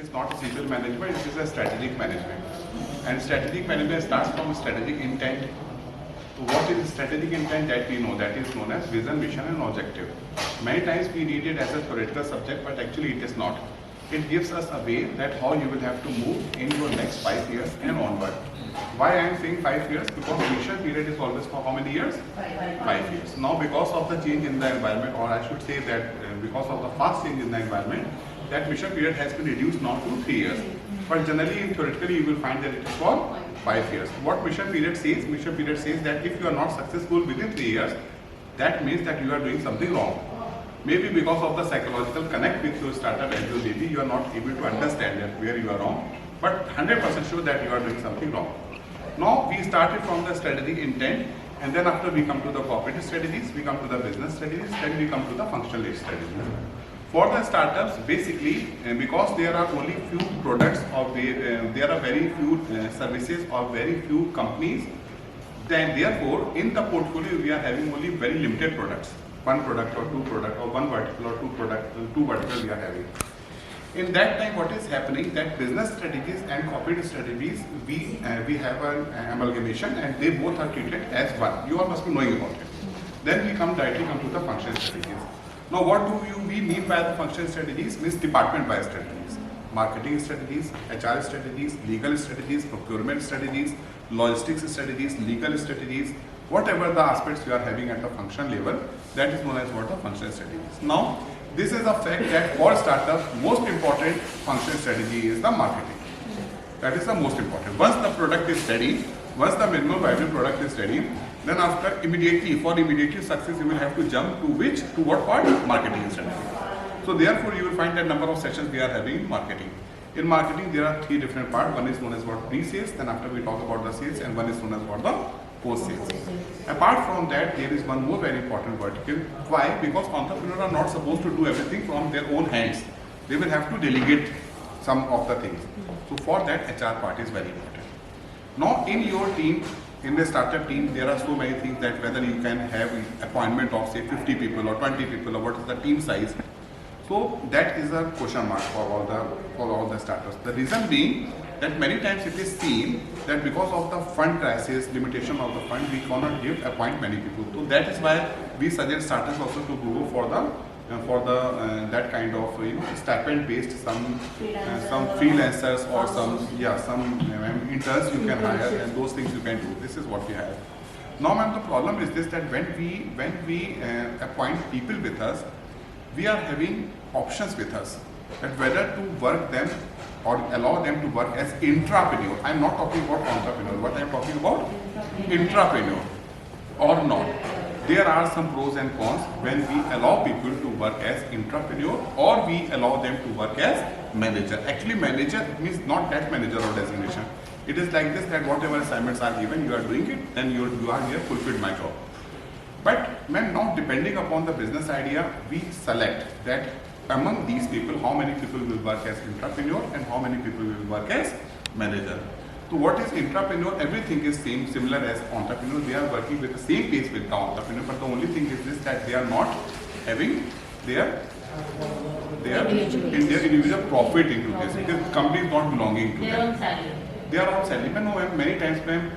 is not a simple management, it is a strategic management. And strategic management starts from strategic intent. So what is strategic intent that we know? That is known as vision, mission and objective. Many times we read it as a theoretical subject, but actually it is not. It gives us a way that how you will have to move in your next 5 years and onward. Why I am saying 5 years? Because the mission period is always for how many years? 5 years. Now because of the change in the environment, or I should say that because of the fast change in the environment, that mission period has been reduced now to 3 years. But generally, theoretically, you will find that it is for 5 years. What mission period says? Mission period says that if you are not successful within 3 years, that means that you are doing something wrong. Maybe because of the psychological connect with your startup as your baby, you are not able to understand that where you are wrong, but 100% sure that you are doing something wrong. Now we started from the strategic intent, and then after we come to the corporate strategies, we come to the business strategies, then we come to the functional strategies. For the startups, basically, because there are only few products or there are very few services or very few companies, then therefore in the portfolio we are having only very limited products. One product or two product or one vertical or two verticals we are having. In that time, what is happening that business strategies and corporate strategies, we have an amalgamation and they both are treated as one. You all must be knowing about it. Then we directly come to the function strategies. Now what do we mean by the function strategies? Means department by strategies. Marketing strategies, HR strategies, legal strategies, procurement strategies, logistics strategies, legal strategies, whatever the aspects you are having at the function level, that is known as what the function strategies. Now, this is a fact that for startups, most important function strategy is the marketing. That is the most important. Once the product is ready, once the minimum viable product is ready, then after immediately, for immediate success, you will have to jump to which? To what part? Marketing strategy. So therefore, you will find that number of sessions we are having in marketing. In marketing, there are 3 different parts. One is known as what? Pre-sales, then after we talk about the sales, and one is known as what? The post-sales. Apart from that, there is one more very important vertical. Why? Because entrepreneurs are not supposed to do everything from their own hands. They will have to delegate some of the things. So for that, HR part is very important. Now in your team, in the startup team, there are so many things that whether you can have an appointment of say 50 people or 20 people or what is the team size. So that is a question mark for all the startups. The reason being that many times it is seen that because of the fund crisis, limitation of the fund, we cannot appoint many people. So that is why we suggest startups also to go for the that kind of stipend based some freelancers or some interns you can hire, and those things you can do. This is what we have. Now, ma'am, the problem is this, that when we appoint people with us, we are having options with us that whether to work them or allow them to work as intrapreneur. I am not talking about entrepreneur. What I am talking about? Intrapreneur or not. There are some pros and cons when we allow people to work as intrapreneur or we allow them to work as manager. Actually, manager means not that manager or designation. It is like this, that whatever assignments are given, you are doing it, then you are here, fulfilled my job. But ma'am, now depending upon the business idea, we select that among these people, how many people will work as intrapreneur and how many people will work as manager. So what is intrapreneur? Everything is similar as entrepreneur. They are working with the same pace with the entrepreneur, but the only thing is this, that they are not having their individual profit into this. Because company is not belonging to them. They are on salary. Many times, ma'am,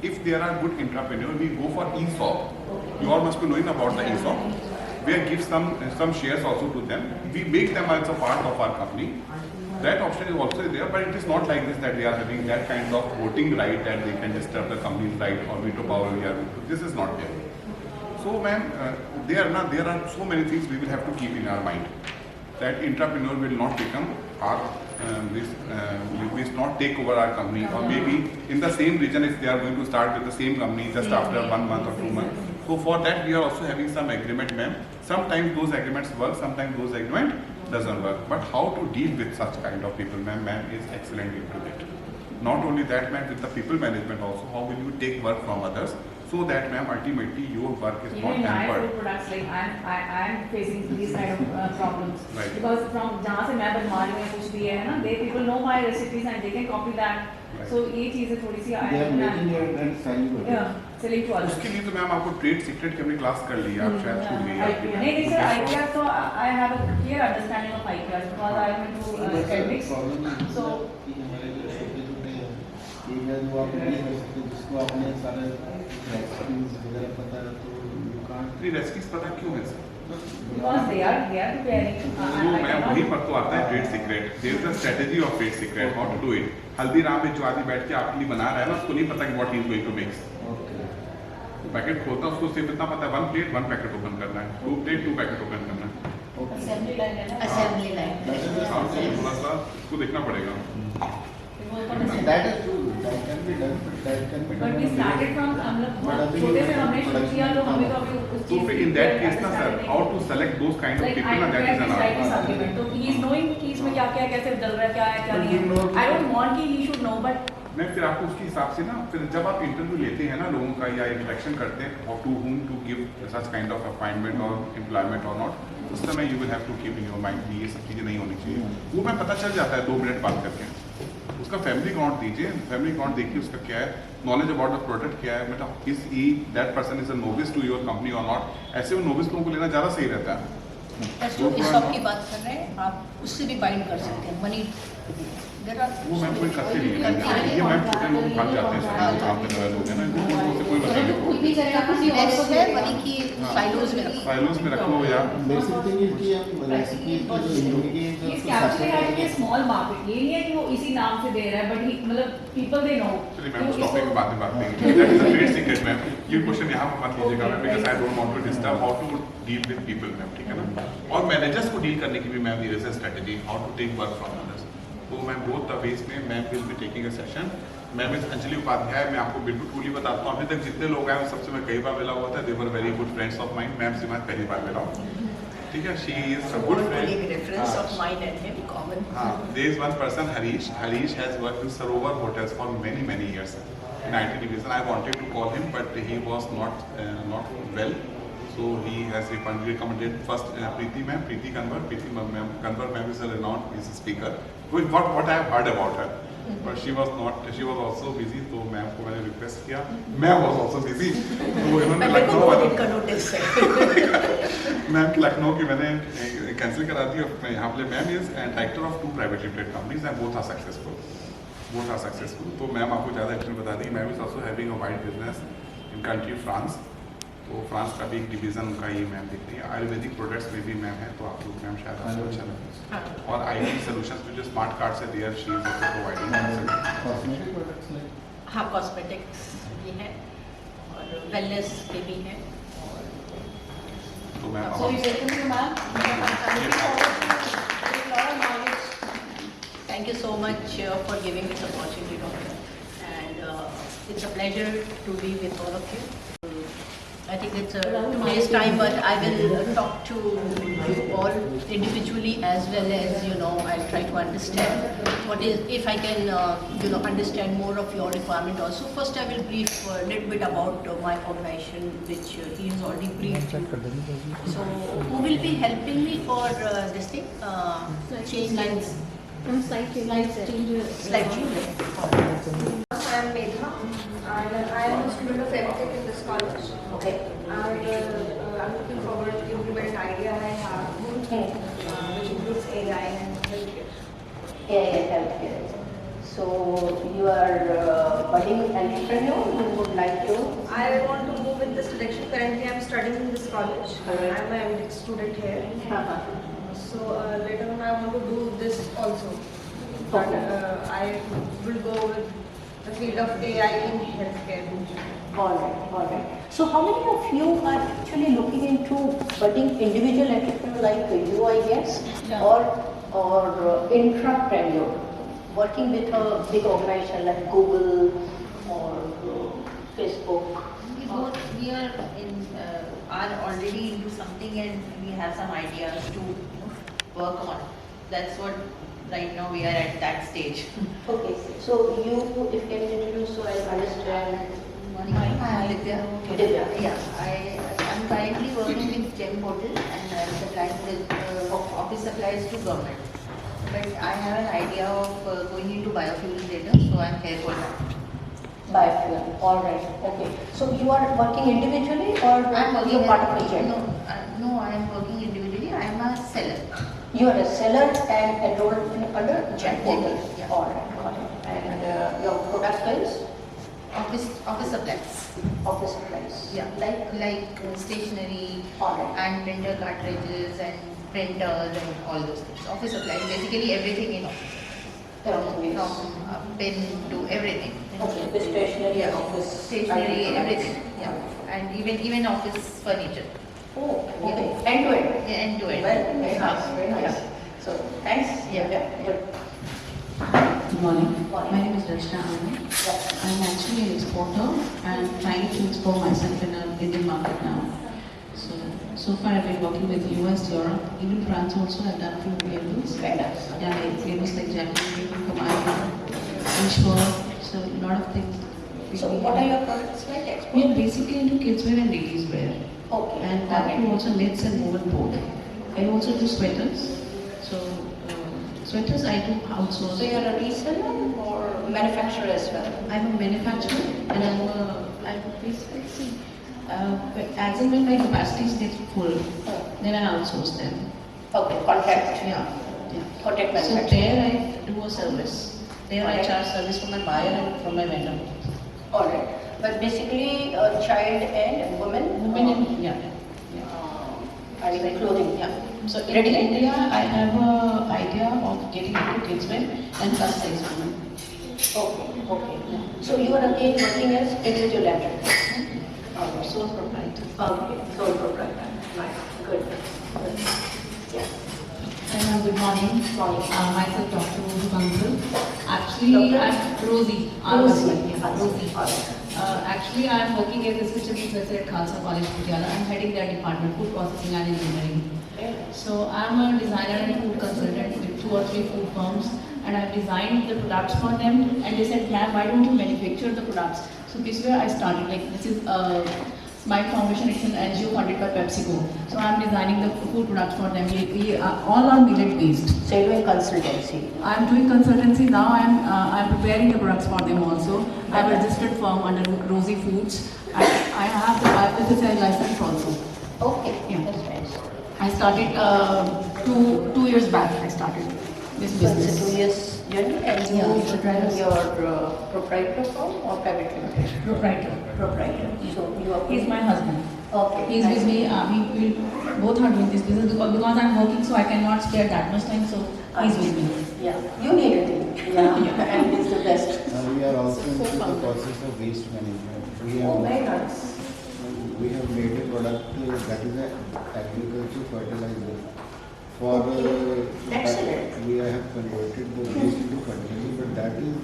if there are good entrepreneur, we go for ESOP. You all must be knowing about the ESOP. We give some shares also to them. We make them as a part of our company. That option is also there, but it is not like this that they are having that kind of voting right that they can disturb the company's right or veto power. This is not there. So, ma'am, there are so many things we will have to keep in our mind. That entrepreneur will not become our, will not take over our company, or maybe in the same region if they are going to start with the same company just after 1 month or 2 months. So for that we are also having some agreement, ma'am. Sometimes those agreements work, sometimes those agreement doesn't work. But how to deal with such kind of people, ma'am is excellent into it. Not only that, ma'am, with the people management also, how will you take work from others? so that ma'am ultimately your work is not Even my hampered. food products, like I'm facing these kind of problems. Right. Because from जहाँ से मैं बनवा रही हूँ कुछ भी है ना, they people know my recipes and they can copy that. Right. So ये चीजें थोड़ी सी They are making it and selling it. yeah, selling to others. उसके लिए तो मैम आपको ट्रेड सीक्रेट की अपनी क्लास कर ली है, आप शायद छूट गई आपकी। नहीं sir, IPR so I have a clear understanding of IPR because I am into academics. So हमारे जो छोटे-छोटे एरियाज वो आप नहीं कर सकते, जिसको आपने सारे रेसिपीज वगैरह पता है तो you can't. इतनी रेसिपीज पता क्यों है sir? because they are preparing. तो मैम वहीं पर तो आता है trade secret. There is the strategy of trade secret, how to do it. Haldiram में जो आदमी बैठ के आपके लिए बना रहा है ना, उसको नहीं पता कि what he is going to mix. Packet खोलता है, उसको सिर्फ इतना पता है 1 प्लेट 1 पैकेट ओपन करना है, 2 प्लेट 2 पैकेट ओपन करना है। Assembly line है ना? Assembly line. थोड़ा सा इसको देखना पड़ेगा। That is true. That can be done. That can be done. But we started from हम लोग छोटे से हमने शुरू किया तो हमें तो अभी उस तो चीज फिर इन दैट केस ना sir, how to select those kind of like people ना, that is I like his another. argument. So he is knowing कि इसमें क्या क्या कैसे डल रहा है, क्या है क्या नहीं है. I don't want कि he should know, but मैं फिर आपको उसके हिसाब से ना, फिर जब आप इंटरव्यू लेते हैं ना लोगों का या इंटरेक्शन करते हैं, how to whom to give such kind of appointment or employment or not, उस समय you will have to keep in your mind कि ये सब चीज़ें नहीं होनी चाहिए। वो मैं पता चल जाता है 2 मिनट बात करके। उसका फैमिली अकाउंट दीजिए, फैमिली अकाउंट देखिए उसका क्या है, नॉलेज अबाउट द प्रोडक्ट क्या है, मतलब is he that person is a novice to your company और नॉट। ऐसे में नोविस लोगों को लेना ज़्यादा सही रहता है। जो इस सब की बात कर रहे हैं, आप उससे भी बाइंड कर सकते हैं मनी। वो मैम कोई करते नहीं है, ये मैम छोटे लोग भाग जाते हैं, सब काम करने वाले लोग हैं ना, उनसे कोई मतलब नहीं। खुद भी करेगा किसी और को है मनी की साइलोज में रखो। साइलोस में रखो या बेसिक थिंग इज कि हम रेसिपी की जो ingredients he is capturing at a small market. ये नहीं है कि वो इसी नाम से दे रहा है, but he मतलब people they know. चलिए मैम उस टॉपिक में बाद में बात करेंगे। That is a great secret ma'am. ये क्वेश्चन यहाँ पर मत लीजिएगा ma'am, because I don't want to disturb how to deal with people ma'am, ठीक है ना। और मैनेजर्स को डील करने की भी ma'am there is a strategy, how to take work from others. तो मैम बोथ द वेज में ma'am will be taking a session. Ma'am is Anjali Upadhyay, मैं आपको बिल्कुल ट्रूली बताता हूँ, अभी तक जितने लोग आए सबसे मैं कई बार मिला हुआ था, they were very good friends of mine. Ma'am से मैं पहली बार मिला हूँ, ठीक है। She is a good friend. Reference of mine and him common. हाँ, there is one person, Harish. Harish has worked in Sarovar Hotels for many years in IT division. I wanted to call him, but he was not well. So he has recommended first Preeti ma'am, Preeti Kanwar ma'am is a renowned is a speaker. What I have heard about her, but she was not. She was also busy. तो ma'am को मैंने request किया. Ma'am was also busy. तो इन्होंने लखनऊ का notice है। Ma'am की लखनऊ की मैंने कैंसिल करा दी। और यहाँ पे ma'am is director of 2 private limited companies and both are successful. तो मैम आपको ज़्यादा एक्चुअली बता दी, ma'am is also having a wide business in country France. तो फ्रांस का भी एक डिवीज़न उनका ये मैम देखती है। आयुर्वेदिक प्रोडक्ट्स में भी मैम है, तो आप लोग मैम शायद आपको अच्छा लगे। और IT सॉल्यूशंस में जो स्मार्ट कार्ड से there she is also providing cosmetic products like हाँ, कॉस्मेटिक्स भी हैं और वेलनेस के भी हैं। तो ma'am So you welcome to ma'am. Thank you so much for giving this opportunity, doctor. And it's a pleasure to be with all of you. I think it's today's time, but I will talk to you all individually as well as, I'll try to understand what is, if I can, understand more of your requirement also. First, I will brief a little bit about my organization, which he has already briefed you. So, who will be helping me for this thing? Change lines. From slide change. Slide change. I am Megha and I am a student of MTech in this college. Okay. And I'm looking forward to implement an idea I have, which includes AI and healthcare. AI and healthcare. So you are budding entrepreneur. You would like to? I want to move in this direction. Currently, I'm studying in this college. I'm an MTech student here. So later on, I want to do this also. But I will go with the field of AI in healthcare. All right. So how many of you are actually looking into budding individual entrepreneur like you, I guess, or intrapreneur, working with a big organization like Google or Facebook? We are already into something and we have some ideas to work on. That's what right now we are at that stage. Okay, so you, if you can introduce, so I understand Morning. Hi, Divya. Divya. Yeah, I'm currently working with GEM Portal and supplying with office supplies to government. But I have an idea of going into biofuel later, so I'm here for that. Biofuel. All right. Okay. So you are working individually or you are part of a GEM? No, I am working individually. I am a seller. You are a seller and enrolled under GEM portal. Yeah. All right. Got it. And your product is Office supplies. office supplies. Yeah, like stationery All right. and printer cartridges and printers and all those things. Office supplies, basically everything in office. Everything is. From pen to everything. Okay. The stationery and office. Stationery, items. everything. Yeah, and even office furniture. Oh, okay. End to end. Yeah, end to end. Well, very nice. Very nice. Yeah. So thanks. Yeah. Good. Good morning. Morning. My name is Rachna Anand. Yeah. I'm actually an exporter and trying to export myself in the Indian market now. So far I've been working with US, Europe, even France also. I've done a few labels. Very nice. Yeah, like labels like Japanese, Command, Ensure, so a lot of things. So what are your products like? Export? We are basically into kids wear and ladies wear. Okay. And that too also knits and woven both. I also do sweaters. So sweaters I do outsource. So you're a reseller or manufacturer as well? I'm a manufacturer and I'm basically, as and when my capacities get full, then I outsource them. Okay, contract. Yeah. Contract So manufacturer. there I do a service. There I Alright. charge service from my buyer and from my vendor. All right. But basically, child and women. Women in, yeah. Are even clothing. Yeah. So in India, I have a idea of getting into kids wear and plus size women. Okay, okay. So you are again working as individual entrepreneur. Sole proprietor. Okay, sole proprietor. Nice, good. Good. Yeah. Good morning. Morning. Myself Dr. Rosie Bansal. Actually, Doctor? I'm Rosie. Rosie. Yeah, Rosie. All right. Actually, I'm working as assistant professor at Khalsa College, Patiala. I'm heading their department, food processing and engineering. So I'm a designer and food consultant with 2 or 3 food firms, and I've designed the products for them. And they said, "Ma'am, why don't you manufacture the products?" So this is where I started. Like this is my foundation. It's an NGO funded by PepsiCo. So I'm designing the food products for them. All are millet based. So you're doing consultancy. I'm doing consultancy now. I'm preparing the products for them also. I have a registered firm under Rosie Foods. I have the FSSAI license also. Okay, Yeah. that's nice. I started two years back. I started this So it's a business. 2 years journey and you Yeah, it's a run your proprietor firm or private limited? Proprietor. Proprietor. So you are. He's my husband. Okay. He's nice. with me. We both are doing this business because I'm working, so I cannot spare that much time. So he's with me. Yeah, you need it. Yeah, and it's the best. We are also into the process of waste management. Oh, very nice. We have made a product that is an agriculture fertilizer. For Excellent. we have converted the waste into fertilizer, but that is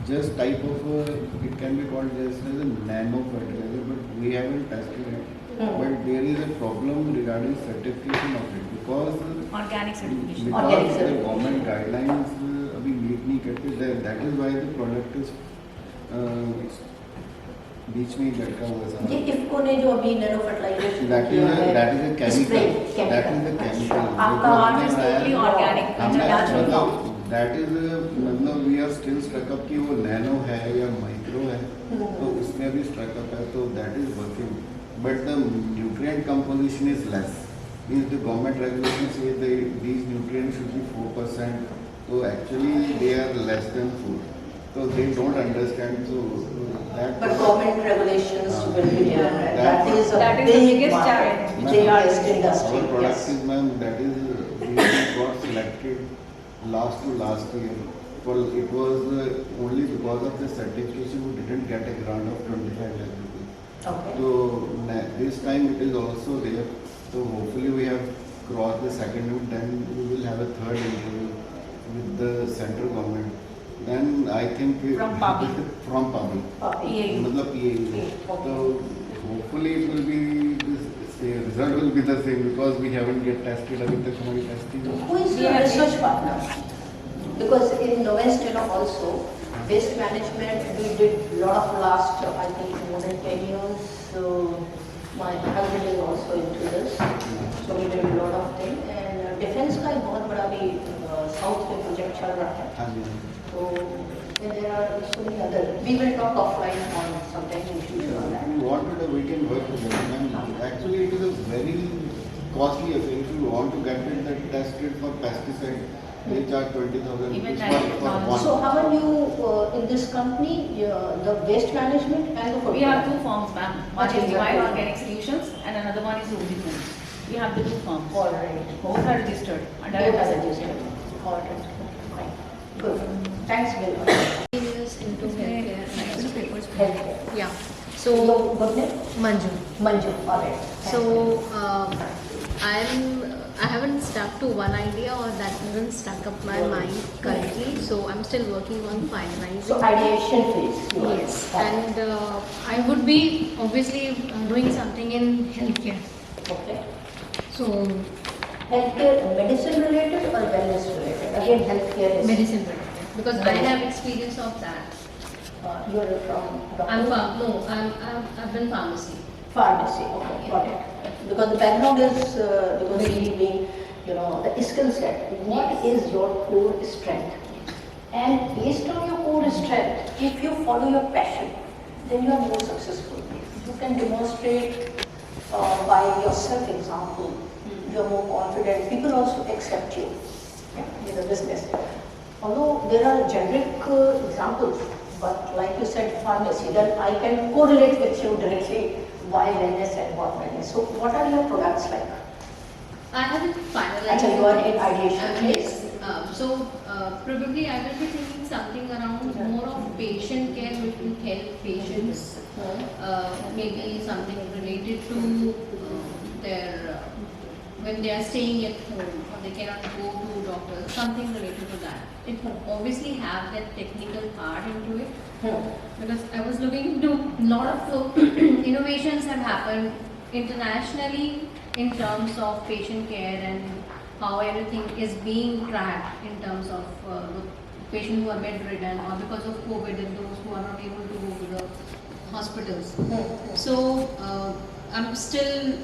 just type of it can be called just as a nano fertilizer, but we haven't tested it. But there is a problem regarding certification of it because Organic certification. Organic because the certification. government guidelines अभी meet नहीं करते. That is why the product is बीच में ही लटका हुआ है ये इफ्को ने जो अभी nano fertilization that is a chemical. That is a chemical. आपका ours is totally organic. हमने natural form. मतलब that is मतलब we are still stuck up कि वो nano है या micro है तो उसमें भी stuck up है तो that is working but the nutrient composition is less means the government regulations say these nutrients should be 4% so actually they are less than 4 so they don't understand so that But government regulations will be there. that That is a that is the big biggest market. challenge. Biggest industry. our product Yes. is ma'am that is we got selected last year well it was only because of the certification we didn't get a grant of 25 lakh rupees Okay. so this time it is also there so hopefully we have crossed the second route then we will have a third interview with the central government then I think From PABI. from PABI PAU. मतलब PAU so hopefully it will be the result will be the same because we haven't get tested अभी तक हमारी testing Who is your research partner? Because in Nuova Stella also, waste management, we did lot of last, I think, more than 10 years. So my husband is also into this. So we did a lot of things. And defense का एक बहुत बड़ा भी south में project चल रहा है. हाँ जी. So and there are so many other. We will talk offline on sometime in future on that. We wanted we can work together. And actually, it is a very costly affair. If you want to get it that tested for pesticide, they charge 20,000 Even rupees that for one. So how are you in this company, the waste management and the food? We have two firms, ma'am. One Okay, is you have Divine two. Organic Solutions and another one is Ruby Films. We have the two firms. All right. Both are registered under Both are MSHA. registered. All right. Fine. Good. Thanks, Bill. Years into healthcare. Healthcare. Yeah. So, So, your good name? Manju. Manju. All right. So, I haven't stuck to one idea, or that hasn't stuck up my mind currently. So I'm still working on finalizing. So ideation phase. you are. Yes, and I would be obviously doing something in healthcare. Okay. So Healthcare, medicine related or wellness related? Again, healthcare is. medicine related, because I have experience of that. You are from doctor? I've been pharmacy. Pharmacy. Okay, got it. Because the background is because we being, the skill set. What is your core strength? And based on your core strength, if you follow your passion, then you are more successful. You can demonstrate by your self-example. You are more confident. People also accept you in the business. Although there are generic examples, but like you said, pharmacy, then I can correlate with you directly why wellness and what wellness. So what are your products like? I haven't finalized. Actually, you are in ideation phase. Yes. So probably I will be thinking something around more of patient care, which will help patients. Maybe something related to their when they are staying at home or they cannot go to doctors. Something related to that. It will obviously have that technical part into it. Because I was looking into a lot of innovations have happened internationally in terms of patient care and how everything is being tracked in terms of the patients who are bedridden or because of COVID and those who are not able to go to the hospitals. So I'm still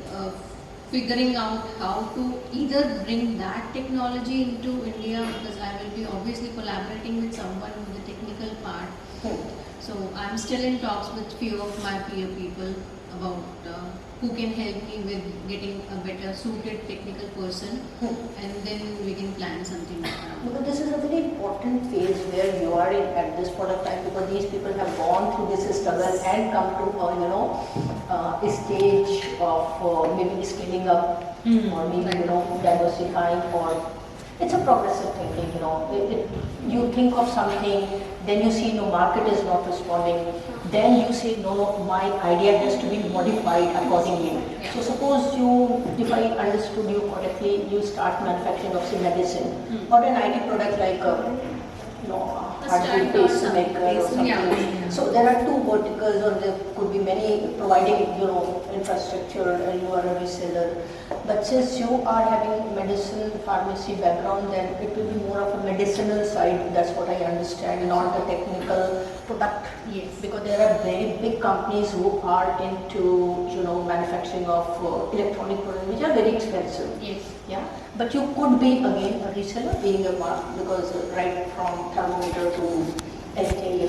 figuring out how to either bring that technology into India, because I will be obviously collaborating with someone with the technical part. So I'm still in talks with few of my peer people about who can help me with getting a better suited technical person, and then we can plan something around. Because this is a very important phase where you are in at this point of time, because these people have gone through this struggle and come to a stage of maybe scaling up or maybe diversifying, or it's a progressive thinking. You think of something, then you see no market is not responding, then you say no, my idea has to be modified accordingly. So suppose you, if I understood you correctly, you start manufacturing of say medicine or an IT product like heart pacemaker or something. Yeah. So there are two verticals, or there could be many providing infrastructure, and you are a reseller. But since you are having medicine pharmacy background, then it will be more of a medicinal side. That's what I understand, not the technical product. Yes. Because there are very big companies who are into manufacturing of electronic products, which are very expensive. Yes. Yeah, but you could be again a reseller, being a mark, because right from thermometer to anything,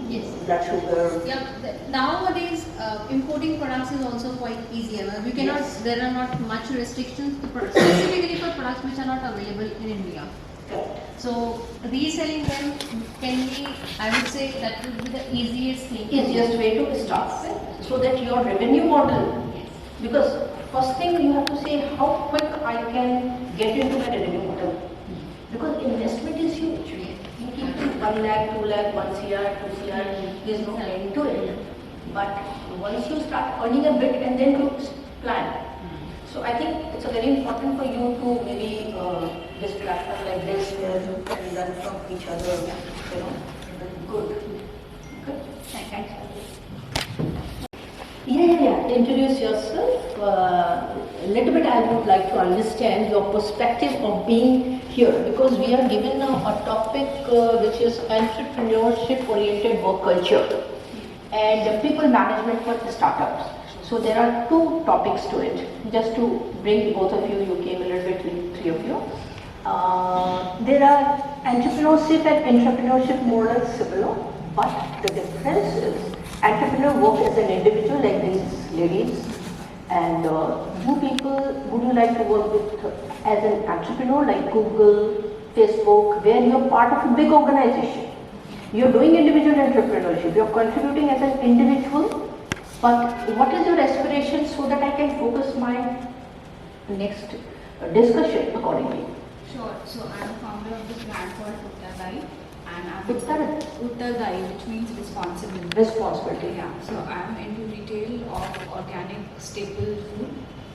Yes. blood sugar. Yeah, nowadays importing products is also quite easier. We cannot. Yes. There are not much restrictions to specifically for products which are not available in India. Correct. So reselling them can be, I would say, that would be the easiest thing. Easiest way to start with, so that your revenue model, Yes. because first thing you have to say how quick I can get into my revenue model, because investment is huge. You keep 1 lakh, 2 lakh, 1 CR, 2 CR, there is no end to it. But once you start earning a bit and then you plan. So I think it's very important for you to maybe this platform like this where you can learn from each other, Good. Good. Thanks. Yeah. introduce yourself? A little bit I would like to understand your perspective of being here, because we are given a topic which is entrepreneurship oriented work culture and people management for startups. So there are two topics to it. Just to bring both of you, you came a little bit late, three of you. There are entrepreneurship and entrepreneurship more or less similar, but the difference is entrepreneur work as an individual like these ladies, and you people, would you like to work with as an entrepreneur like Google, Facebook, where you're part of a big organization. You're doing individual entrepreneurship, you're contributing as an individual, but what is your aspiration so that I can focus my next discussion accordingly? Sure. So I'm a founder of this brand called Upadhyay, and I'm Upadhyay, which means responsible. responsibility. Yeah. So I'm into retail of organic staple food.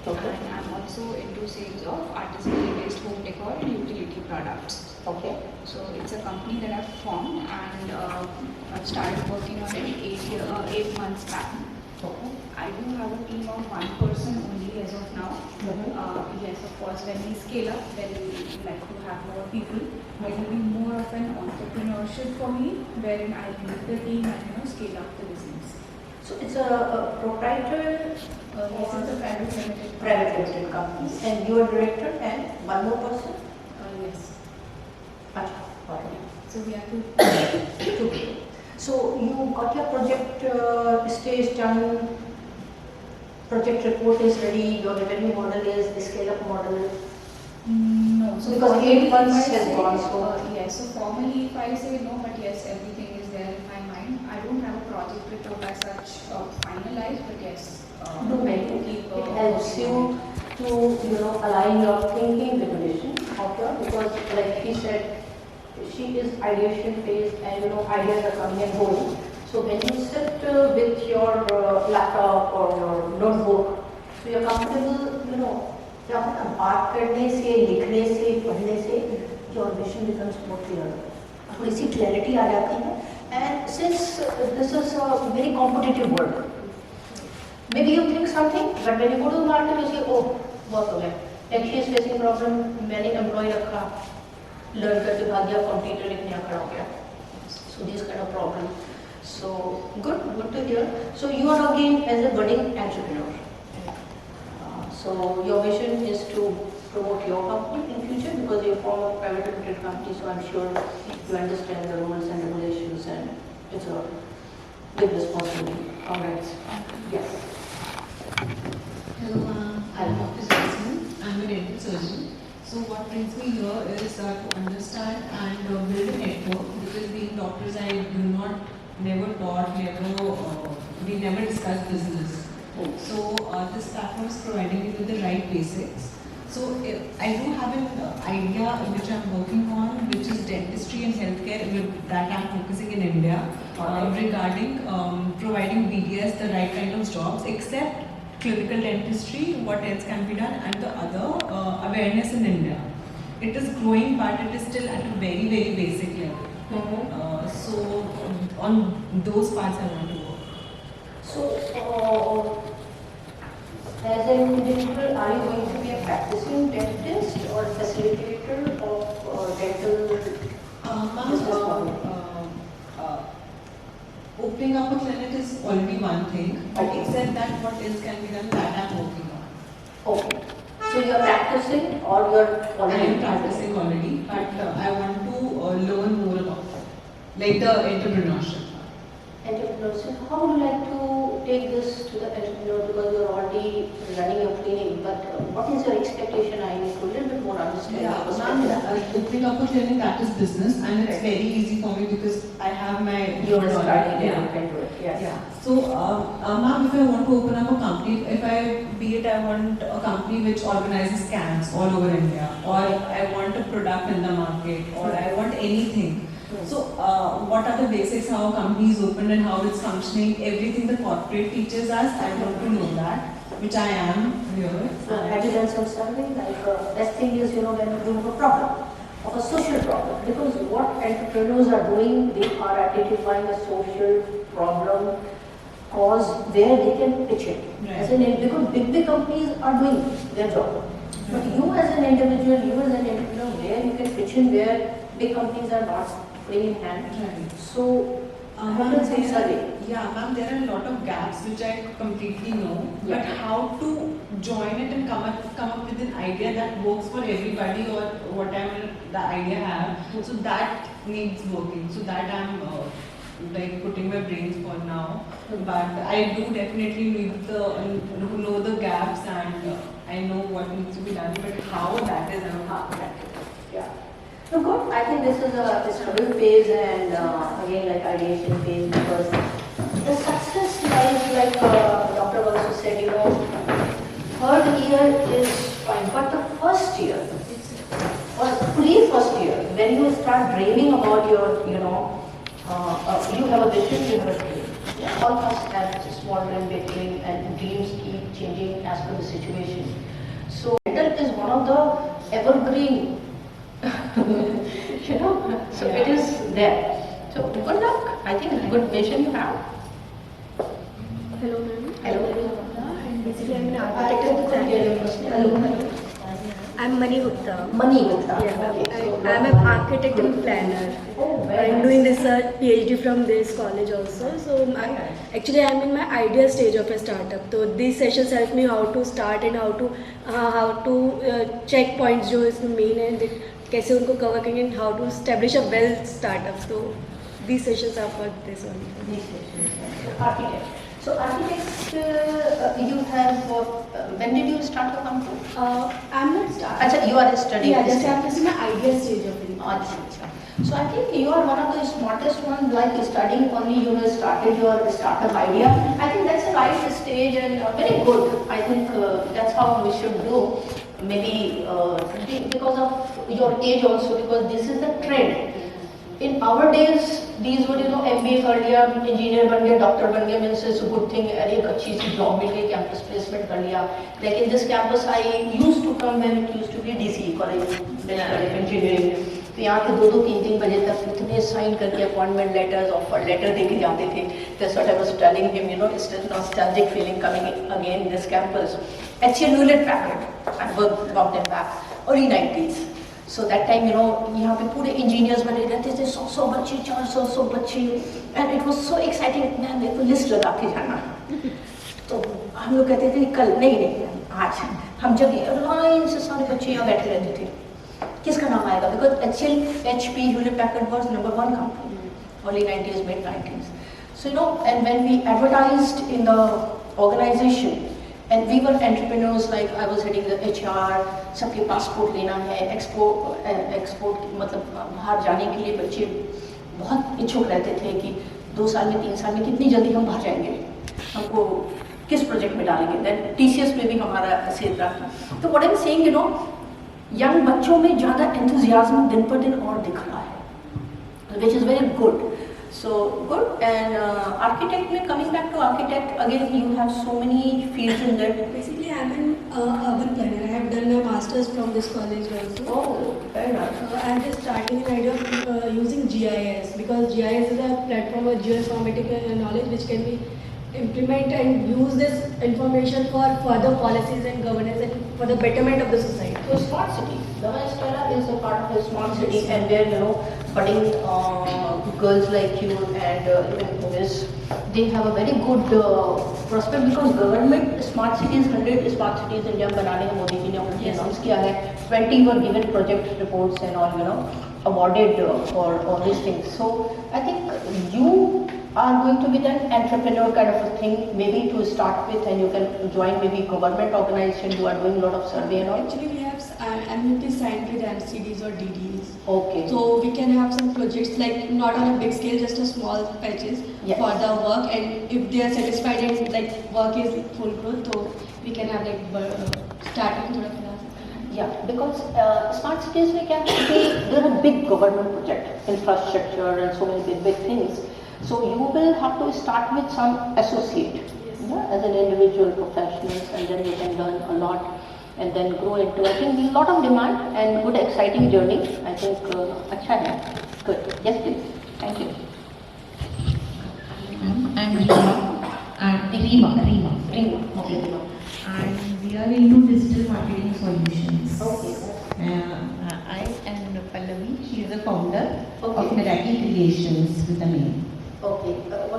Okay. And I'm also into sales of artisanally based home decor and utility products. Okay. So it's a company that I've formed, and I've started working on it 8 months back. Okay. I do have a team of one person only as of now. Yes, of course, when we scale up, then we like to have more people. But it will be more of an entrepreneurship for me, wherein I lead the team and scale up the business. So it's a proprietor, Yes, it's a private limited company, and you are director and one more person? Yes. Acha, alright. So we have to. Two people. So you got your project stage done, project report is ready, your revenue model is the scale up model. No, so Because formally 8 months if I has say, gone, so- yes, so formally if I say no, but yes, everything is there in my mind. I don't have a project report as such finalized, but yes. Do make it helps you to align your thinking with the vision of your, because like he said, she is ideation phase and ideas are coming and going. So when you sit with your laptop or your notebook, so you're comfortable, जब बात करने से, लिखने से, पढ़ने से your vision becomes more clear. थोड़ी सी clarity आ जाती है. And since this is a very competitive world, maybe you think something, but when you go to the market, you say, oh, बहुत हो गया. Like she is facing problem, मैंने employee रखा, learn करके भाग गया, computer लिखने खड़ा हो गया. So this kind of problem. So good to hear. So you are again as a budding entrepreneur. So your vision is to promote your company in future because you form a private limited company. So I'm sure you understand the rules and regulations, and it's a big responsibility. Congrats. Yes. Hello, I'm Dr. Jasmine. I'm a dental surgeon. So what brings me here is to understand and build a network, because being doctors I never taught, we never discussed business. So this platform is providing me with the right basics. So I do have an idea which I'm working on, which is dentistry and healthcare, that I'm focusing in India, regarding providing BDS the right kind of jobs, except clinical dentistry, what else can be done, and the other awareness in India. It is growing, but it is still at a very, very basic level. So on those parts I want to work. So as an individual, are you going to be a practicing dentist or facilitator of dental business model? Opening up a clinic is already one thing, but except that, what else can be done, that I'm working on. Okay. So you're practicing or you're I already am practicing already, but I want to learn more about it, like the entrepreneurship. Entrepreneurship. How would you like to take this to the entrepreneur, because you're already running your clinic, but what is your expectation? I need to a little bit more understand. Yeah, opening up a clinic, that is business, and it's very easy for me because I have my You're starting, yeah. you can do it. Yes. Yeah. So, ma'am, if I want to open up a company, I want a company which organizes camps all over India, or I want a product in the market, or I want anything. So, what are the basics, how a company is opened and how it's functioning, everything the corporate teaches us, I want to know that, which I am here. So have you done some survey? Like, best thing is, when you have a problem, of a social problem, because what entrepreneurs are doing, they are identifying a social problem cause where they can pitch in. Right. As an because big companies are doing their job. But you as an individual, you as an entrepreneur, where you can pitch in where big companies are not playing in hand. Right. So, Ma'am, how does it survey? yeah, ma'am, there are a lot of gaps which I completely know, Yeah. but how to join it and come up with an idea that works for everybody or whatever the idea have, so that needs working. So that I'm like putting my brains for now, but I do definitely need the know the gaps and I know what needs to be done, but how that is, I don't know. Yeah. So good. I think this is a struggle phase and again like ideation phase, because the success lies, like Dr. also said, you know, third year is fine, but the first year or pre-first year, when you start dreaming about your, you know, you have a vision, you have a dream. Yeah. All of us have a small dream, big dream, and dreams keep changing as per the situation. So mental is one of the evergreen, you know, so it is there. So good luck. I think good vision you have. Hello, ma'am. Hello. And basically, I'm an architect. Hello. I'm Mani Gupta. Mani Gupta. Yeah, Okay. So I'm an architect and planner. Oh, very I'm nice. doing research PhD from this college also. So actually I'm in my idea stage of a startup. So these sessions help me how to start and how to check points जो इसमें main है, कैसे उनको cover करेंगे and how to establish a well startup. So these sessions are for this one. These sessions. Architect. So architects, you have, when did you start your company? I'm not starting. Achha, you are studying. Yeah, this just I'm just in my idea stage of it. Achha. So I think you are one of the smartest ones, like studying only, you know, started your startup idea. I think that's a right stage and very good. I think that's how we should do. Maybe because of your age also, because this is the trend. In our days, these would, you know, MBA कर लिया, engineer बन गया, doctor बन गया, means it's a good thing. अरे एक अच्छी सी job मिल गई, campus placement कर लिया. Like in this campus, I used to come when it used to be DC college, Bachelor of Engineering. तो यहाँ के 2-3 बजे तक इतने साइन करके अपॉइंटमेंट लेटर्स ऑफर लेटर दे के जाते थे. That's what I was telling him, you know, it's a nostalgic feeling coming again in this campus. HCL Hewlett-Packard, I worked in back, early 90s. So that time, you know, यहाँ पे पूरे engineers बने रहते थे, 100 बच्चे, 400 बच्चे, and it was so exciting. मैं मेरे को लिस्ट लगा के जाना. तो हम लोग कहते थे कल नहीं आज हम जब लाइन से सारे बच्चे यहाँ बैठे रहते थे. किसका नाम आएगा? Because HCL, HP, Hewlett-Packard was #1 company, early 90s, mid 90s. So you know, and when we advertised in the organization, and we were entrepreneurs, like I was heading the HR, सबके पासपोर्ट लेना है, export मतलब बाहर जाने के लिए बच्चे बहुत इच्छुक रहते थे कि 2 साल में 3 साल में कितनी जल्दी हम बाहर जाएंगे, हमको किस प्रोजेक्ट में डालेंगे. देन TCS में भी हमारा ऐसे रहा. तो what I am saying, you no, young बच्चों में ज़्यादा एंथुजियाज्म दिन पर दिन और दिख रहा है, which is very good. So good. And architect, coming back to architect, again you have so many fields in that. Basically, I'm an urban planner. I have done my masters from this college also. Oh, very nice. I'm just starting an idea of using GIS, because GIS is a platform of geoinformatic knowledge which can be implement and use this information for further policies and governance and for the betterment of the society. So smart city. Stella is a part of a smart city, and where, you know, budding girls like you and even this, they have a very good prospect, because government smart cities 100 smart cities India बनाने का मोदी जी ने already announced किया है. 20 were given project reports and all, you know, awarded for all these things. So I think you are going to be an entrepreneur kind of a thing, maybe to start with, and you can join maybe government organization who are doing a lot of survey and all. Actually, we have annuity signed with MCDs or DDs. Okay. So we can have some projects, like not on a big scale, just a small patches for the work, and if they are satisfied and like work is full growth, so we can have like starting sort of. Yeah, because smart cities we can see there are big government projects, infrastructure and so many big things. So you will have to start with some associate, as an individual professional, and then you can learn a lot and then grow into, I think, a lot of demand and good exciting journey. I think अच्छा है. Good. Yes, please. Thank you. I'm Nuova. Rima. Okay. And we are into digital marketing solutions. Okay. I and Pallavi, she is the founder of Okay. Miracle Creations with a name. Okay.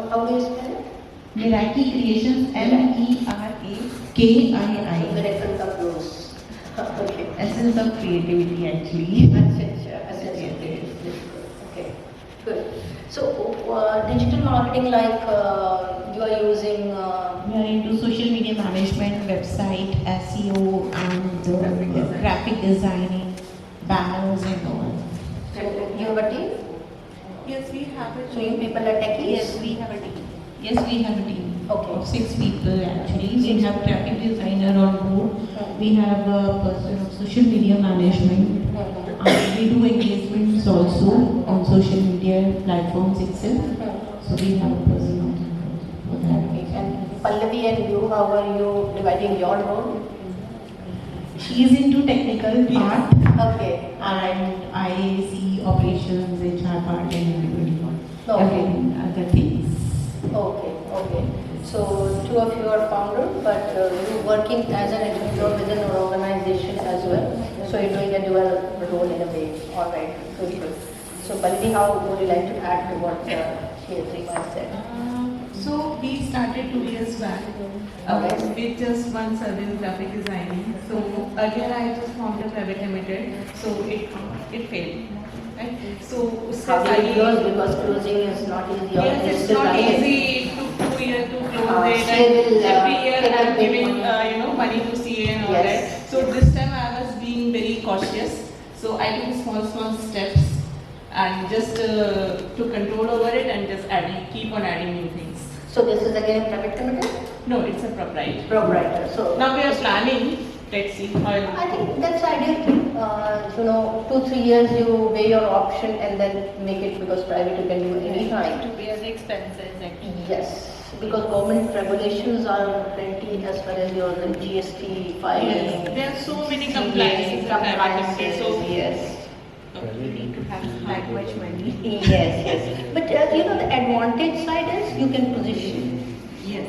How do you spell it? Miracle Creations, Merakii. Miracle Kapoors. Okay. Essence of creativity actually. Okay, good. So, digital marketing, like you are using. We are into social media management, website, SEO, and graphic designing, banners and all. And you have a team? Yes, we have a So you people are techies? Yes, we have a team. Yes, we have a team. Okay. Of 6 people actually. We have graphic designer on board. We have a person of social media management. We do engagements also on social media platforms itself. So we have a person on for that. Okay. And Pallavi and you, how are you dividing your role? She is into technical part Okay. and I see operations, HR part and everything. Okay. Everything, other things. Okay, okay. So two of you are founder, but you're working as an entrepreneur within an organization as well. So you're doing a dual role in a way. All right, good, good. So Pallavi, how would you like to add to what Rima said? So we started 2 years back with just one service, graphic designing. So earlier I just formed a private limited, so it failed. Right? So How do you close? Because closing is not easy. yes, it's still not running. easy to 2 years to close it. CA will, And every year take I'm a big giving money. money to CA and all Yes. that. So this time I was being very cautious. So I took small steps and just to control over it and just keep on adding new things. So this is again a private limited? No, it's a proprietary. Proprietor. So Now we are planning. Let's see how it I think that's ideal too. 2-3 years you weigh your option and then make it, because private you can do any time. To bear the expenses actually. Yes, because government regulations are plenty as far as your GST filing. Yes, there are so many compliances in private limited. So Yes. you need to have that much money. Yes. But the advantage side is you can position. Yes.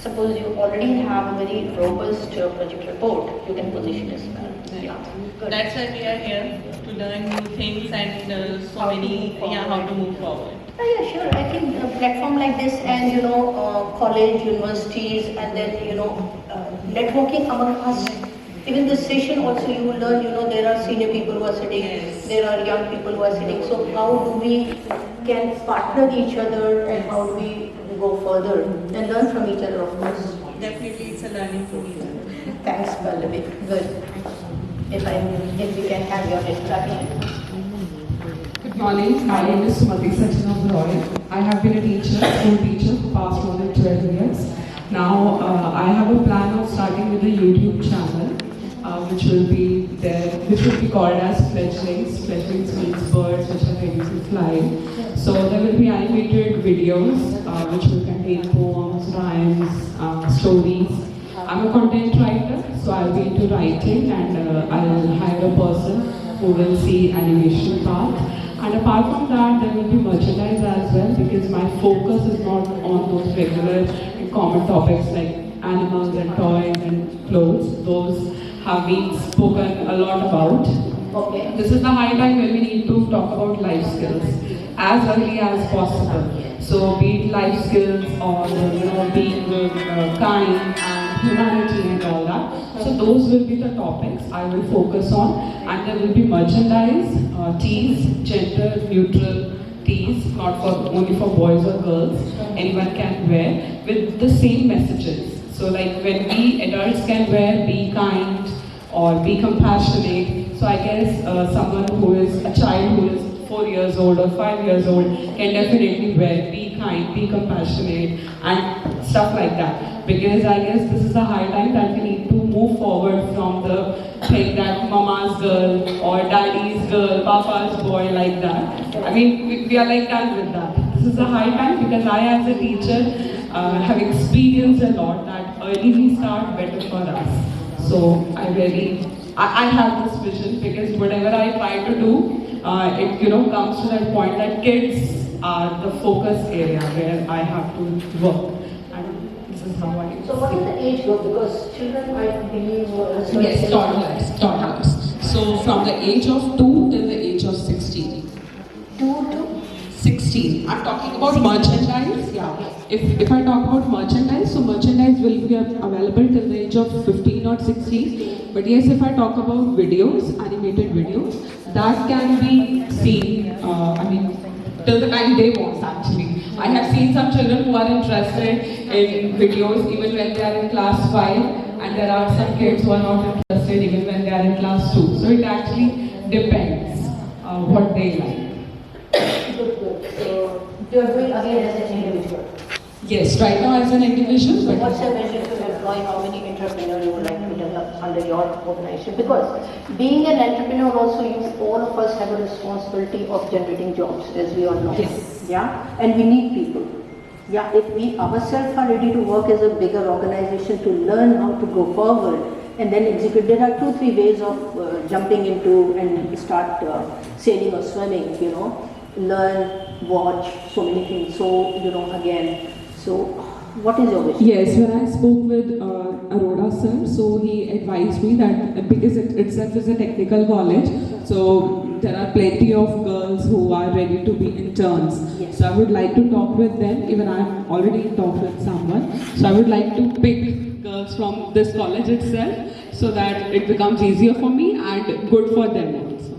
Suppose you already have a very robust project report, you can position as well. Yeah. Good. That's why we are here to learn new things and how to move forward. Yeah, sure. I think a platform like this and college, universities, and then networking among us. Even this session also you will learn. There are senior people who are sitting, Yes. there are young people who are sitting. So how do we can partner each other and how do we go further and learn from each other, of course. Definitely, it's a learning for each other. Thanks, Pallavi. Good. If we can have your introduction. Good morning. My name is Sumati Sachin Roy. I have been a teacher, school teacher for past more than 12 years. Now I have a plan of starting with a YouTube channel, which will be called as Fledglings. Fledglings means birds which are ready to fly. So there will be animated videos which will contain poems, rhymes, stories. I'm a content writer, so I'll be into writing and I'll hire a person who will see animation part. And apart from that, there will be merchandise as well, because my focus is not on those regular and common topics like animals and toys and clothes. Those have been spoken a lot about. Okay. This is the high time when we need to talk about life skills as early as possible. So be it life skills or being kind and humanity and all that. So those will be the topics I will focus on, and there will be merchandise, tees, gender neutral tees, not only for boys or girls. Anyone can wear with the same messages. So like when we adults can wear be kind or be compassionate. So I guess someone who is a child who is 4 years old or 5 years old can definitely wear be kind, be compassionate and stuff like that. Because I guess this is a high time that we need to move forward from the thing that mama's girl or daddy's girl, papa's boy, like that. I mean, we are like done with that. This is a high time because I as a teacher have experienced a lot that early we start better for us. So I have this vision because whatever I try to do, it comes to that point that kids are the focus area where I have to work. And this is is how I So what is the age group? Because children, I believe, yes, toddlers. So from the age of 2 till the age of 16. 2 to 16. I'm talking about merchandise. Yeah. If I talk about merchandise, so merchandise will be available till the age of 15 or 16. But yes, if I talk about videos, animated videos, that can be seen, till the time they want actually. I have seen some children who are interested in videos even when they are in class 5, and there are some kids who are not interested even when they are in class 2. So it actually depends what they like. Good. So you're doing again as an individual. Yes, right now as an individual. So But what's your vision to employ? How many entrepreneurs you would like to develop under your organization? Because being an entrepreneur also, all of us have a responsibility of generating jobs, as we all know. Yes. Yeah, and we need people. Yeah, if we ourselves are ready to work as a bigger organization to learn how to go forward and then execute, there are 2-3 ways of jumping into and start sailing or swimming. Learn, watch, so many things. So again. So, what is your vision? yes, when I spoke with Arora sir, so he advised me that because it itself is a technical college, so there are plenty of girls who are ready to be interns. Yes. So I would like to talk with them, even I'm already in talk with someone. So I would like to pick girls from this college itself so that it becomes easier for me and good for them also.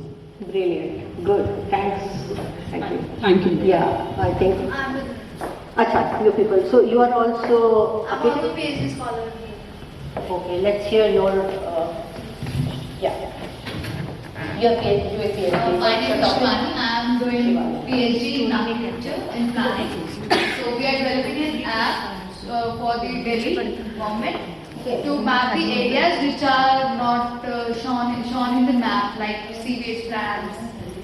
Brilliant. Good. Thanks. Thank you. Thank you. Yeah, I think. Acha, you people. So you are also. I'm also a PhD scholar. Okay, let's hear your. Your PhD. My name is Shivani. I am doing PhD in architecture in planning. So we are developing an app for the Delhi government to map the areas which are not shown in the map, like sewage plants,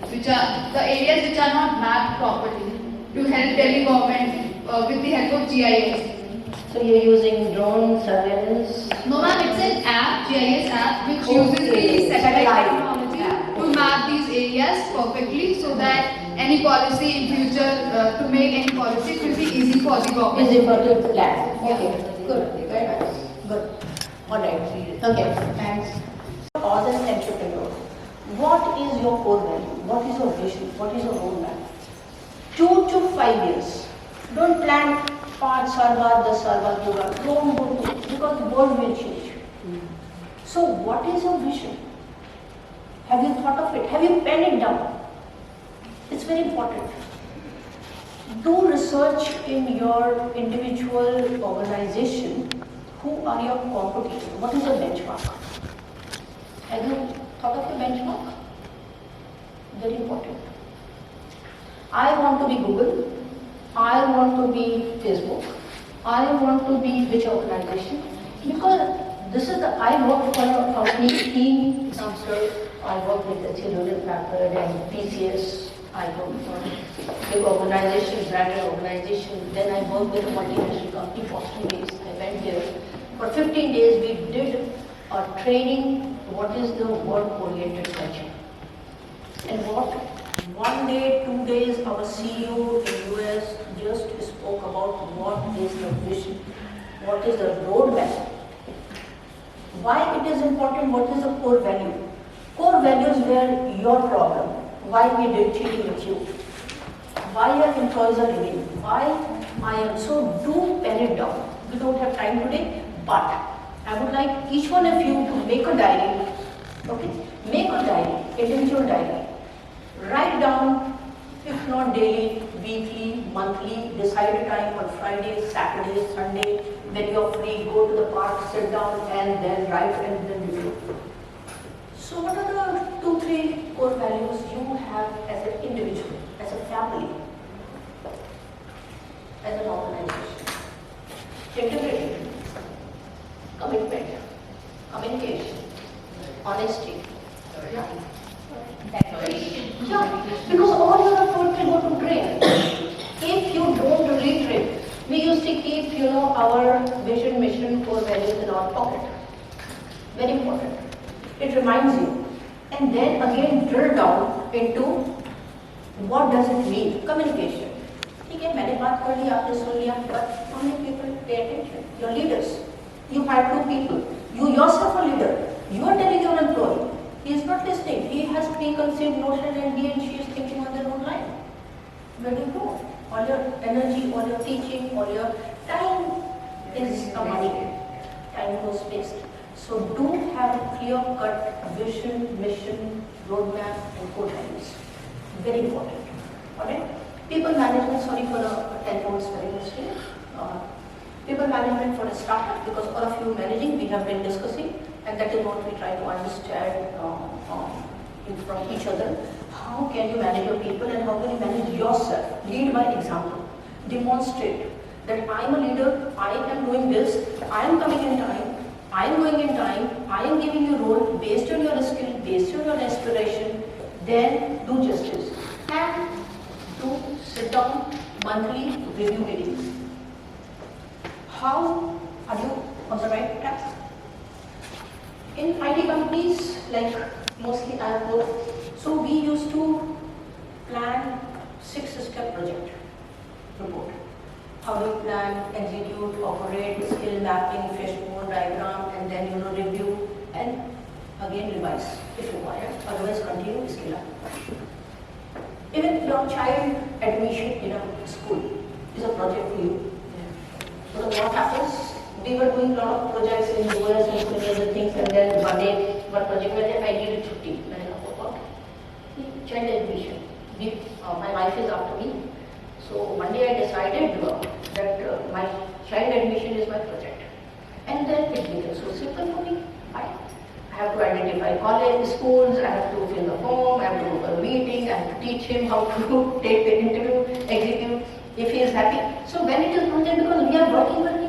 which are the areas which are not mapped properly, to help Delhi government with the help of GIS. So you're using drone surveillance? No ma'am, it's an app, GIS app, which uses the satellite technology to map these areas perfectly so that any policy in future, to make any policy, it will be easy for the government. Easy for the plan. Okay, good, very nice. Good. Alright. Okay, thanks. As an entrepreneur, what is your core value? What is your vision? What is your roadmap? 2 to 5 years. Don't plan 5 saal baad, 10 saal baad hoga. Don't go to, because the world will change. So what is your vision? Have you thought of it? Have you penned it down? It's very important. Do research in your individual organization. Who are your competitors? What is your benchmark? Have you thought of your benchmark? Very important. I want to be Google. I want to be Facebook. I want to be which organization? Because this is I work for a company team. I work with the Children Packard and PCS. I work for big organization, branded organization. Then I work with a multinational company, Boston based. I went there. For 15 days we did a training, what is the work-oriented culture. And what, 1 day, 2 days, our CEO in US just spoke about what is the vision, what is the roadmap. Why it is important, what is the core value. Core values were your problem. Why we did cheating with you. Why your employees are leaving. Why I am. So do pen it down. We don't have time today, but I would like each one of you to make a diary. Okay? Make a diary, individual diary. Write down, if not daily, weekly, monthly, decide a time on Friday, Saturday, Sunday, when you are free, go to the park, sit down and then write and then review. So what are the 2-3 core values you have as an individual, as a family, as an organization? Integrity, commitment, communication, honesty. Yeah. Yeah, because all your effort will go to drain. If you don't retrain, we used to keep, our vision, mission, core values in our pocket. Very important. It reminds you. And then again drill down into what does it mean? Communication. ठीक है, मैंने बात कर ली, आपने सुन लिया, but how many people pay attention? Your leaders. You hire 2 people. You yourself a leader. You are telling your employee. He is not listening. He has preconceived notion and he and she is thinking on their own line. Where do you go? All your energy, all your teaching, all your time is a money. Time goes waste. So do have a clear-cut vision, mission, roadmap, and core values. Very important. Alright? People management, sorry for the 10 words very much here. People management for a startup, because all of you managing, we have been discussing, and that is what we try to understand from each other. How can you manage your people and how can you manage yourself? Lead by example. Demonstrate that I am a leader, I am doing this, I am coming in time, I am going in time, I am giving you role based on your skill, based on your aspiration, then do justice. And do sit down monthly review meetings. How are you on the right track? In IT companies, like mostly I have worked, so we used to plan 6-step project report. How do you plan, execute, operate, skill mapping, fishbone diagram, and then review and again revise if required. Otherwise, continue skill up. Even your child admission in a school is a project for you. So what happens? We were doing a lot of projects in the US and doing other things, and then one day, one project where I needed 50. Child admission. My wife is after me. So one day I decided that my child admission is my project. And then it became so simple for me. I have to identify college, schools, I have to fill the form, I have to go for a meeting, I have to teach him how to take the interview, execute, if he is happy. So when it is project, because we are working.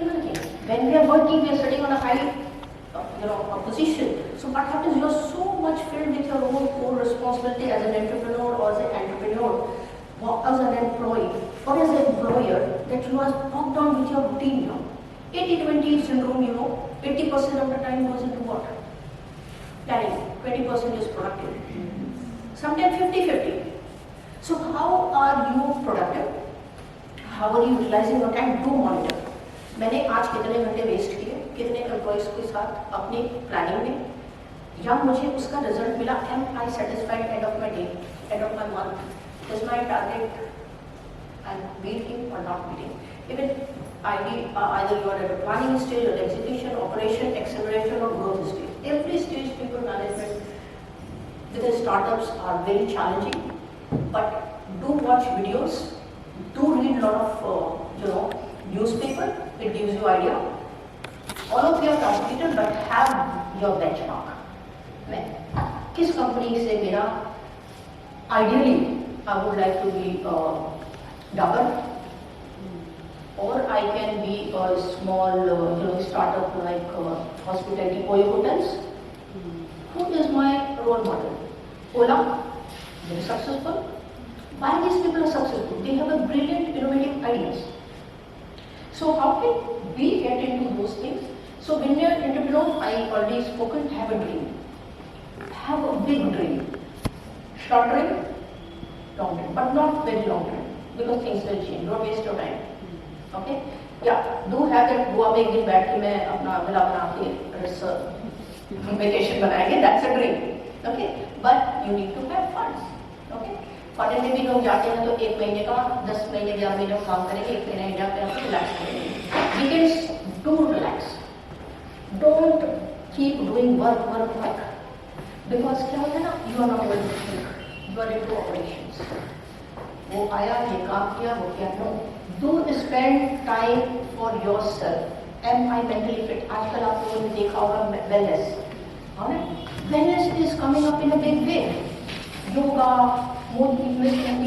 When we are working, we are sitting on a high position. So what happens, you are so much filled with your own core responsibility as an entrepreneur or as an entrepreneur, or as an employee, or as an employer, that you are bogged down with your routine now. 80-20 syndrome, 80% of the time goes into what? Planning, 20% is productive. Sometimes 50-50. So how are you productive? How are you utilizing your time? Do monitor. मैंने आज कितने घंटे waste किए, कितने employees के साथ अपनी planning में, या मुझे उसका रिजल्ट मिला, am I satisfied end of my day, end of my month, is my target and meeting or not meeting. Even either you are at a planning stage or execution, operation, acceleration or growth stage. Every stage people management with the startups are very challenging, but do watch videos, do read a lot of newspaper, it gives you idea. All of you are competitors but have your benchmark. मैं किस company से मेरा ideally I would like to be double, or I can be a small startup like hospitality Oyo Hotels. Who is my role model? Ola, very successful. Why these people are successful? They have a brilliant innovative ideas. So how can we get into those things? So when we are entrepreneurs, I already spoken, have a dream. Have a big dream. Short dream, long dream, but not very long dream. Because things will change. Don't waste your time. Okay? Yeah. Do have that. Goa में एक दिन बैठ के मैं अपना villa बना के vacation बनाएंगे. That's a dream. Okay? But you need to have funds. Okay? Foreign में भी लोग जाते हैं तो 1 महीने का 10 महीने 11 महीने का काम करेंगे, 1 महीना इंडिया पे आकर रिलैक्स करेंगे. Weekends do relax. Don't keep doing work. Because क्या होता है ना? You are not able to think. You are into operations. वो आया, ये काम किया, वो किया. No. Do spend time for yourself. Am I mentally fit? आजकल आप लोगों ने देखा होगा wellness. Wellness is coming up in a big way. Yoga, Modi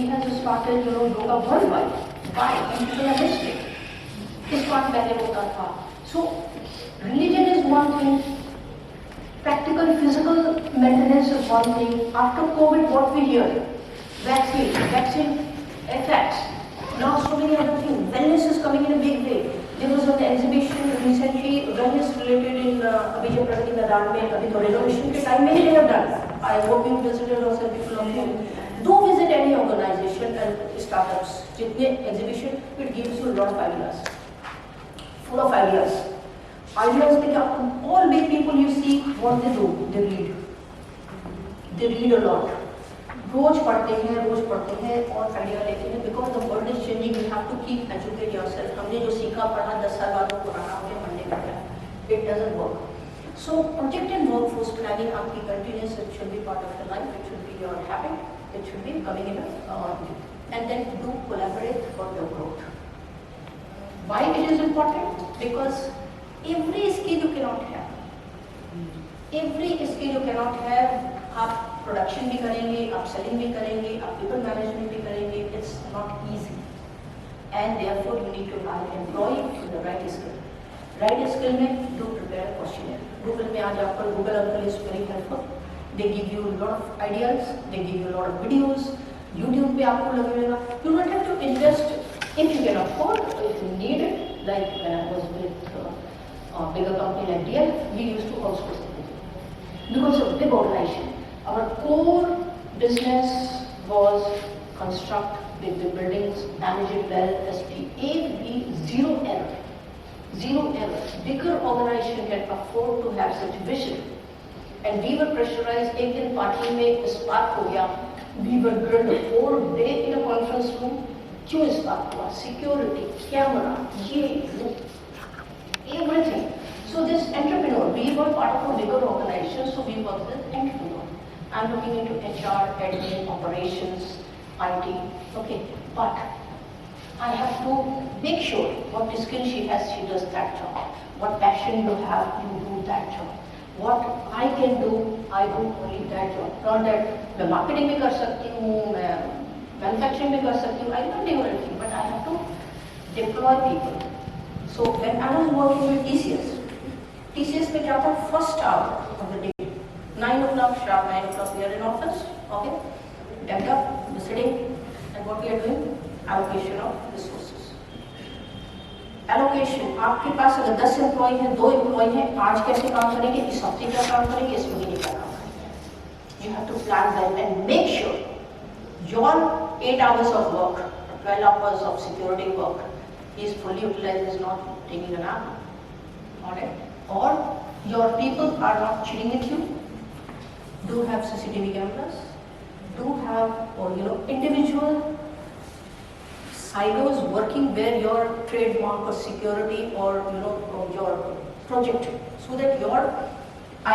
has started yoga worldwide. Why? And people are missing it. किस बात पहले होता था? So religion is one thing. Practical physical maintenance is one thing. After COVID, what we hear? Vaccine effects. Now so many other things. Wellness is coming in a big way. There was an exhibition recently, wellness related in अभी जो प्रगति मैदान में अभी तो renovation के time में ही they have done. I hope you visited or some people of you. Do visit any organization and startups. Jitne exhibition, it gives you a lot of ideas. Full of ideas. Ideas become, all big people you see, what they do, they read. They read a lot. रोज पढ़ते हैं और idea लेते हैं because the world is changing, you have to keep educate yourself. हमने जो सीखा पढ़ा 10 साल बाद वो पुराना हो गया, मंडे में गया, it doesn't work. So project and workforce planning आपकी continuous, it should be part of your life, it should be your habit, it should be coming in and then do collaborate for your growth. Why it is important? Because every skill you cannot have, every skill you cannot have. आप production भी करेंगे, आप selling भी करेंगे, आप people management भी करेंगे, it's not easy. And therefore you need to hire employ with the right skill. Right skill में डू प्रिपेयर क्वेश्चनर. गूगल में आज आपका Google uncle is very helpful. They give you lot of ideas, they give you lot of videos. YouTube पे आपको लगेगा. You don't have to invest if you can afford, if you need it. Like when I was with bigger company like DL, we used to outsource everything because of big organization. Our core business was construct big buildings, manage it well, SPA, zero error. Zero error. Bigger organization can afford to have such vision. And we were pressurized. एक दिन party में spark हो गया. We were grilled the whole day in a conference room. क्यों spark हुआ? Security, camera, ये everything. So this entrepreneur, we were part of a bigger organization, so we worked with entrepreneur. I'm looking into HR, admin, operations, IT, okay, but I have to make sure what skill she has, she does that job. What passion you have, you do that job. What I can do, I do only that job. Not that मैं marketing भी कर सकती हूँ, मैं manufacturing भी कर सकती हूँ, I can do everything, but I have to deploy people. So when I was working with TCS में क्या था? First hour of the day, 9 o'clock sharp, 9 o'clock we are in office, okay, decked up, sitting, and what we are doing? Allocation of resources. Allocation, आपके पास अगर 10 employ हैं, 2 employ हैं, आज कैसे काम करेंगे, इस हफ्ते क्या काम करेंगे, इस महीने क्या काम करेंगे. You have to plan them and make sure your 8 hours of work, 12 hours of security work is fully utilized, is not taking a nap, alright, or your people are not cheating with you. Do have CCTV cameras, do have, or individual silos working where your trademark or security or your project, so that your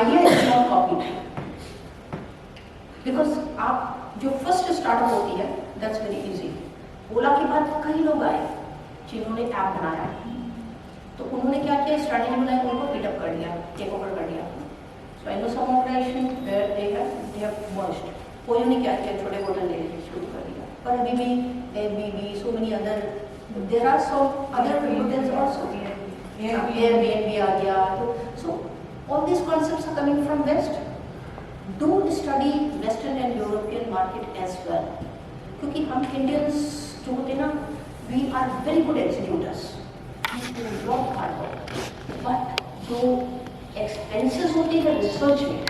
idea is not copied. Because आप जो first startup होती है, that's very easy. ओला के बाद कई लोग आए जिन्होंने ऐप बनाया, तो उन्होंने क्या किया, स्ट्रैटेजी बनाई, उनको पिटअप कर दिया, टेक ओवर कर दिया. So I know some organisation where they have merged. कोई ने क्या किया, छोटे होटल ले शुरू कर दिया. पर अभी भी Airbnb, so many other, there are some other hotels also. Airbnb आ गया. So all these concepts are coming from West. Do study Western and European market as well. क्योंकि हम Indians जो होते हैं ना, we are very good executors. We do a lot of hard work. But जो expenses होती है research में,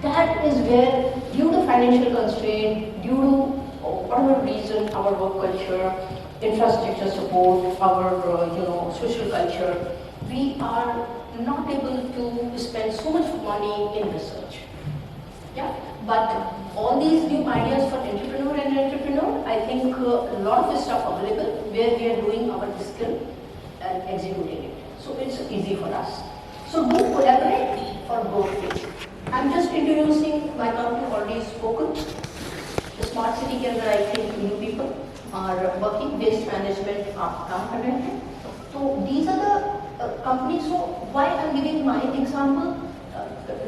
that is where due to financial constraint, due to whatever reason, our work culture, infrastructure support, our social culture, we are not able to spend so much money in research. Yeah, but all these new ideas for entrepreneur, I think a lot of stuff available where we are doing our skill and executing it. So it's easy for us. So do collaborate for growth. I'm just introducing my company, already spoken. The smart city के अंदर I think new people are working, waste management आप काम कर रहे हैं. So these are the companies. So why I'm giving my example?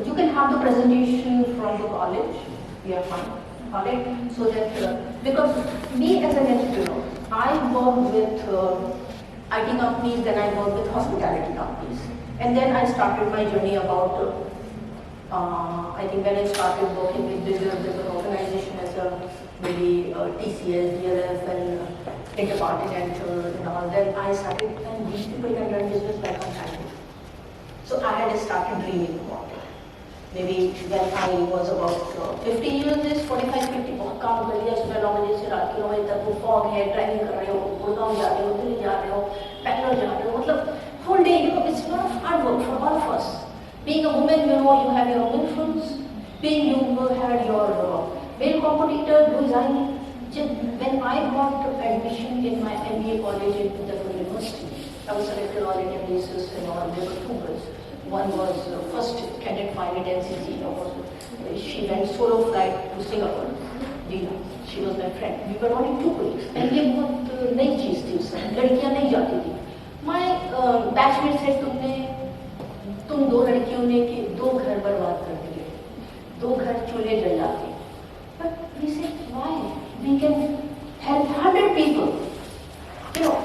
You can have the presentation from the college. We are fine. Alright. So that because me as an entrepreneur, I work with IT companies, then I work with hospitality companies, and then I started my journey about. I think when I started working with bigger organization as a maybe TCS, DLF, and Interpreneurial and all, then I started, and these people can run business like I'm trying to. So I had started dreaming about it. Maybe when I was about 15 years, is 45-50 बहुत काम कर लिया, सुबह 9 बजे से रात के 9 बजे तक वो फॉग है, ड्राइविंग कर रहे हो, गुड़गांव जा रहे हो, दिल्ली जा रहे हो, बैंगलोर जा रहे हो, मतलब whole day, it's a lot of hard work for all of us. Being a woman, you have your own influence. Being you had your male competitor, when I got admission in my MBA college in the university, I was selected all Indian basis and all. There were 2 girls. One was first cadet pilot NCC. She went solo flight to Singapore. Dina, she was my friend. We were only 2 colleagues. And ये बहुत नई चीज थी उसमें. लड़कियां नहीं जाती थी. My batchmate said तुम 2 लड़कियों ने 2 घर बर्बाद कर दिए, 2 घर चूल्हे जल जाते. But we said why? We can help 100 people.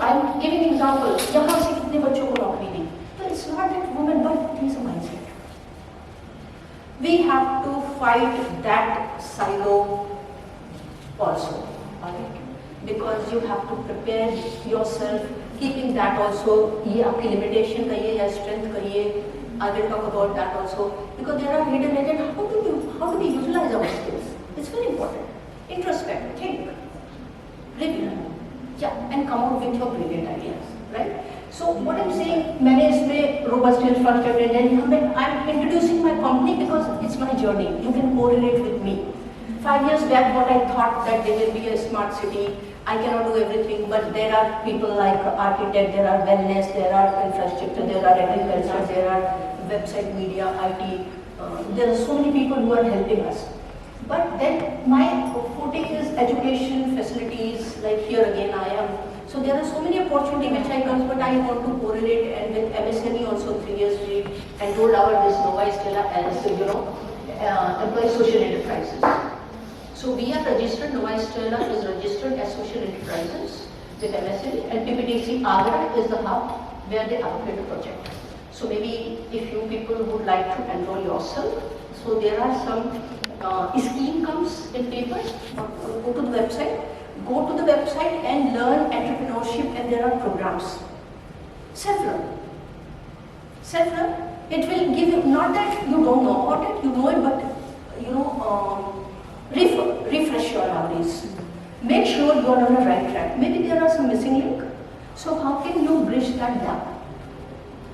I'm giving example. यहाँ से कितने बच्चों को नौकरी दी? But it's not that women, but it is a mindset. We have to fight that silo also, alright? Because you have to prepare yourself, keeping that also. ये आपकी limitation कहिए या strength कहिए. I will talk about that also. Because there are hidden agents. How do we utilize our skills? It's very important. Introspect, think, review, and come out with your brilliant ideas, right? So what I'm saying, मैंने इसमें robust infrastructure and I'm introducing my company because it's my journey. You can correlate with me. 5 years back, what I thought that there will be a smart city. I cannot do everything, but there are people like architect, there are wellness, there are infrastructure, there are agriculture, there are website, media, IT. There are so many people who are helping us. But then my forte is education facilities, like here again I am. So there are so many opportunities which I come, but I want to correlate, and with MSME also 3 years straight, and rolled out this Nuova Stella as employee social enterprises. So we are registered, Nuova Stella is registered as social enterprises with MSME, and PPTC Agra is the hub where they allocate the project. So maybe if you people would like to enroll yourself, so there are some scheme comes in paper. Go to the website and learn entrepreneurship, and there are programs. Self-learn. It will give you, not that you don't know about it, you know it, but refresh your memories. Make sure you are on the right track. Maybe there are some missing link. So how can you bridge that gap?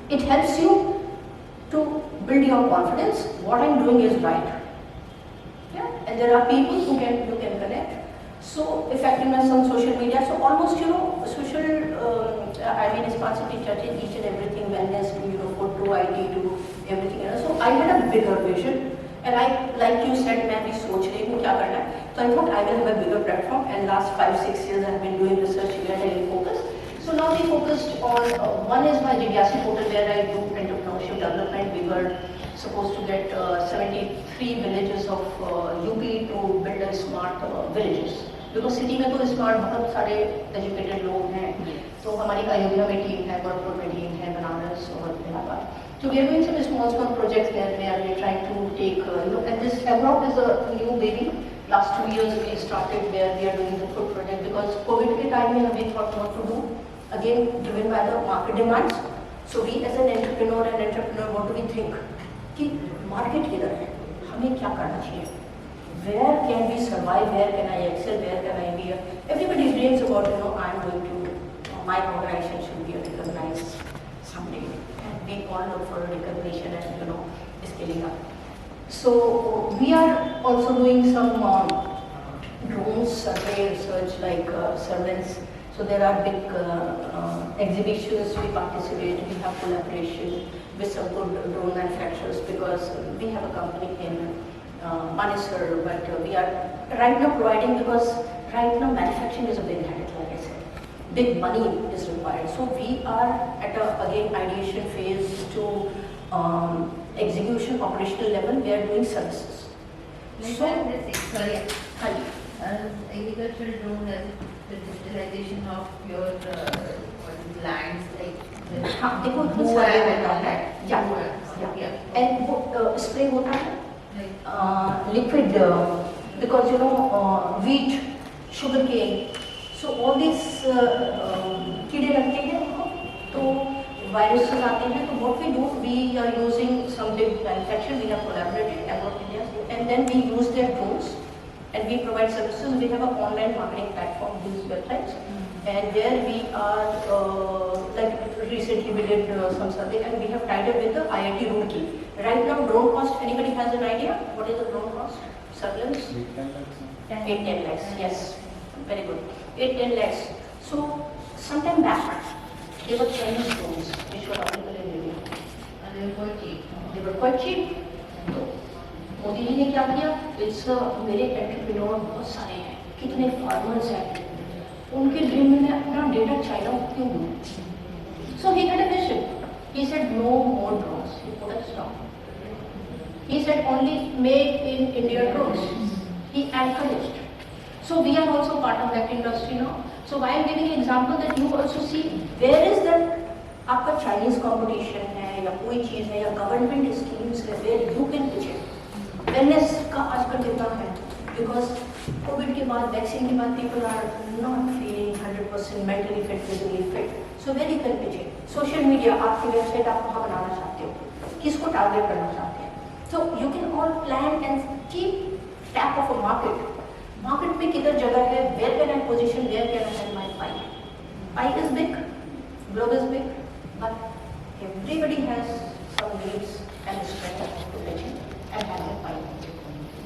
It helps you to build your confidence. What I'm doing is right. And there are people who you can connect. So effectiveness on social media. So almost social. Responsibility touches each and everything. Wellness to food to IT to everything. So I had a bigger vision, and like you said, मैं भी सोच रही हूँ क्या करना है. So I thought I will have a bigger platform. And last 5-6 years I have been doing research here and focus. So now we focused on one is my BeBoss portal where I do entrepreneurship development. We were supposed to get 73 villages of UP to build a smart villages. Because city में तो smart बहुत सारे educated लोग हैं. तो हमारी अयोध्या में team है, गोरखपुर में टीम है, बनारस और Allahabad. So we are doing some small projects there where we are trying to take, and this abroad is a new baby. Last 2 years we started where we are doing the food project because COVID के time में we thought what to do. Again, driven by the market demands. So we as an entrepreneur, what do we think? कि market किधर है? हमें क्या करना चाहिए? Where can we survive? Where can I excel? Where can I be? Everybody dreams about, I'm going to, my organization should be recognized someday. And we all look for recognition and, scaling up. So we are also doing some drones survey research like surveillance. So there are big exhibitions we participate. We have collaboration with some good drone manufacturers because we have a company in Manesar, but we are right now providing because right now manufacturing is a big headache, like I said. Big money is required. So we are at again ideation phase to execution operational level. We are doing services. So agricultural drone as the digitalization of your lands, like देखो सर्वे होता है, and वो spray होता है, liquid because wheat, sugarcane, so all these कीड़े लगते हैं, तो viruses आते हैं, तो what we do, we are using some big manufacturer, we have collaborated about India, and then we use their drones, and we provide services. We have an online marketing platform, these websites, and there we are, like recently we did some survey, and we have tied up with the IIT Roorkee. Right now, drone cost, anybody has an idea? What is the drone cost? Surveillance? 8-10 lakhs, yes, very good. 8-10 lakhs. So, sometime back, there were Chinese drones which were available in India, and they were quite cheap. They were quite cheap. तो मोदी जी ने क्या किया? मेरे entrepreneur बहुत सारे हैं, कितने farmers हैं, उनके ड्रीम में मैं अपना डेटा चाइना को क्यों दूँ? So he had a vision. He said no more drones. He put a stop. He said only made in India drones. He encouraged. So we are also part of that industry now. So while giving an example that you also see where is that आपका Chinese competition है या कोई चीज़ है या government schemes है where you can pitch it. Wellness का आजकल कितना है because COVID के बाद वैक्सीन के बाद people are not feeling 100% mentally fit, physically fit. So where you can pitch it. Social media आपकी website आप कहाँ बनाना चाहते हो, किसको target करना चाहते हैं. So you can all plan and keep tap of a market. Market में किधर जगह है, where can I position, where can I have my pie. Pie is big, globe is big, but everybody has some needs and strength to pitch and have a pie.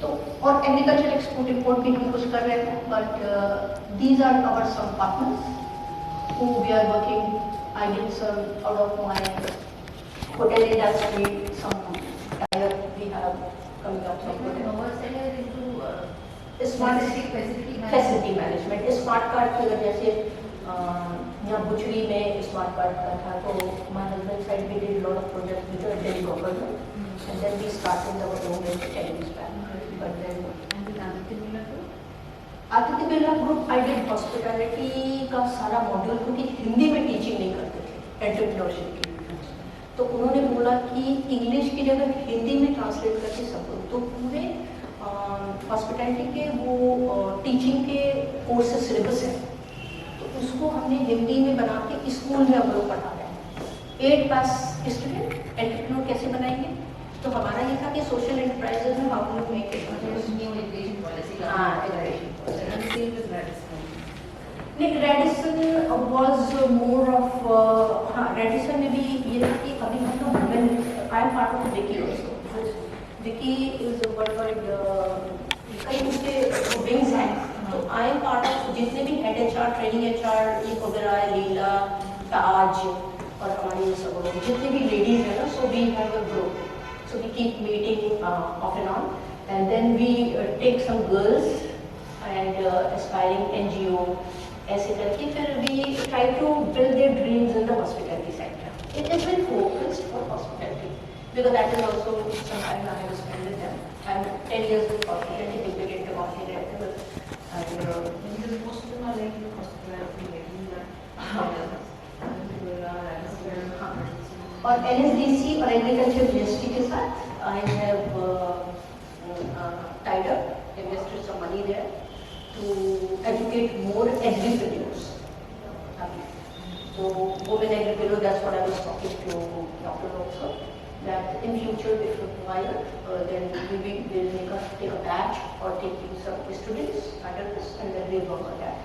तो और agriculture export import भी हम कुछ कर रहे हैं, but these are our some partners who we are working. I did some out of my hotel industry, some tie-up we have coming up. Smart facility management, smart card की वजह से यहाँ बुचड़ी में स्मार्ट कार्ड का था, तो my husband side we did lot of project with the Delhi government and then we started our own television back. But then Aditya Birla group I did hospitality का सारा मॉड्यूल, क्योंकि हिंदी में टीचिंग नहीं करते थे एंटरप्रेन्योरशिप की, तो उन्होंने बोला कि इंग्लिश की जगह हिंदी में ट्रांसलेट करके सब लोग, तो पूरे हॉस्पिटैलिटी के वो टीचिंग के कोर्सेज सिलेबस है, तो उसको हमने हिंदी में बना के स्कूल में हम लोग पढ़ा रहे हैं. 8 पास स्टूडेंट एंटरप्रेन्योर कैसे बनाएंगे? तो हमारा ये था कि सोशल एंटरप्राइजेज में हम लोग make Radisson was more of Radisson में भी ये था कि अभी हम लोग women, I am part of Vicky also. Vicky is world कई उसके विंग्स हैं, तो आई एम पार्ट ऑफ जितने भी हेड HR, ट्रेनिंग HR, ये वगैरह, लीला, ताज और हमारी सब जितने भी लेडीज हैं ना, so we have a group, so we keep meeting off and on, and then we take some girls and aspiring NGO, ऐसे करके फिर we try to build their dreams in the hospitality sector. It is been focused for hospitality because that is also some time I have spent with them. I'm 10 years with hospitality, we get into hospitality, and most of them are like hospitality, और NSDC और agriculture ministry के साथ I have tied up, invested some money there to educate more agripreneurs. So women agripreneurs, that's what I was talking to Dr. also. That in future if required, then we will take a batch or taking some students under this, and then we work on that.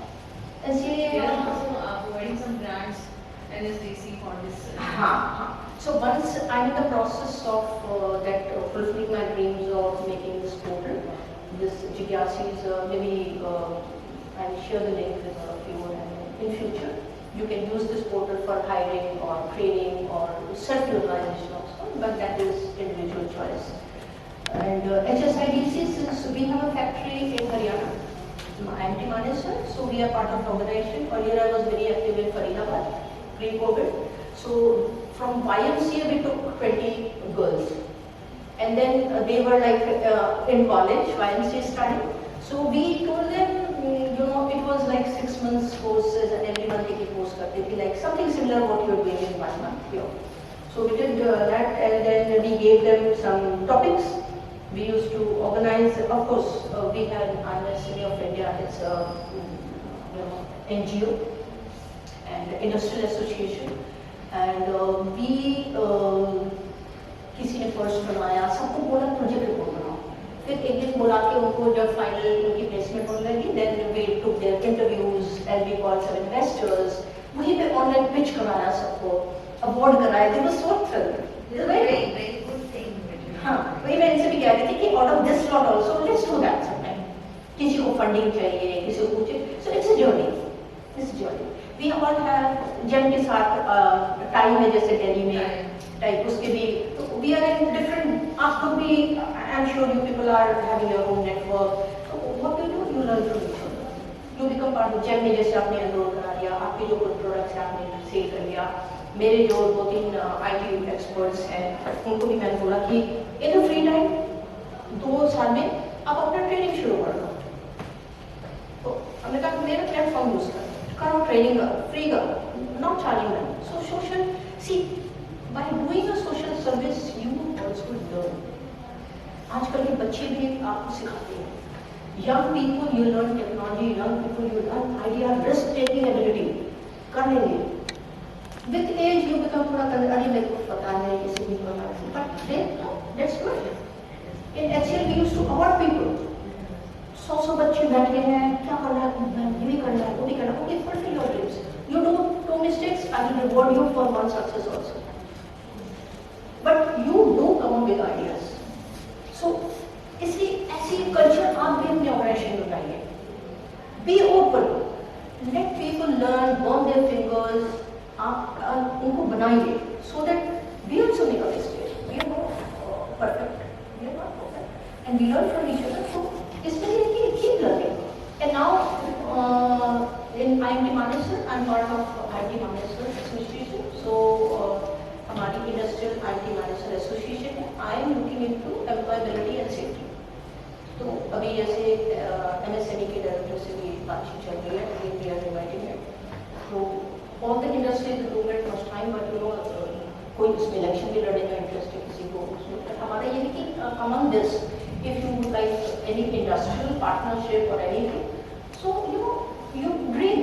And see, we are also providing some grants NSDC for this. So once I'm in the process of that fulfilling my dreams of making this portal, this Jigyasi's maybe I'll share the link with you, and in future you can use this portal for hiring or training or self-realization also, but that is individual choice. And HSIDC, since we have a factory in Haryana, I am the manager, so we are part of the organization. Earlier I was very active in Faridabad, pre-COVID. So from YMCA we took 20 girls, and then they were like in college, YMCA studying. So we told them, it was like 6 months courses, and every month take a course करते थे, like something similar what you are doing in 1 month here. So we did that, and then we gave them some topics. We used to organize, of course, we had Anveshan of India, it's a NGO and industrial association, and किसी ने first बनवाया, सबको बोला project report बनाओ। फिर एक दिन बुला के उनको जब फाइनल उनकी प्लेसमेंट होने लगी, then we took their interviews and we called some investors, वहीं पे ऑनलाइन पिच कराया सबको, अवार्ड कराया, they was so thrilled. Very good thing. हाँ, वही मैं इनसे भी कह रही थी कि out of this lot also let's do that sometime. किसी को फंडिंग चाहिए, किसी को कुछ, so it's a journey, it's journey. We all have GEM के साथ टाइम है जैसे दिल्ली में टाइप, उसके भी तो वी आर इन डिफरेंट, आप लोग भी I am sure you people are having your own network, what you do, you learn from each other, you become part of GEM में। जैसे आपने एनरोल करा दिया, आपके जो गुड प्रोडक्ट्स हैं आपने सेल कर लिया, मेरे जो 2-3 IT एक्सपर्ट्स हैं उनको भी मैंने बोला कि इन द फ्री टाइम 2 साल में आप अपना ट्रेनिंग शुरू कर लो। तो हमने कहा मेरा प्लेटफॉर्म यूज करो, ट्रेनिंग करो, फ्री करो, not charging them. So social see by doing a social service you also learn. आजकल के बच्चे भी आपको सिखाते हैं, young people you learn technology, young people you learn idea, risk taking ability कर लेंगे। विद एज यू बिकम थोड़ा अरे मेरे को पता है, किसी भी पता है, but that's good. In HCL we used to award people, 100 बच्चे बैठे हैं, क्या करना है, ये भी करना है, वो भी करना है, okay fulfil your dreams, you do 2 mistakes, I will reward you for 1 success also, but you do come with ideas. सो इसी ऐसी कल्चर आप भी अपने ऑर्गेनाइजेशन में बनाइए, be open, let people learn, burn their fingers, आप उनको बनाइए, so that we also make a mistake, we are not perfect, we are not perfect and we learn from each other. सो इसलिए कि keep learning. And now in IMT Manesar, I'm part of IMT Manesar Association. So हमारी Industrial IMT Manesar Association है. I am looking into employability and safety. तो अभी जैसे MSME के director से भी बातचीत चल रही है, we are inviting it. So all the industry will do it much time, but you know कोई उसमें इलेक्शन भी लड़ने का इंटरेस्ट है किसी को, उसमें हमारा ये है कि among this if you would like any industrial partnership or anything, so you dream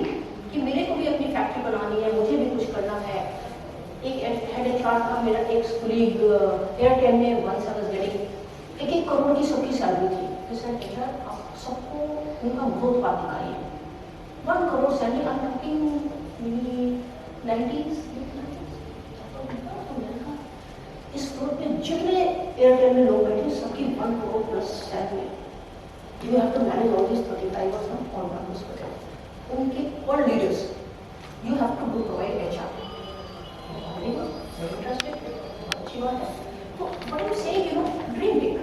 कि मेरे को भी अपनी फैक्ट्री बनानी है, मुझे भी कुछ करना है। एक हेड HR था मेरा एक कलीग एयरटेल में, once I was getting 1-1 crore की सबकी सैलरी थी। तो सर HR आप सबको उनका ग्रोथ पाथ दिखाइए, 1 crore salary, I am talking 90s। इस ग्रुप में जितने एयरटेल में लोग बैठे सबकी 1 crore plus salary. You have to manage all this 35 और सम ऑन कैंपस प्रोजेक्ट, उनके all leaders you have to do provide HR। Very good, interested, अच्छी बात है। तो what I am saying, you know, dream big,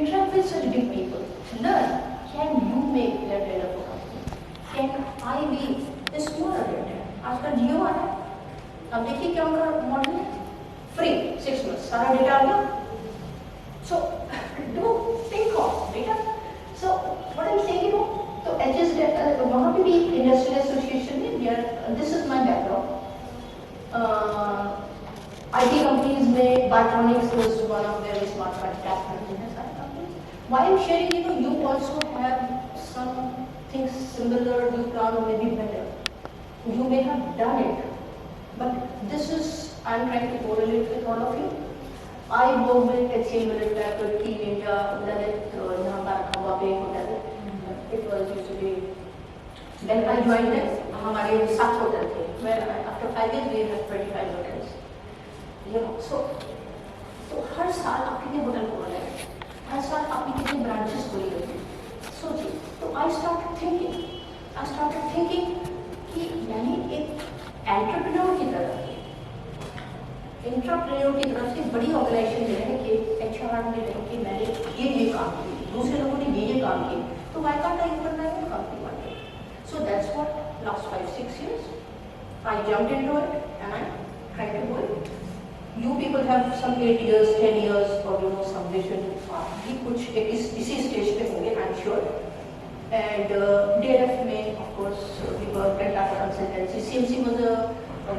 interact with such big people, learn, can you make Airtel a company, can I be a small Airtel. आजकल जियो आ रहा है, अब देखिए क्या उनका मॉडल है, फ्री 6 months, सारा डेटा आ गया। So do think of data. So what I am saying, you know, तो HSD वहाँ पे भी इंडस्ट्रियल एसोसिएशन में, this is my background. IT companies में Biotronics was one of very smart tap companies, सारी companies. Why I am sharing, you know, you also have something similar, you plan may be better, you may have done it, but this is, I'm trying to correlate with all of you. I work with HCL Military Team India, यहाँ पर पे hotel, it was usually when I joined them, हमारे 7 hotel थे, where after 5 years we have 25 hotels, you know, so हर साल आप कितने hotel खोल रहे हैं, हर साल आपने कितने ब्रांचेस खोली होती हैं, सोचिए। तो I started thinking कि मैंने एक एंटरप्रेन्योर की तरह, इंट्राप्रेन्योर की तरफ से बड़ी ऑर्गेनाइजेशन में रह के HR में रह के मैंने ये काम किए, दूसरे लोगों ने ये काम किए, तो why can't I open my own company one day? So that's what last 5-6 years I jumped into it and I'm trying to do it. You people have some 8 years, 10 years or you know some vision, भी कुछ इसी stage पे होंगे I'm sure. And DLF में of course we worked at Tata Consultancy. CMC was a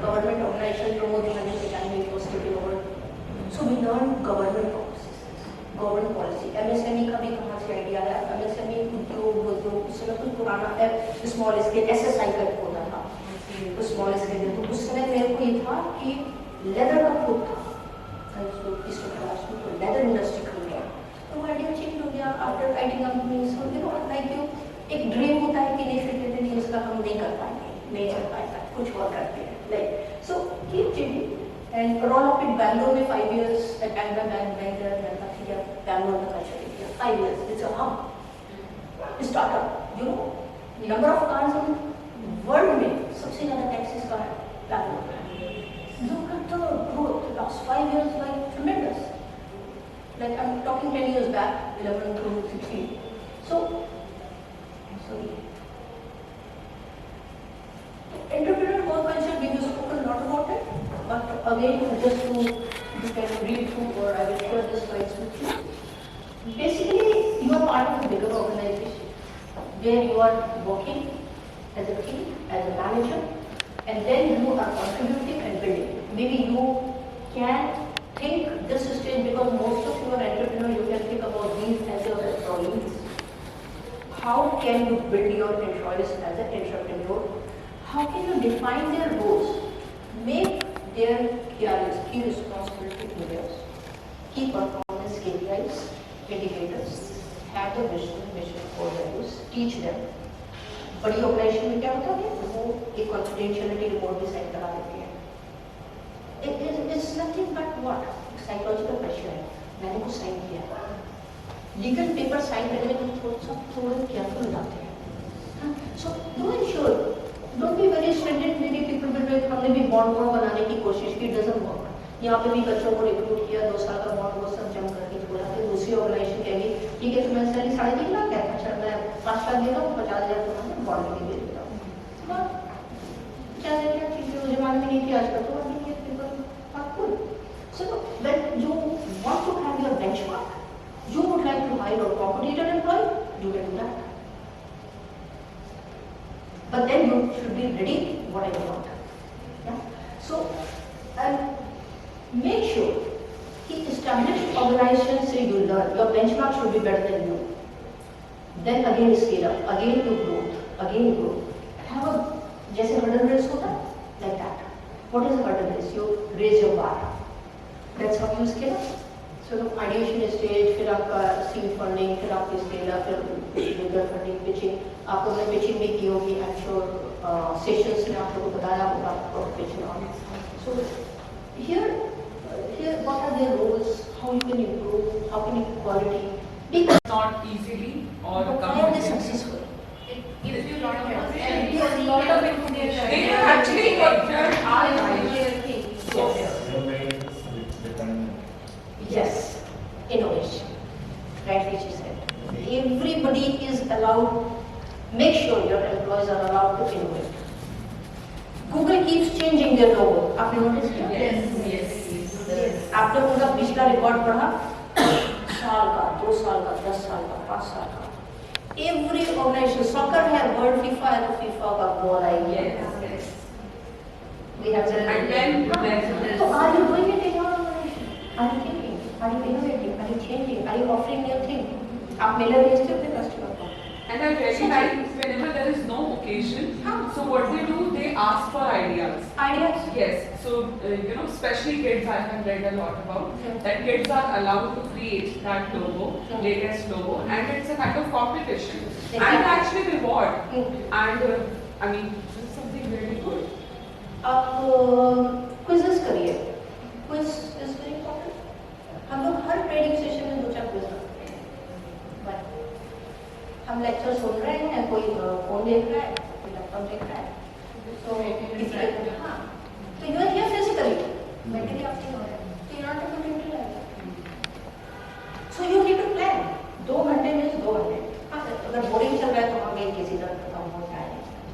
government organization, Pramod Mukherjee Academy was taken over. So we learned government policy. MSME का भी कहाँ से आइडिया आया? MSME उद्योग उस समय कुछ पुराना है, स्मॉल स्केल SSI का होता था, तो स्मॉल स्केल। तो उस समय मेरे को ये था कि लेदर का फूड था, इसको तो लेदर इंडस्ट्री खुल गया, तो वो आइडिया चेंज हो गया after IT companies. Like you एक ड्रीम होता है कि नहीं फिर नहीं इसका हम नहीं कर पाएंगे, नहीं कर पाएगा, कुछ और करते हैं, like so keep changing and role of it. Bangalore में 5 years एट एंगल बैंगलोर का कल्चर किया, 5 years, it's a hub startup. You know number of cars in world में सबसे ज़्यादा टैक्सीज का है Bangalore. Look at the growth, last 5 years, like tremendous. Like I'm talking 10 years back, 11 through 16. So, sorry. Entrepreneurial work culture, we have spoken a lot about it, but again, just to you can read through or I will share the slides with you. Basically, you are part of a bigger organization where you are working as a team, as a manager, and then you are contributing and building. Maybe you can think this stage because most of you are entrepreneurs, you can think about these as your employees. How can you build your employees as an entrepreneur? How can you define their roles? Make their key responsibility areas, key performance KPIs, indicators, have the vision, core values, teach them. बड़ी operation में क्या होता है वो एक confidentiality report भी sign करा देती है। It is nothing but what psychological pressure है, मैंने कुछ साइन किया, लीगल पेपर साइन करने में थोड़ा केयरफुल होते हैं। So do ensure, don't be very stranded, मेरी पीपल विल हमने भी बॉन्ड बनाने की कोशिश की, डजंट वर्क। यहाँ पे भी बच्चों को रिक्रूट किया, 2 साल का बॉन्ड वो सब जम करके बोला कि दूसरी ऑर्गेनाइजेशन कहेगी ठीक है तुम्हें सैलरी 3.5 लाख है, अच्छा मैं 5 लाख देता हूँ, 50,000 तुम्हारे बॉन्ड में दे देता हूँ। क्या चीज़ें उस जमाने में नहीं थी, आजकल तो अभी ये people are cool. So when you want to have your benchmark, you would like to hire a competitor employee, you can do that. But then you should be ready what I want. Yeah? So, make sure कि established organization से you learn, your benchmark should be better than you. Then again scale up, again you grow. Have a, जैसे hurdle race होता है, like that. What is a hurdle race? You raise your bar. That's how you scale up. So the ideation stage, फिर आपका seed funding, फिर आपकी scale up, फिर bigger funding, pitching. आप लोगों ने pitching भी की होगी, I'm sure sessions में आप लोगों को बताया होगा आपको pitching on. So here, what are their roles? How you can improve? How can you quality? Because Not easily or why are they successful? Gives you a lot of They have actually captured our Yes, innovation. Rightly she said. Everybody is allowed. Make sure your employees are allowed to innovate. Google keeps changing their logo. आपने notice किया? Yes. आपने उनका पिछला record पढ़ा, साल का, 2 साल का, 10 साल का, 5 साल का. Every organization, soccer है, world FIFA है तो FIFA का बॉल आई है. Yes. We have And then So are you doing it in your organization? Are you thinking? Are you innovating? Are you changing? Are you offering new thing? आप Mailer भेजते हो अपने customer को. And I really like whenever there is no occasion, so what they do, they ask for ideas. Ideas? Yes, so especially kids, I have read a lot about that kids are allowed to create that logo, latest logo, and it's a kind of competition and actually reward. And I mean, this is something really good. आप quizzes करिए. Quiz is very important. हम लोग her training session में 2-4 quiz रखते हैं. But हम lecture सुन रहे हैं, कोई फोन देख रहा है, कोई लैपटॉप देख रहा है, तो हाँ, तो you are here physically, mentally आप नहीं हो रहे, तो you not able to utilize. So you need to plan. 2 घंटे में 2 घंटे. हाँ, अगर बोरिंग चल रहा है तो हमें किसी तरह का काम होता है,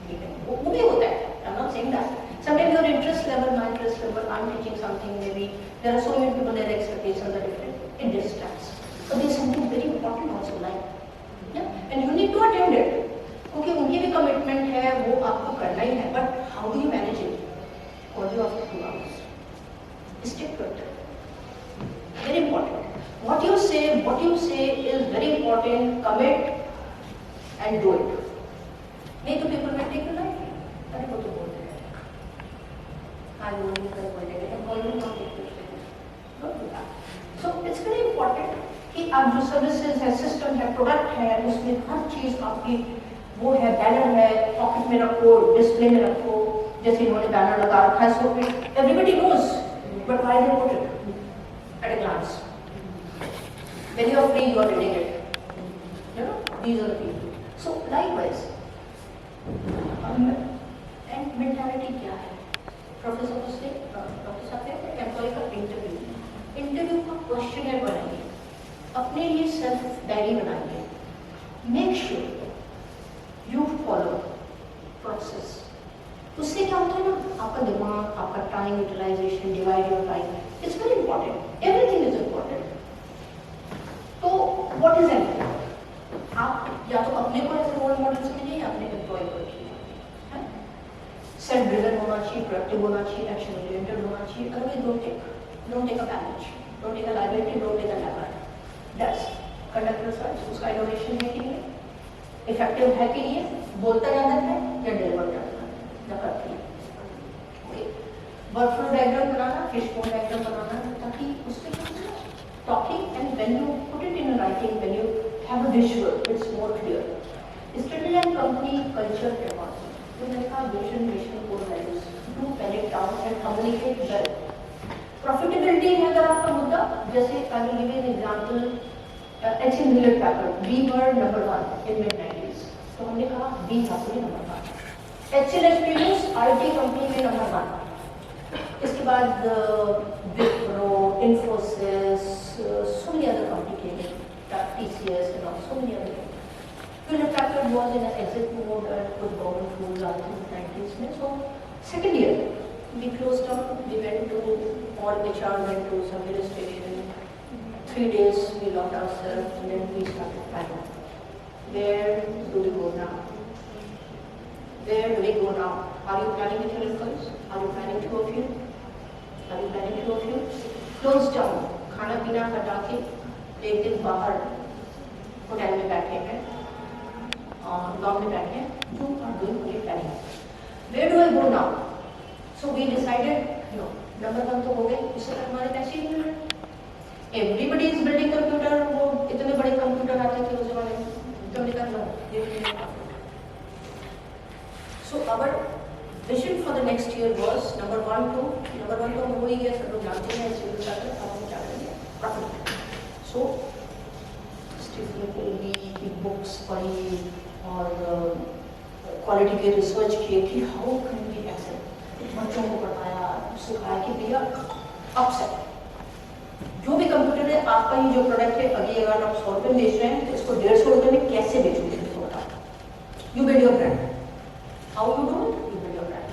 ठीक है, वो भी होता है. I am not saying that. Sometimes your interest level, my interest level, I'm teaching something, maybe there are so many people, their expectations are different. It distracts. But there's something very important also, like. Yeah? And you need to attend it. क्योंकि उनकी भी commitment है, वो आपको करना ही है. But how do you manage it? Call you after 2 hours. Stick to it. Very important. What you say is very important. Commit and do it. नहीं तो people will take you lightly. अरे वो तो बोल रहे हैं. आज वो नहीं कर बोलेगा. कि आप जो सर्विसेज है, सिस्टम है, प्रोडक्ट है, उसमें हर चीज़ आपकी वो है, बैनर है, पॉकेट में रखो, डिस्प्ले में रखो, जैसे इन्होंने बैनर लगा रखा है, so everybody knows, but why they put it at a glance? When you are free, you are reading it. You know, these are the people. So likewise, and mentality क्या है? Professor उसने doctor साहब ने employ का interview का questionnaire बनाइए, अपने लिए सेल्फ डायरी बनाइए, make sure you follow process. उससे क्या होता है ना, आपका दिमाग, आपका time utilization, divide your time, it's very important, everything is important. तो व्हाट इज एवरीथिंग? आप या तो अपने को एज रोल मॉडल समझिए या अपने एम्प्लॉय को रखिए। सेल्फ ड्रिवन होना चाहिए, प्रोएक्टिव होना चाहिए, एक्शन ओरिएंटेड होना चाहिए, otherwise don't take a package, don't take a liability, don't take a labour. That's conduct research, उसका इनोवेशन है कि नहीं, इफेक्टिव है कि नहीं है, बोलता ज़्यादा है या डिलीवर ज़्यादा करती है। ओके, वर्कफ्लो डायग्राम बनाना, फिशबोन डायग्राम बनाना, ताकि उसमें talking and when you put it in writing, when you have a visual, it's more clear. Strategy and company culture के बाद मैंने कहा vision, mission, core values, do pen it down and communicate well. Profitability है अगर आपका मुद्दा, जैसे I will give you an example, Hewlett Packard, we were number 1 in mid 90s, तो हमने कहा we have to be number 1। H N experience IT company में number 1, इसके बाद Wipro, Infosys, so many other company के, TCS and so many other. Hewlett Packard was in an exit mode with government rules after the 90s. So, second year, we closed down, we went to all HR, went to some administration. 3 days we locked ourselves and then we started planning. Where do we go now? Where do we go now? Are you planning with your employees? Are you planning 2 of you? Are you planning 2 of you? Close down, खाना पीना हटा के एक दिन बाहर hotel में बैठे हैं, गाँव में बैठे हैं, you are doing only planning. Where do I go now? So we decided, no, number 1 तो हो गए, इससे तक हमारे पैसे ही मिल रहे। Everybody is building computer, वो इतने बड़े कंप्यूटर आते थे उस जमाने में, तो हमने कहा no, So our vision for the next year was number 1 to हो ही गया, सब लोग जानते हैं, ऐसे भी जाते हैं, अब हम क्या करेंगे, profit. So की बुक्स पढ़ी और क्वालिटी के रिसर्च किए कि हाउ कैन बी एक्सेप्ट, बच्चों को पढ़ाया, सिखाया कि भैया अपसेट जो भी कंप्यूटर है आपका, ही जो प्रोडक्ट है, अभी अगर आप 100 रुपये बेच रहे हैं तो इसको 150 रुपये में कैसे बेचोगे, इसको बताओ। You build your brand, how you do it, you build your brand.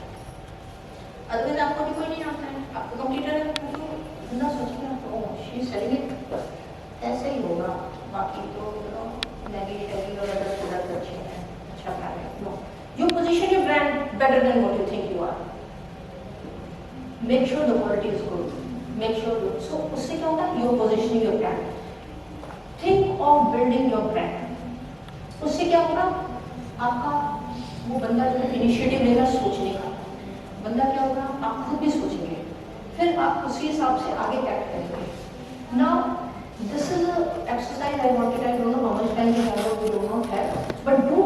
Otherwise आपको भी कोई नहीं आता है, आपको कंप्यूटर है तो ना सोचिए तो शी सेलिंग इट, ऐसे ही होगा। बाकी तो मैगी शैगी और अदर प्रोडक्ट अच्छे हैं, अच्छा ब्रांड है, no, you position your brand better than what you think you are. Make sure the quality is good, make sure, so उससे क्या होगा, you positioning your brand, think of building your brand. उससे क्या होगा, आपका वो बंदा जो है इनिशिएटिव लेगा सोचने का, बंदा क्या होगा, आप खुद भी सोचेंगे, फिर आप उसी हिसाब से आगे एक्ट करेंगे। Now this is an exercise I wanted, I don't know how much time we have or we do not have, but do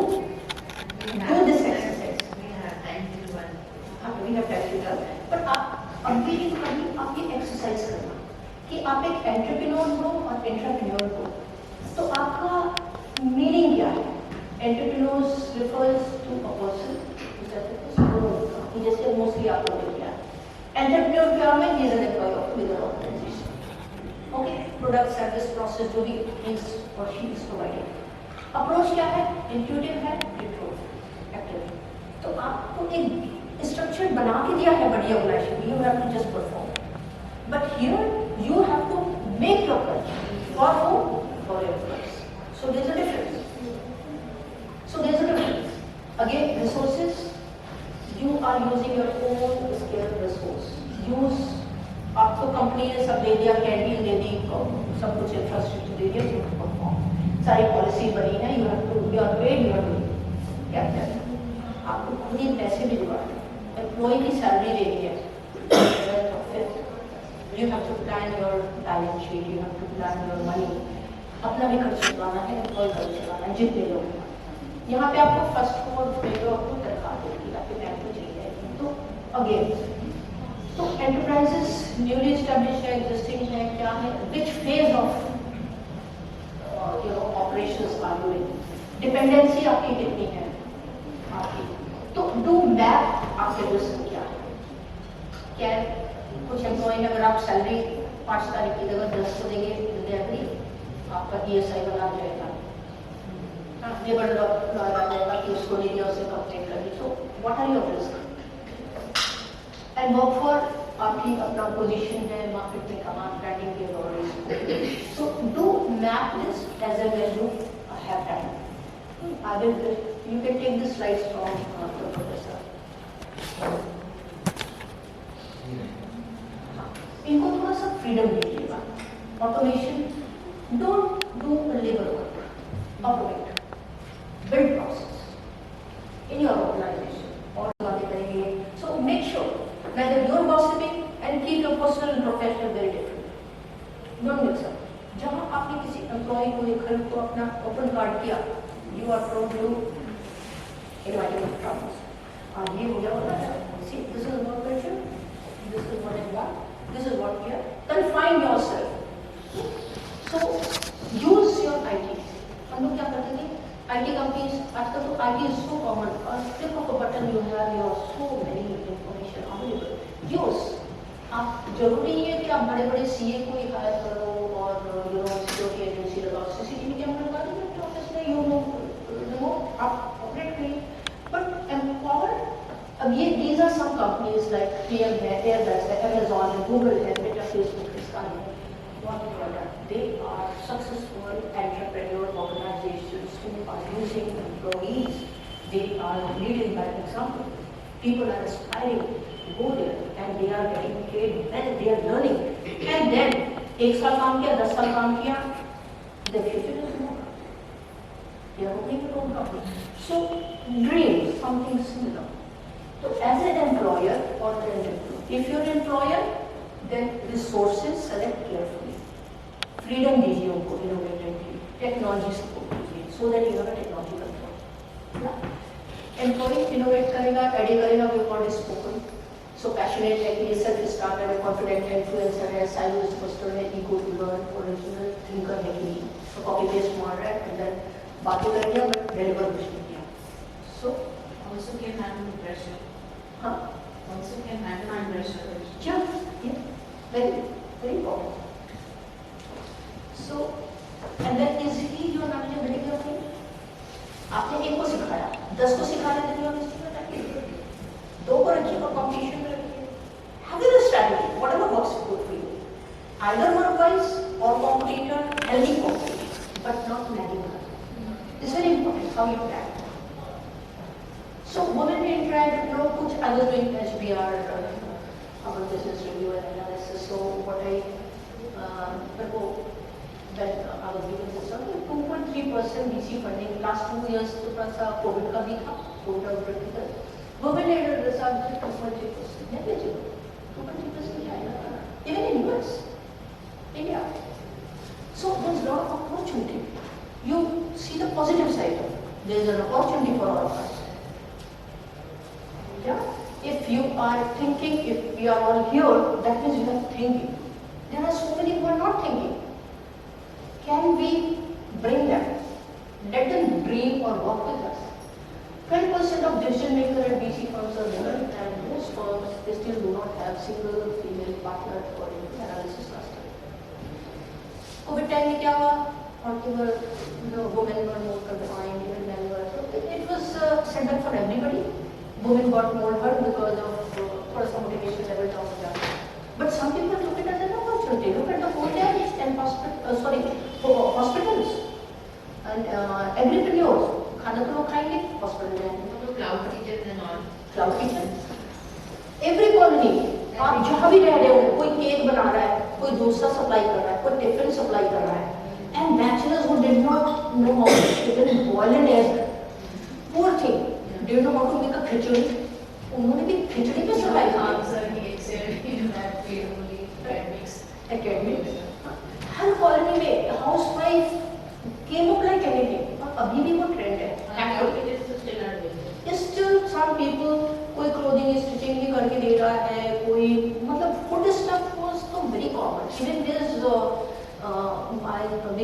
this exercise. We have time till 1. But आप अभी भी कभी आप ये एक्सरसाइज करना कि आप एक एंटरप्रेन्योर हो और इंट्राप्रेन्योर हो, तो आपका मीनिंग क्या है। Entrepreneurs refers to a person जैसे मोस्टली आप लोगों ने किया। एंटरप्रेन्योर क्या है, he is an employ of with organization. Okay, product service process जो भी इज और शी इज प्रोवाइडिंग। अप्रोच क्या है, इंट्यूटिव है, एक्टिव। तो आपको एक स्ट्रक्चर बना के दिया है बड़ी organization, you have to just perform, but here you have to make your culture for whom, for your employees. So there is a difference. Again resources, you are using your own scale resource, use, आपको company ने सब दे दिया, canteen दे दी, सब कुछ infrastructure दे दिया, तो perform, सारी policy बनी है, you have to, you are paid, you are doing, क्या क्या आपको खुद ही पैसे भी जुगाड़ने, एम्प्लॉय की सैलरी देनी है, you have to plan your balance sheet, you have to plan your money, अपना भी खर्च चलाना है, एम्प्लॉय खर्च चलाना है, जितने लोग हैं। यहाँ पे आपको फर्स्ट फ्लोर पे जो आपको तनख्वाह देगी, आपके बैंक में चली जाएगी। तो अगेन तो एंटरप्राइजेस न्यूली एस्टेब्लिश है, एग्जिस्टिंग है, क्या है, which phase of operations are you in, dependency आपकी कितनी है आपकी। तो डू मैप आपके रिस्क क्या है। क्या कुछ एम्प्लॉय में अगर आप सैलरी 5 तारीख की जगह 10 को देंगे, आपका ESI बना जाएगा, लेबर लॉ आ जाएगा कि उसको नहीं दिया, उसे कंप्लेंट कर दी। So what are your risk and work for आपकी अपना पोजीशन है मार्केट में, कहाँ ब्रांडिंग के और so do map this as an when you have time. I will you can take this slides from the professor. इनको थोड़ा सा फ्रीडम दीजिएगा। Automation, don't do labour work, automate, build process in your organization और बातें करेंगे। So make sure whether you're gossiping and keep your personal and professional very different. Don't mix up. जहाँ आपने किसी एम्प्लॉय को या घर को अपना ओपन कार्ड किया, you are prone to inviting troubles. और ये हो गया होता है, see this is what culture, this is what I want, this is what we are. Confine yourself. So use your IT. हम लोग क्या करते थे? IT companies, आजकल तो IT is so common. और click of a button you have your so many information available. Use. आप जरूरी नहीं है कि आप बड़े-बड़े CA को ही हायर करो और सिक्योरिटी एजेंसी लगाओ, CCTV कैमरा लगा दो अपने ऑफिस में, रिमोट आप ऑपरेट करिए। बट एम्पावर, अब ये these are some companies like PM है, Airbus है, Amazon है, Google है, Meta, Facebook है, Sky है। What they are done? They are successful entrepreneurial organizations who are using employees. They are leading by example. People are aspiring to go there and they are getting paid well, they are learning. And then, 1 साल काम किया, 10 साल काम किया, the future is more. They are opening their own company. So, dream something similar. So, as an employer or an entrepreneur, if you're an employer, then resources select carefully. Freedom दीजिए उनको innovatively, technology support दीजिए, so that you have a technology control. Employee innovate करेगा, ready करेगा, we already spoken. So passionate है कि self-starter है, confident है, influencer है, silent buster है, ego to learn, original thinker है कि तो copy paste मार रहा है, and then बातें कर दिया but deliver कुछ नहीं किया. So Also can handle pressure. हाँ. Also can handle pressure. Yeah, very, very important. So, and then is he your manageability of thing? आपने 1 को सिखाया, 10 को सिखा रहे थे तो आप 2 को रखिए और कंपटीशन में रखिए। Have a strategy, whatever works good for you. Either work-wise or competitor, healthy competition, but not nagging. It's very important how you act. So, women in entrepreneur, कुछ I was doing HBR, our business review and analysis. So, what I propose. That I was given this 2.3% VC funding last 2 years तो थोड़ा सा Covid का भी था, Covid outbreak के तहत women ladder research 2.3%, negligible, 2.3% क्या है? Even in US, India. So there's a lot of opportunity. You see the positive side of it. There's an opportunity for all of us. Yeah. If you are thinking, if we are all here, that means you are thinking. There are so many who are not thinking. Can we bring them? Let them dream or work with us. 12% of decision makers at VC firms are women, and most firms they still do not have single female partner for analysis cluster. COVID time में क्या हुआ? Women were more confined, even men were. So it was setback for everybody. Women got more hurt because of थोड़ा सा motivation level down हो जाता. But some people look at it as an opportunity. Look at the hotels and hospitals and entrepreneurs. खाना तो लोग खाएंगे, hospital जाएंगे. Cloud kitchen and all. Cloud kitchen. Every colony, आप जहाँ भी रह रहे हो, कोई केक बना रहा है, कोई डोसा सप्लाई कर रहा है, कोई टिफिन सप्लाई कर रहा है. And bachelors who did not know how to even boil an egg, poor thing, did not know how to make a khichdi. उन्होंने भी खिचड़ी पे सप्लाई की. Academics. हर कॉलोनी में हाउस वाइफ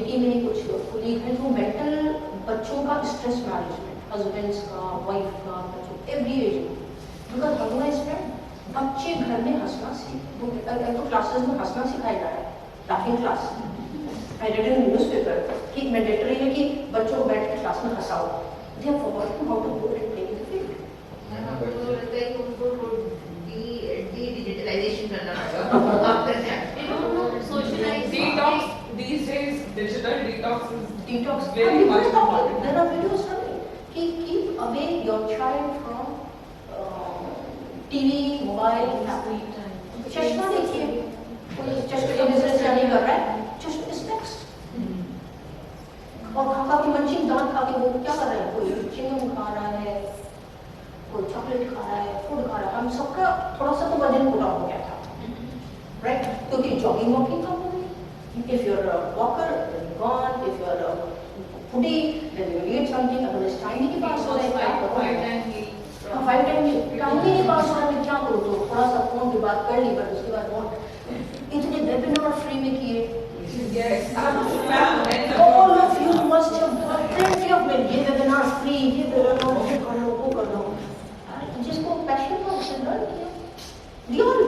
कम्युनिटी में ही कुछ कोलीग हैं जो मेंटल बच्चों का स्ट्रेस मैनेजमेंट, हस्बैंड्स का, वाइफ का, बच्चों एवरी एज में, बिकॉज हमारा इसमें बच्चे घर में हंसना तो क्लासेस में हंसना सिखाया जा रहा है, laughing class. I read in newspaper कि मैंडेटरी है कि बच्चों को बैठ के क्लास में हंसाओ, they have forgotten how to go and play in the field. तो लगता है कि उनको डिजिटलाइजेशन करना पड़ेगा after that, socialise Detox these days, digital detox is Detox. very much important. There are videos coming. Keep away your child from TV, mobile, tablet. चश्मा देखिए, कोई चश्मे का बिजनेस नहीं कर रहा है, चश्मे स्पेक्स और खा के मंचिंग दांत खा के वो क्या कर रहे हैं, कोई चिंगम खा रहा है, कोई चॉकलेट खा रहा है, फूड खा रहा है। हम सबका थोड़ा सा तो वजन पूरा हो गया था, राइट? क्योंकि जॉगिंग वॉकिंग कम हो गई। If you're a walker, then you're gone. If you're a foodie, then you eat something. अगर टाइम ही नहीं पास हो रहा है क्या करो? 5 टाइम टाइम ही नहीं पास हो रहा है, क्या करो? तो थोड़ा सा फोन की बात कर ली, पर उसके बाद बहुत इतने वेबिनार फ्री में किए। All of you must have plenty of ये वेबिनार फ्री, ये वेबिनार ये कर लो, वो कर लो। जिसको पैशन था उसने लर्न किया। रियल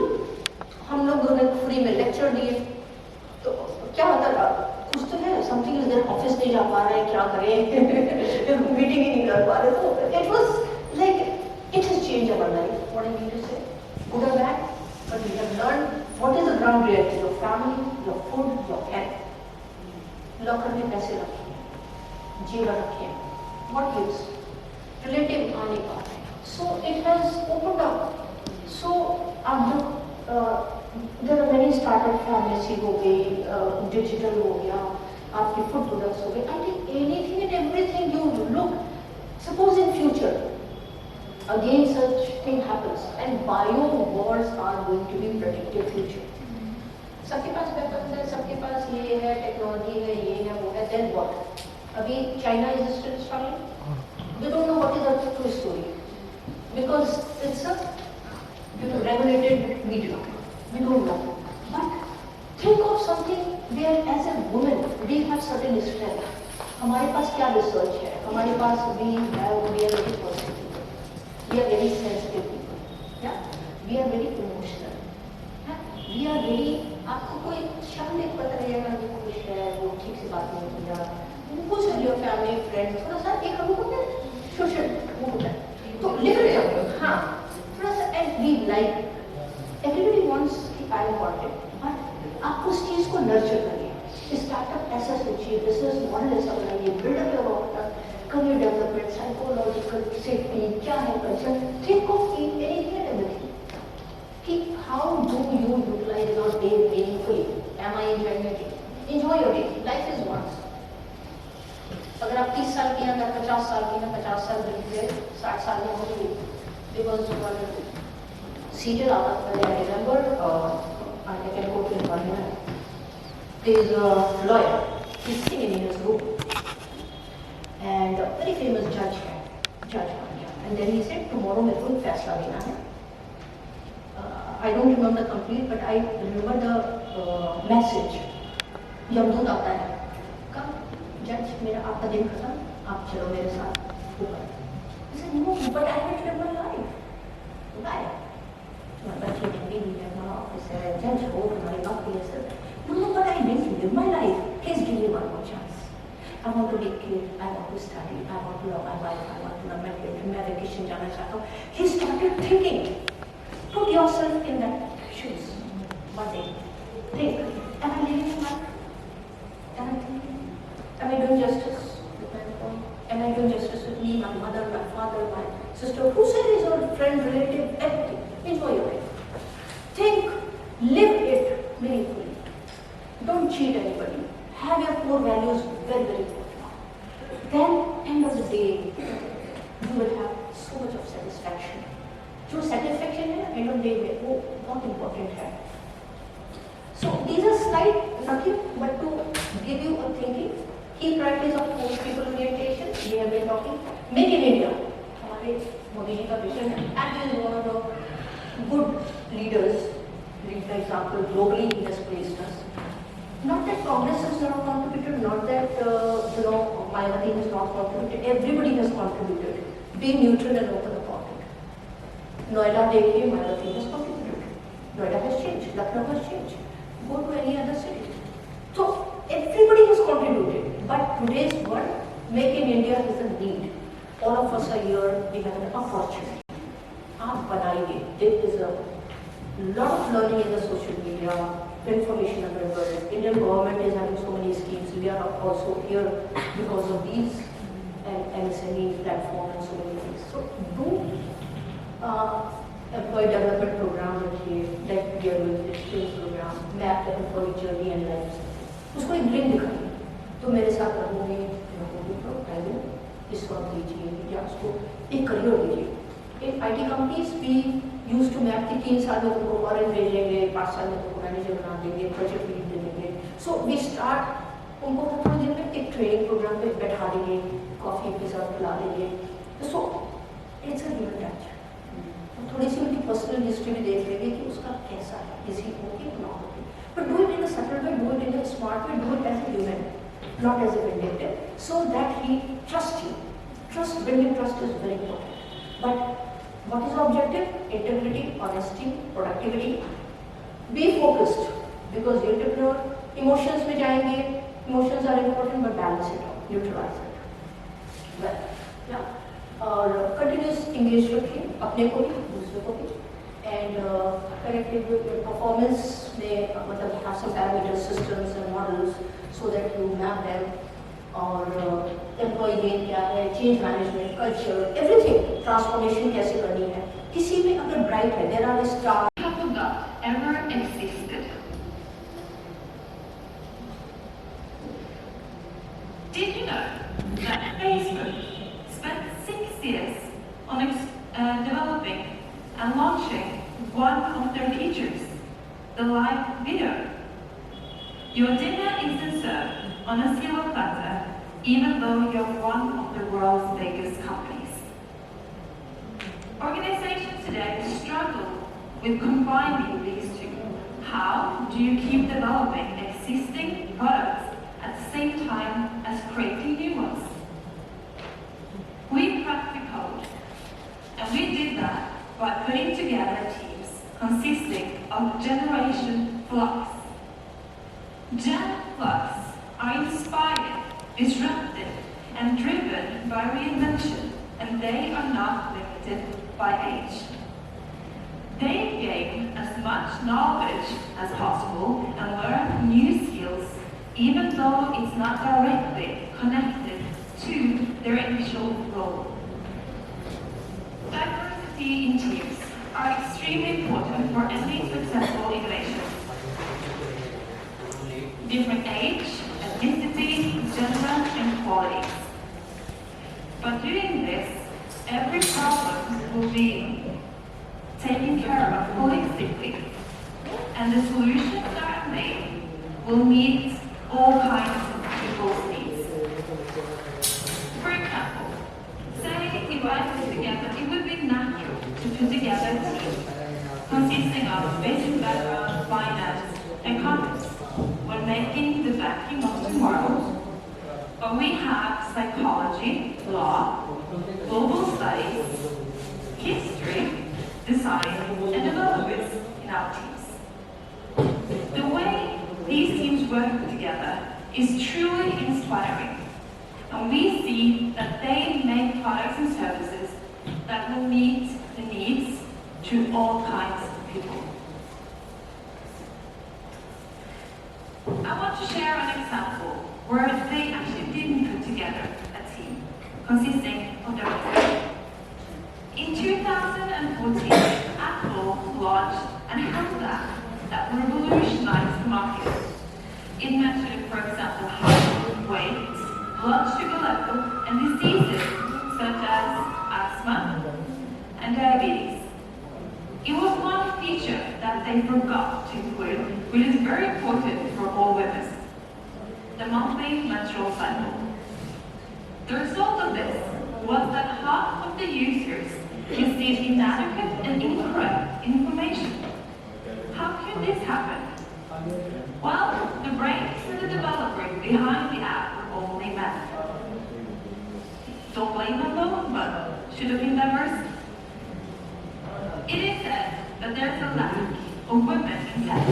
हम लोग ने फ्री में लेक्चर दिए, तो क्या मतलब कुछ तो है, समथिंग इज देयर, ऑफिस नहीं जा पा रहे हैं, क्या करें, मीटिंग ही नहीं कर पा रहे, तो it was like it has change our life, what I mean to say, good और bad, but we have learn what is the ground reality, your family, your food, your health. Locker में पैसे रखिए, जेवर रखिए, what use, relative आने का, so it has opened up. So अब जो there are many startup pharmacy हो गई, digital हो गया, आपके food products हो गए। I think anything and everything you look, suppose in future, again such thing happens and bio wars are going to be predicted future. सबके पास weapons है, सबके पास ये है, टेक्नोलॉजी है, ये है, वो है, then what? अभी China is still struggling. We don't know what is the true story because it's a regulated media. We don't know. But think of something where as a woman we have certain strength. हमारे पास क्या research है? हमारे पास we are very positive. We are very sensitive people. Yeah? We are very emotional. Yeah? We are very, आपको कोई शब्द एक पता रहेगा वो खुश है, वो ठीक से बात नहीं किया, कुछ your family friends थोड़ा सा एक हम लोग ने social वो होता है, तो लिमिट हाँ थोड़ा सा and we like everybody wants कि I want it, but आप उस चीज़ को nurture करिए, स्टार्टअप ऐसा सोचिए, बिजनेस मॉडल ऐसा बनाइए, build up your career development, psychological safety, क्या है culture, think of anything and everything कि how do you utilise your day meaningfully, am I enjoying your day, enjoy your day, life is once. अगर आप 30 साल की हैं, अगर 50 साल की हैं, 50 साल बीत गए, 60 साल में हो गई, बिकॉज serial आता था, I remember, I can quote in one minute. There is a lawyer, he's sitting in his room, and a very famous judge है, and then he said, tomorrow मेरे को एक फैसला देना है. I don't remember the complete, but I remember the message. यमदूत आता है, कब जज मेरा आपका दिन खत्म, आप चलो मेरे साथ ऊपर. He said, no, but I haven't lived my life. Why? बच्चे छुट्टी दी है, हमारा ऑफिस है, जज हो, हमारी नौकरी है sir. No, but I didn't live my life. Please give me one more chance. I want to be kid, I want to study, I want to love my wife, I want to love my kids, मैं vacation जाना चाहता हूँ. He started thinking. Put yourself in that shoes. One day, think. Am I living my life? Am I thinking? Am I doing justice with my phone? Am I doing justice with me, my mother, my father, my sister? Who said is your friend, relative, everything? Enjoy your life. Think, live it meaningfully. Don't cheat anybody. Have your core values very, very important. Then, end of the day, you will have so much of satisfaction. जो satisfaction है, end of the day में वो बहुत important है. So these are slight, nothing but to give you a thinking. Key practice of people orientation. We have been talking. Make in India. हमारे मोदी जी का vision है. And he is one of the good leaders, lead by example, globally he has placed us. Not that Congress has not contributed, not that Mayawati has not contributed. Everybody has contributed. Be neutral and open about it. Noida dekhiye, Mayawati has contributed. Noida has changed. Lucknow has changed. Go to any other city. So everybody has contributed. But today's world, Make in India is a need. All of us are here. We have an opportunity. आप बनाइए. There is a lot of learning in the social media, information available. Indian government is having so many schemes. We are also here because of these MSME platform and so many things. So do employee development program रखिए, like we are doing exchange program, map the employee journey and life. उसको एक dream दिखाइए. तो मेरे साथ रहोगे, तो पहले इस वक्त दीजिए या उसको एक करियर दीजिए. In IT companies, we used to map the 3 साल में तुमको फॉरेन भेजेंगे, 5 साल में तुमको मैनेजर बना देंगे, प्रोजेक्ट लीड दे देंगे. So we start उनको थोड़े दिन में एक ट्रेनिंग प्रोग्राम पे बैठा देंगे, कॉफी के साथ पिला देंगे. So it's a human touch. थोड़ी सी उनकी पर्सनल हिस्ट्री भी देख लेंगे कि उसका कैसा है, is he okay or not okay. But do it in a subtle way, do it in a smart way, do it as a human, not as a vindictive, so that he trusts you. Building trust is very important. But what is the objective? Integrity, honesty, productivity. Be focused, because the entrepreneur, emotions में जाएंगे, emotions are important, but balance it out, neutralize it. Well, yeah. और continuous engage रखिए, अपने को भी, दूसरे को भी. And corrective performance में मतलब have some parameters, systems and models so that you map them. और एम्प्लॉय गेन क्या है, change management, culture, everything, transformation कैसे करनी है. किसी में अगर ब्राइट है, there are star. That ever existed. Did you know that Facebook spent 6 years on developing and launching one of their features, the live video? Your dinner isn't served on a silver platter, even though you're one of the world's biggest companies. Organizations today struggle with combining these two. How do you keep developing existing products at the same time as creating new ones? We cracked the code, and we did that by putting together teams consisting of Generation Flux. Gen Flux are inspired, disrupted, and driven by reinvention, and they are not limited by age. They gain as much knowledge as possible and learn new skills, even though it's not directly connected to their initial role. Diversity in teams are extremely important for any successful innovation. Different age, ethnicity, gender, and qualities. By doing this, every problem will be taken care of holistically, and the solutions that are made will meet all kinds of people's needs. For example, say if I put together, it would be natural to put together a team consisting of basic background, finance, and commerce when making the vacuum of tomorrow. But we have psychology, law, global studies, history, design, and developers in our teams. The way these teams work together is truly inspiring, and we see that they make products and services that will meet the needs to all kinds of people. I want to share an example where they actually didn't put together a team consisting of their people. In 2014, Apple launched an health app that revolutionized the market. It measured, for example, height, weight, blood sugar level, and diseases such as asthma and diabetes. It was one feature that they forgot to include, which is very important for all women: the monthly menstrual cycle. The result of this was that half of the users received inadequate and incorrect information. How could this happen? Well, the brains and the developers behind the app were only men. Don't blame them though, but should have been diverse. It is said that there's a lack of women in tech.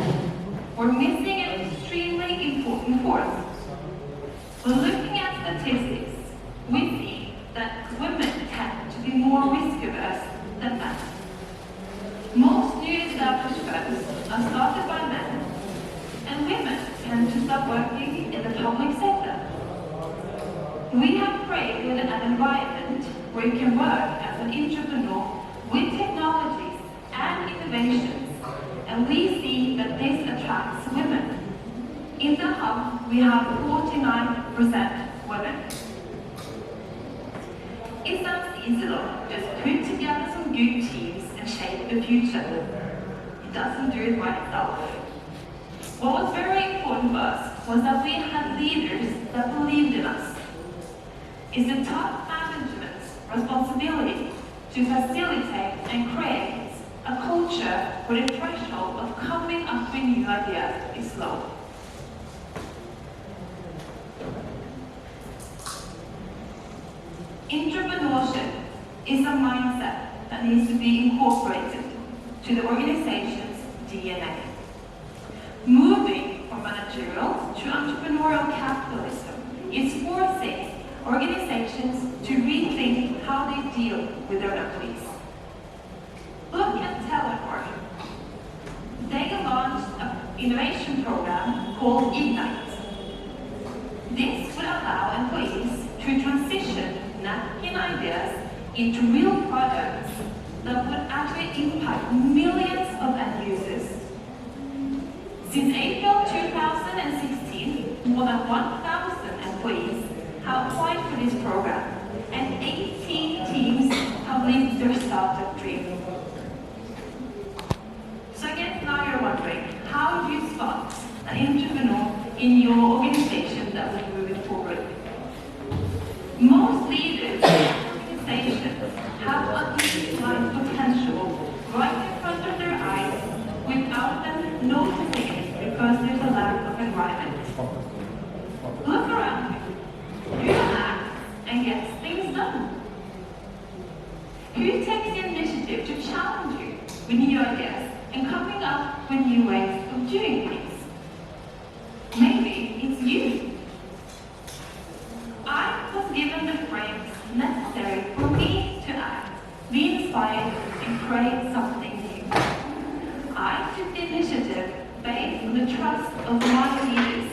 We're missing an extremely important force. When looking at statistics, we see that women tend to be more risk-averse than men. Most new established firms are started by men, and women tend to start working in the public sector. We have created an environment where you can work as an entrepreneur with technologies and innovations, and we see that this attracts women. In the hub, we have 49% women. It sounds easy though, just put together some good teams and shape the future. It doesn't do it by itself. What was very important for us was that we had leaders that believed in us. It's the top management's responsibility to facilitate and create a culture where the threshold of coming up with new ideas is low. Entrepreneurship is a mindset that needs to be incorporated to the organization's DNA. Moving from managerial to entrepreneurial capitalism is forcing organizations to rethink how they deal with their employees. Look at Telenor. They launched an innovation program called Ignite. This would allow employees to transition napkin ideas into real products that would actually impact millions of end users. Since April 2016, more than 1,000 employees have applied for this program, and 18 teams have lived their startup dream. So I guess now you're wondering, how do you spot an entrepreneur in your organization that will move it forward? Most leaders in organizations have unrealized potential right in front of their eyes without them noticing it because there's a lack of environment. Look around you. Who acts and gets things done? Who takes the initiative to challenge you with new ideas and coming up with new ways of doing things? Maybe it's you. I was given the frames necessary for me to act, be inspired, and create something new. I took the initiative based on the trust of my leaders.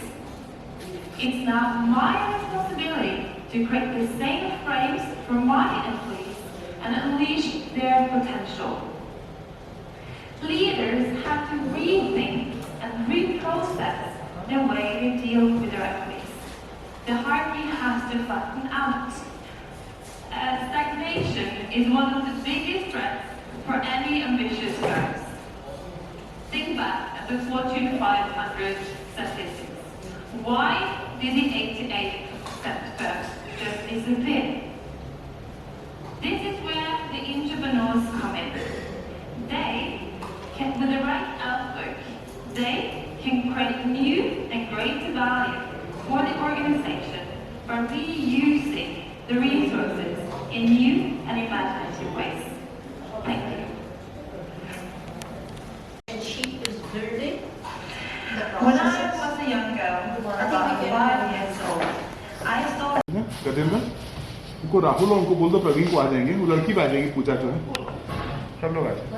It's now my responsibility to create the same frames for my employees and unleash their potential. Leaders have to rethink and reprocess the way they deal with their employees. The hierarchy has to flatten out. Stagnation is one of the biggest threats for any ambitious firms. Think back at the Fortune 500 statistics. Why did the 88% firms just disappear? This is where the entrepreneurs come in. They can, with the right outlook, they can create new and greater value for the organization by reusing the resources in new and imaginative ways. Thank you. And she is building the When process. I was a young girl, about 5 years old, I saw Gajendra उनको राहुल और उनको बोल दो प्रवीण को आ जाएंगे, वो लड़की भी आ जाएगी, पूजा जो है सब लोग आ जाएंगे।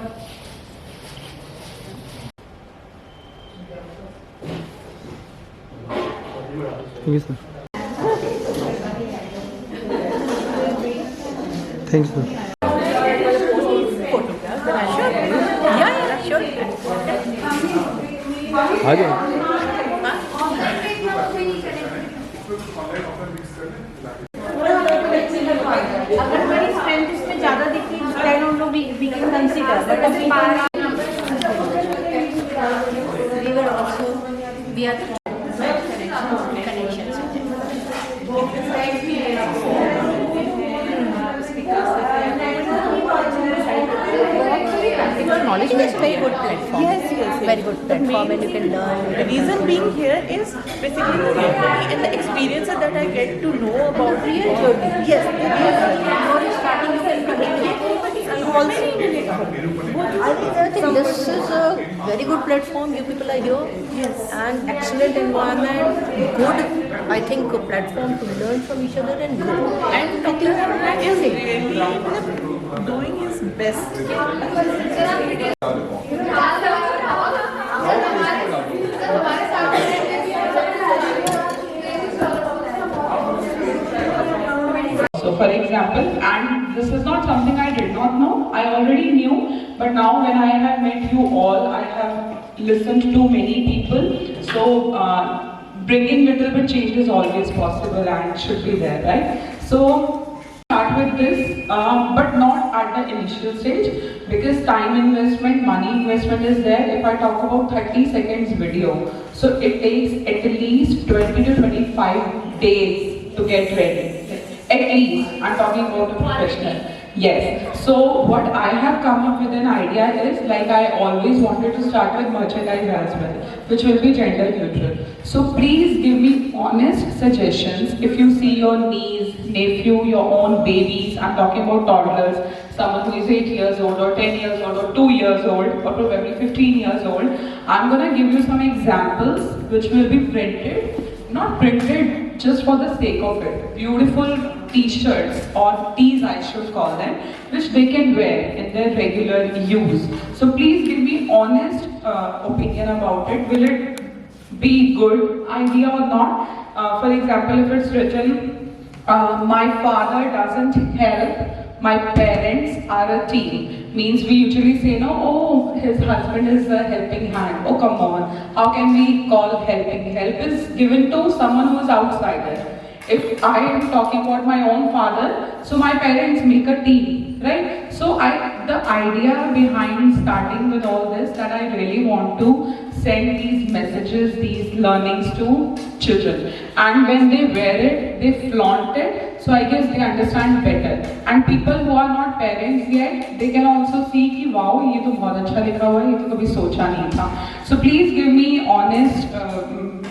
Thank you, sir. Thanks, sir. Sure. आ जाओ। अगर हमारी स्ट्रेंथ इसमें ज़्यादा दिखती है, then उन लोग we can consider. But if We were also, we are the connections with them. Your knowledge is very good platform. yes. very good platform and you can learn. The reason being here is basically the reality and the experiences that I get to know about Real journey. Yes, the real journey. Before you starting, you can continue. You also. I think this is a very good platform. You people are here. Yes. And excellent environment. Good, I think, a platform to learn from each other and grow. and Dr. Arnett is really doing his best. So for example, and this is not something I did not know, I already knew, but now when I have met you all, I have listened to many people, so bringing little bit change is always possible and should be there, right? So start with this, but not at the initial stage, because time investment, money investment is there. If I talk about 30 seconds video, so it takes at least 20 to 25 days to get ready. At least, I'm talking about a professional. Yes. So what I have come up with an idea is, like I always wanted to start with merchandise as well, which will be gender neutral. So please give me honest suggestions. If you see your niece, nephew, your own babies, I'm talking about toddlers, someone who is 8 years old or 10 years old or 2 years old or probably 15 years old, I'm gonna give you some examples which will be printed, not printed just for the sake of it. Beautiful t-shirts or tees I should call them, which they can wear in their regular use. So please give me honest opinion about it. Will it be good idea or not? For example, if it's written, my father doesn't help, my parents are a team. Means we usually say, no, oh, his husband is a helping hand. Oh, come on. How can we call helping? Help is given to someone who is outsider. If I am talking about my own father, so my parents make a team, right? So the idea behind starting with all this, that I really want to send these messages, these learnings to children. And when they wear it, they flaunt it, so I guess they understand better. And people who are not parents yet, they can also see ki wow, ye to bahut acha likha hua hai, ye to kabhi socha nahi tha. So please give me honest,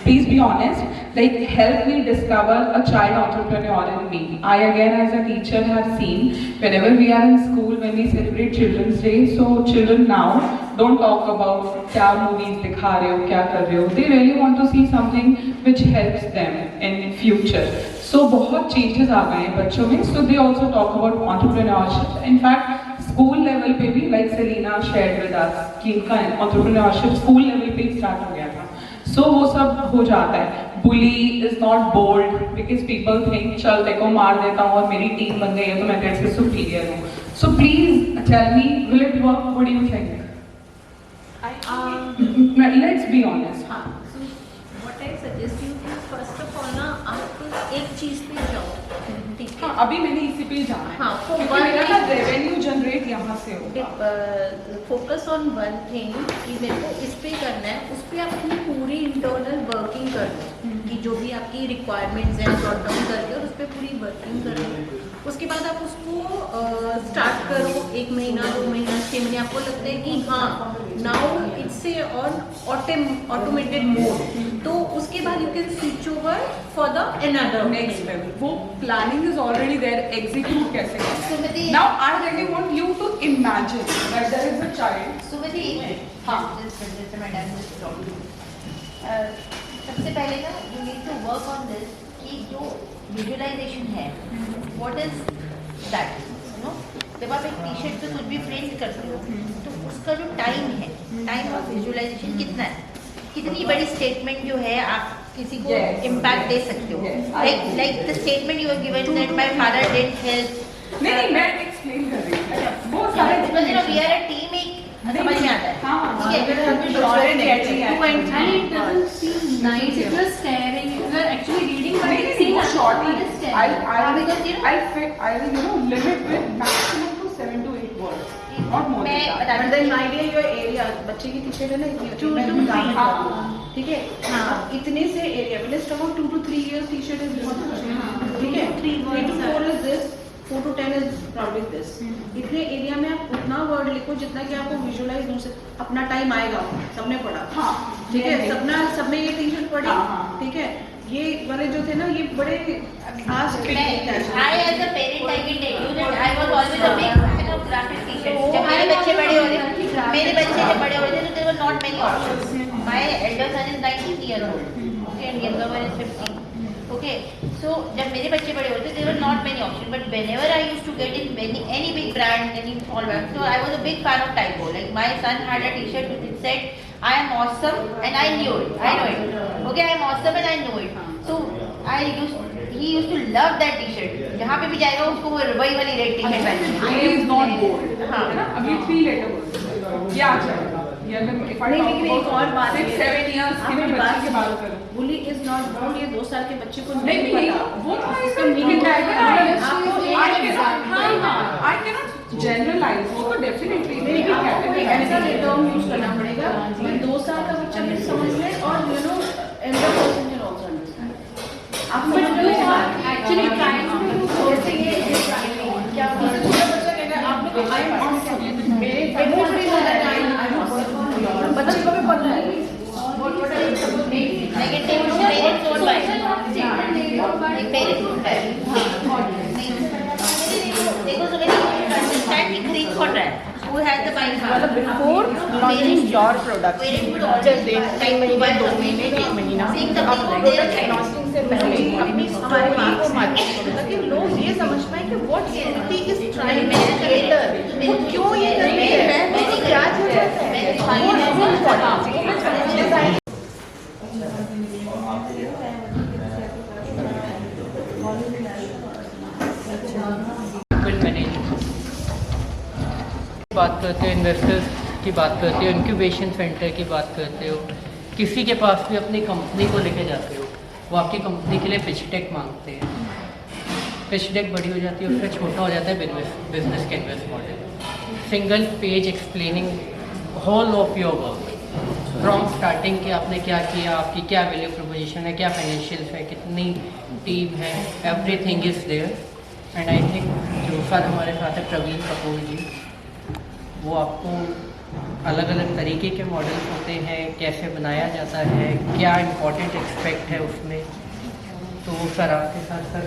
please be honest, like help me discover a child entrepreneur in me. I again as a teacher have seen, whenever we are in school, when we celebrate Children's Day, so children now don't talk about kya movies dikha rahe ho, kya kar rahe ho. They really want to see something which helps them in future. So बहुत changes आ गए हैं बच्चों में. So they also talk about entrepreneurship. In fact, school level पे भी, like Selena shared with us, कि इनका entrepreneurship school level पे start हो गया था. So वो सब हो जाता है. Bully is not bold because people think चल देखो मार देता हूँ और मेरी टीम बन गई है तो मैं तेरे से superior हूँ. So please tell me, will it work? What do you think? Let's be honest. हाँ, so what I suggest you is first of all ना आप एक चीज पे जाओ, ठीक है? हाँ, अभी मैंने इसी पे जाना है. हाँ, क्योंकि मेरा ना रेवेन्यू जनरेट यहाँ से होगा. फोकस ऑन वन थिंग कि मेरे को इस पे करना है, उस पे आप अपनी पूरी इंटरनल वर्किंग कर लो कि जो भी आपकी रिक्वायरमेंट्स हैं सॉर्ट डाउन करके और उस पर पूरी वर्किंग कर लो. उसके बाद आप उसको स्टार्ट करो 1 महीना 2 महीना 6 महीने, आपको लगता है कि हाँ now it's on automated mode, तो उसके बाद you can switch over for the another next level. वो planning is already there, execute कैसे करना है. Now I really want you to imagine that there is a child. Sumati, हाँ, सबसे पहले ना you need to work on this कि जो विजुअलाइजेशन है, what is that, you know. जब आप एक टी-शर्ट पे कुछ भी प्रिंट करते हो तो उसका जो टाइम है, टाइम ऑफ विजुअलाइजेशन कितना है, कितनी बड़ी स्टेटमेंट जो है आप किसी को इम्पैक्ट दे सकते हो. Like the statement you are given that my father didn't help. नहीं, मैं एक्सप्लेन कर रही हूं. वो सारे वी आर अ टीम, एक समझ में आता है. हाँ, ठीक है. Nice. If you're staring, if you're actually reading, but नहीं, see वो that short what he. is staring. I'll limit with maximum to 7 to 8 words, not more than that. But then idea your area, बच्चे की T-shirt है ना इतनी होती है, 2 to 3, ठीक है. हाँ, इतने से area, let's talk about 2 to 3 years T-shirt is बहुत, ठीक है. 3 to 4 is this, 4 to 10 is problem this. इतने एरिया में आप उतना वर्ड लिखो जितना कि आपको विजुअलाइज हो सके। अपना टाइम आएगा, सबने पढ़ा, ठीक है, सबने ये टी शर्ट पढ़ी, ठीक है। ये वाले जो थे ना, ये बड़े खास I as a parent I can tell you that I was always a big fan of graphic t-shirts. जब मेरे बच्चे बड़े हो रहे थे, तो there were not many options. My elder son is 19 years old, okay, and younger one is 15. Okay, so जब मेरे बच्चे बड़े होते, there were not many options. But whenever I used to get in any big brand, any small brand, so I was a big fan of typo. Like my son had a t-shirt which said, "I am awesome," and I knew it. I know it. Okay, I am awesome and I know it. So he used to love that t-shirt. जहाँ पे भी जाएगा उसको वो वही वाली red T-shirt पहननी है। I is not bold. हाँ, अभी 3 letter words. क्या चलेगा? ये अगर if I talk एक और बात 6-7 years की मैं बच्चे की बात करूँ। बुली इज नॉट बोल्ड, ये 2 साल के बच्चे को नहीं पता। वो तो इसका मीनिंग है I cannot generalize. वो तो definitely ऐसा टर्म यूज करना पड़ेगा। मैं 2 साल का बच्चा भी समझ ले और you know elder person can also understand. आप एक्चुअली ट्राइंग टू जैसे ये क्या छोटा बच्चा कहता है आप लोग आई एम ऑसम, मेरे बच्चे को भी पढ़ना है। Negative parents don't buy. Parents don't buy. देखो so many understand the green for that. Who has the buying power? Before launching your product, Parents would always just 3 महीने 2 महीने 1 महीना आप प्रोडक्ट लॉन्चिंग से पहले अपनी हमारे माँ को मार्केट करो ताकि लोग ये समझ पाए कि what entity is trying to cater, वो क्यों ये कर रही है, उसको क्या जरूरत है। बात करते हो, इन्वेस्टर्स की बात करते हो, इंक्यूबेशन सेंटर की बात करते हो, किसी के पास भी अपनी कंपनी को लेके जाते हो, वो आपकी कंपनी के लिए पिच डेक मांगते हैं। पिच डेक बड़ी हो जाती है, उससे छोटा हो जाता है business canvas model. Single page explaining whole of your work from starting कि आपने क्या किया, आपकी क्या वैल्यू प्रोपोजिशन है, क्या फाइनेंशियल्स है, कितनी टीम है, everything is there. And I think जो सर हमारे साथ है प्रवीण कपूर जी, वो आपको अलग अलग तरीके के मॉडल्स होते हैं, कैसे बनाया जाता है, क्या इम्पोर्टेंट एक्सपेक्ट है उसमें, तो वो सर आपके साथ sir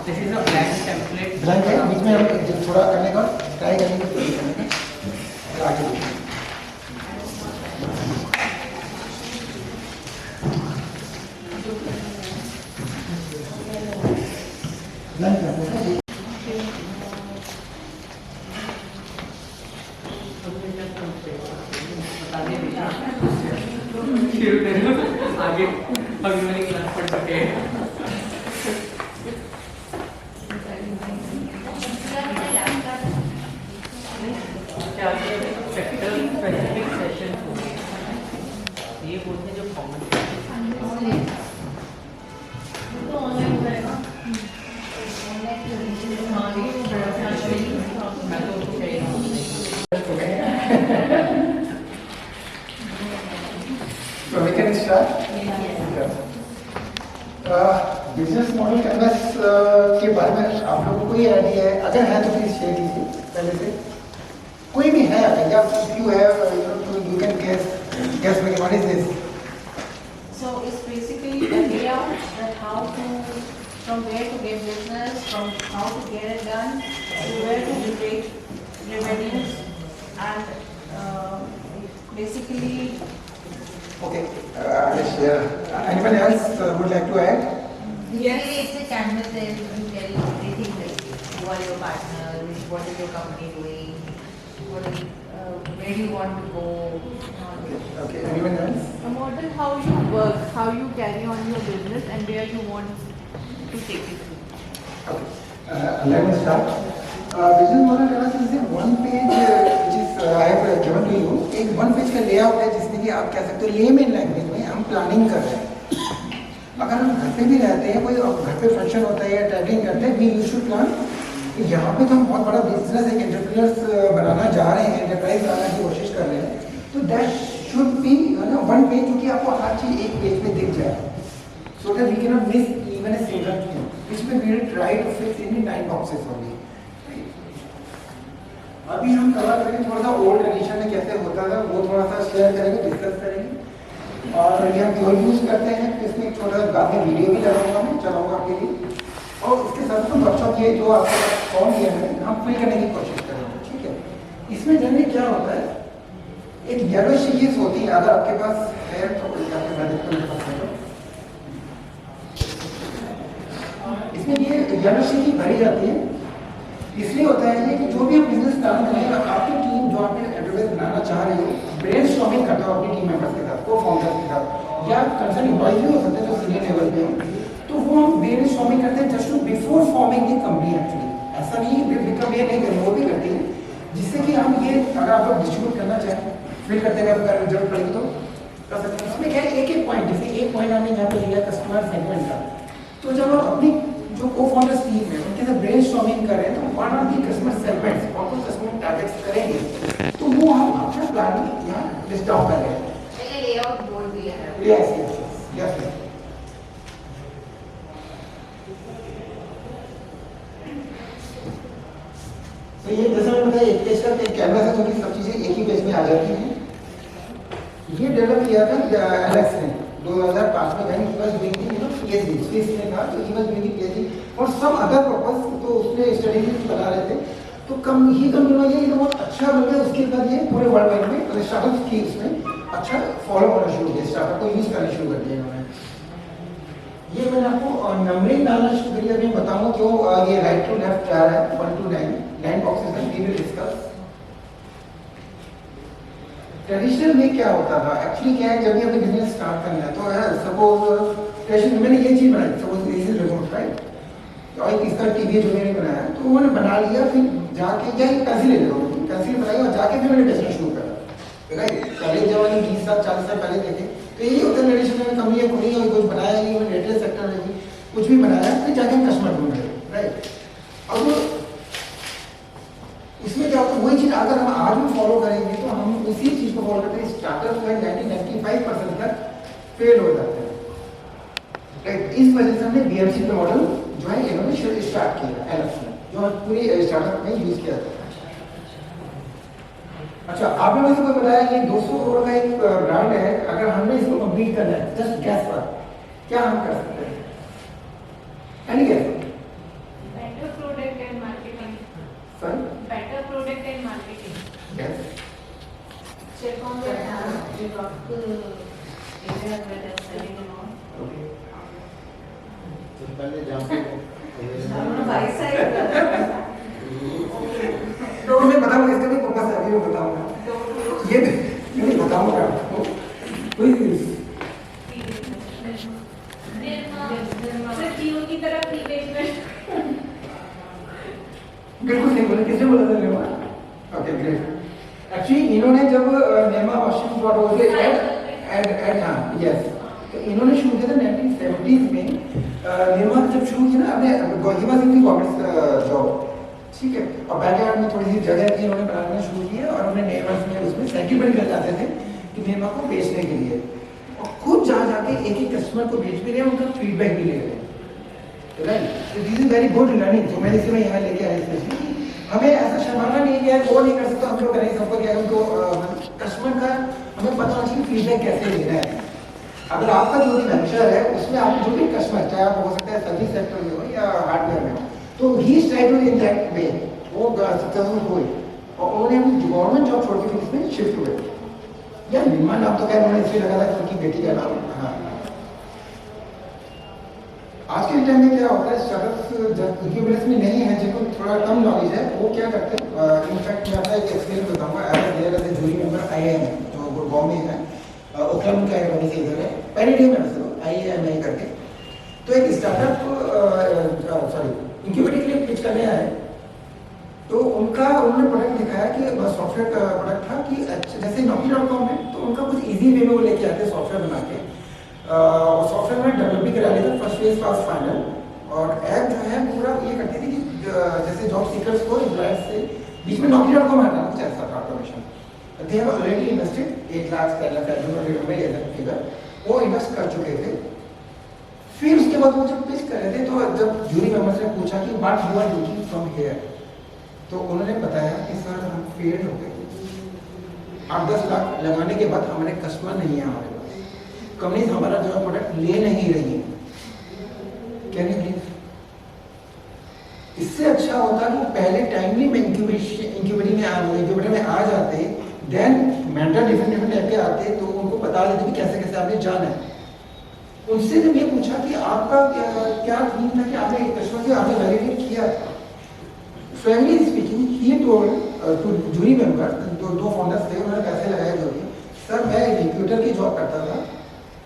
this is a blank template. Blank है, बीच में हम थोड़ा करने का ट्राई करेंगे आगे। आगे अभी वाली क्लास पढ़ चुके हैं। सेक्टर स्पेसिफिक सेशन ये बोलते हैं जो common So we can start. Business model canvas के बारे में आप लोगों को कोई आइडिया है? अगर है तो प्लीज शेयर कीजिए पहले से। कोई भी है या you have you can guess what is this? So it's basically a layout that how to, from where to get business, from how to get it done, to where to generate revenues, and basically. Okay, let's share. Anyone else would like to add? Yes. It's a canvas there. You tell everything like who are your partners, what is your company doing, where do you want to go. Okay, anyone else? A model how you work, how you carry on your business, and where you want to take it to. Okay, let me start. Business model canvas is one page which is I have given to you. एक one page का layout है जिसमें कि आप कह सकते हो layman language में हम प्लानिंग कर रहे हैं। अगर हम घर पे भी रहते हैं, कोई घर पे फंक्शन होता है या ट्रैवलिंग करते हैं, वी यूज टू प्लान। यहाँ पे तो हम बहुत बड़ा बिजनेस एक एंटरप्रेन्योर्स बनाना जा रहे हैं, एंटरप्राइज बनाने की कोशिश कर रहे हैं, तो that should be one page, जो कि आपको हर चीज एक पेज में दिख जाए, so that we can not miss even a single thing, which we will try to fix in 9 boxes only. अभी हम कवर करेंगे थोड़ा सा ओल्ड एडिशन में कैसे होता था, वो थोड़ा सा शेयर करेंगे, डिस्कस करेंगे। और ये हम जो यूज करते हैं, तो इसमें एक छोटा सा बाद में वीडियो भी लगाऊंगा, मैं चलाऊंगा आपके लिए। और उसके साथ में वर्कशॉप ये जो आपके पास फॉर्म दिया है, हम फिल करने की कोशिश करेंगे, ठीक है। इसमें जनरली क्या होता है, एक येलो शीट्स होती है, अगर आपके पास है तो इसमें ये येलो शीट भरी जाती है। इसलिए होता है ये कि जो भी आप बिजनेस स्टार्ट करेंगे, आपकी टीम जो आपने एडवर्टाइज बनाना चाह रही हो, ब्रेनस्टॉर्मिंग करता हो अपनी टीम मेंबर्स के साथ, को फाउंडर्स के साथ, या कंसर्न एम्प्लॉइज भी हो सकते हैं जो सीनियर लेवल पे हो, तो वो हम ब्रेनस्टॉर्मिंग करते हैं just to before forming the company. Actually ऐसा नहीं बिकम ये नहीं करें, वो भी करती है, जिससे कि हम ये अगर आप लोग डिस्ट्रीब्यूट करना चाहें, फिल करते हैं, अगर जरूरत पड़ेगी तो कर सकते हैं। इसमें क्या है, एक एक पॉइंट, जैसे एक पॉइंट हमने यहाँ पे लिया कस्टमर सेगमेंट का, तो जब आप अपनी जो को फाउंडर्स टीम है उनके साथ ब्रेनस्टॉर्मिंग करें, तो one of the customer segments, कौन कौन कस्टमर टारगेट्स करेंगे, तो वो हम अपना प्लान यहाँ लिस्ट डाउन कर रहे हैं। लेआउट बोर्ड भी है। Yes yes yes. तो ये जैसे मैंने बताया, एक पेज का एक कैनवस है, जो कि सब चीजें एक ही पेज में आ जाती हैं। ये डेवलप किया था एलेक्स ने 2005 में, यानी he was doing the PhD space में था, तो he was doing the PhD for some other purpose, तो उसने स्टडीज बना रहे थे, तो कम ही कम दिनों ये बहुत अच्छा बन गया। उसके बाद ये पूरे वर्ल्ड वाइड में स्टार्टअप की उसमें अच्छा फॉलो करना शुरू किया, स्टार्टअप को यूज करना शुरू कर दिया इन्होंने। ये मैंने आपको नंबरिंग डालना शुरू किया, मैं बताऊंगा क्यों ये राइट टू लेफ्ट जा रहा है, 1 to 9 बॉक्सेस में वी विल डिस्कस। ट्रेडिशनल में क्या होता था, एक्चुअली क्या है, जब भी अपने बिजनेस स्टार्ट करना है, तो सपोज ट्रेडिशनल मैंने ये चीज बनाई, suppose this is remote, right, और इसका टीवी जो मैंने बनाया, तो उन्होंने बना लिया, फिर जाके या पेंसिल ले लो, पेंसिल बनाई और जाके फिर मैंने बेचना शुरू करा, राइट। पहले जवानी 20 साल 40 साल पहले देखे, तो यही होता है ट्रेडिशनल में, कंपनियां खुली और कुछ बनाया नहीं, मैंने रिटेल सेक्टर में भी कुछ भी बनाया, फिर जाके कस्टमर ढूंढ रहे, राइट। अब इसमें क्या होता है, वही चीज अगर हम आज भी फॉलो करेंगे, तो हम उसी चीज को फॉलो करते हैं। स्टार्टअप में 95% तक फेल हो जाते हैं, राइट। इस वजह से हमने बीएमसी का मॉडल जो है इन्होंने स्टार्ट किया एलएफ में, जो पूरे स्टार्टअप में यूज किया जाता है। अच्छा, आपने मुझे कोई बताया ये 200 करोड़ का एक ब्रांड है, अगर हमने इसको कंप्लीट करना है, जस्ट गैस पर क्या हम कर सकते हैं? Any gas? Better product and marketing. Sorry? Better product and marketing. Yes. Check on the area where they're selling and all. Okay. तो पहले जहाँ पे तो मैं बताऊंगा, इसका भी फोकस है, अभी मैं बताऊंगा, ये नहीं बताऊंगा आपको। की तरह प्रीपेमेंट बिल्कुल सही बोले, किसने बोला था नेमा? Okay great. एक्चुअली इन्होंने जब नेमा washing what was it ad हाँ यस, तो इन्होंने शुरू किया था 1970s में। नेमा जब शुरू किया ना, आपने he was in the government job, ठीक है, और बैकयार्ड में थोड़ी सी जगह थी, उन्होंने बनाना शुरू किया, और अपने नेबर्स में उसमें साइकिल पर निकल जाते थे कि नेमा को बेचने के लिए, और खुद जा जाके एक एक कस्टमर को बेच भी रहे, उनका फीडबैक भी ले रहे हैं, राइट। तो this is very good learning, तो मैंने इसमें यहाँ लेके आया स्पेशली। हमें ऐसा शर्माना नहीं है, वो नहीं कर सकता, हम लोग करेंगे सबको, क्या उनको कस्टमर का हमें पता होना चाहिए फीडबैक कैसे लेना है। अगर आपका जो भी वेंचर है, उसमें आप जो भी कस्टमर, चाहे आप हो सकता है सर्विस सेक्टर में हो या हार्डवेयर में हो, तो he is trying to in that way, वो सक्सेसफुल हुए, और उन्होंने अपनी गवर्नमेंट जॉब छोड़ के फिर इसमें शिफ्ट हुए। या निर्माण नाम तो क्या उन्होंने इसलिए लगा था उनकी बेटी का नाम। हाँ, आज के टाइम में क्या होता है, स्टार्टअप्स इंक्यूबेटर्स में नहीं है, जिनको थोड़ा कम नॉलेज है, वो क्या करते हैं, इनफैक्ट मैं आपका एक एक्सपीरियंस बताऊंगा। As a jury member IIM जो गुड़गांव में है, ओखला का एकेडमी से इधर है, पहले डे में IIM करके, तो एक स्टार्टअप इंक्यूबेटर के लिए पिच करने आए, तो उन्होंने प्रोडक्ट दिखाया कि सॉफ्टवेयर का प्रोडक्ट था कि जैसे Naukri.com है, तो उनका कुछ इजी वे में वो लेके आते हैं सॉफ्टवेयर बना के, और सॉफ्टवेयर में डेवलप भी करा लेते, फर्स्ट फेज फास्ट फाइनल, और ऐप जो है पूरा ये करती थी कि जैसे जॉब सीकर्स को एम्प्लॉयर्स से बीच में Naukri.com आता है, कुछ ऐसा था automation. They have already invested 1 lakh Stella figure वो इन्वेस्ट कर चुके थे। फिर उसके बाद वो जब पिच कर रहे थे तो जब जूरी मेंबर्स ने पूछा कि what you are looking from here, तो उन्होंने बताया कि सर हम फेल हो गए, 8-10 लाख लगाने के बाद हमारे कस्टमर नहीं है, हमारे पास कंपनीज हमारा जो है प्रोडक्ट ले नहीं रही है। Can you believe? इससे अच्छा होता कि पहले टाइमली में इंक्यूबेटर में आ जाते, देन मेंटर डिफरेंट टाइप के आते तो उनको बता देते कि कैसे कैसे आपने जाना है। उनसे जब ये पूछा कि आपका क्या थीम था कि आपने कस्टमर से आपने वैलिडेट किया, frankly speaking he told to jury member, दो फाउंडर्स थे, उन्होंने पैसे लगाए जो भी, सर मैं रिक्रूटर की जॉब करता था,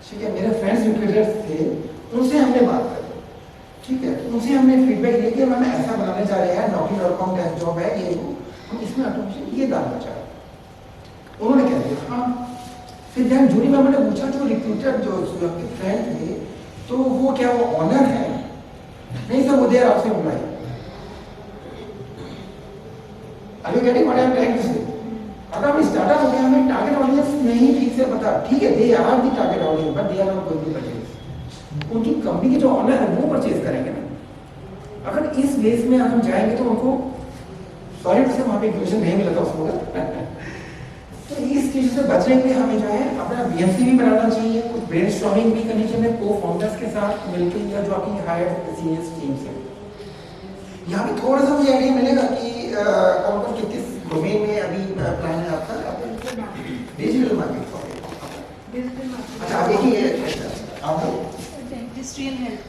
ठीक है, मेरे फ्रेंड्स रिक्रूटर्स थे, उनसे हमने बात करी, ठीक है, उनसे हमने फीडबैक लेके हम ऐसा बनाने जा रहे हैं, Naukri.com का जॉब है ये, हम इसमें ऑटोमेशन ये डालना चाह रहे हैं। उन्होंने कह दिया हाँ। फिर जब जूरी मेंबर ने पूछा जो रिक्रूटर जो आपके फ्रेंड थे, तो वो क्या वो ऑनर है? नहीं सर, वो देर आपसे employ. Are you getting what I am trying to say? अगर हम स्टार्टअप हो गया, हमें टारगेट ऑडियंस नहीं ठीक से पता, ठीक है, they are the target audience but they are not going to purchase. उनकी कंपनी के जो ऑनर है वो परचेज करेंगे ना। अगर इस बेस में हम जाएंगे तो उनको सॉरी से वहाँ पे इंक्लूजन नहीं मिला था उसको। तो इस चीज से बचने के लिए हमें जो है अपना बीएमसी भी बनाना चाहिए, कुछ ब्रेनस्टॉर्मिंग भी करनी चाहिए को फाउंडर्स के साथ मिलकर या जो आपकी हायर सीनियर टीम से। यहाँ पे थोड़ा सा मुझे आइडिया मिलेगा कि कौन कौन किस डोमेन में अभी प्लान है आपका? Digital market. अच्छा, आप देखिए आप डेंटिस्ट्री एंड हेल्थ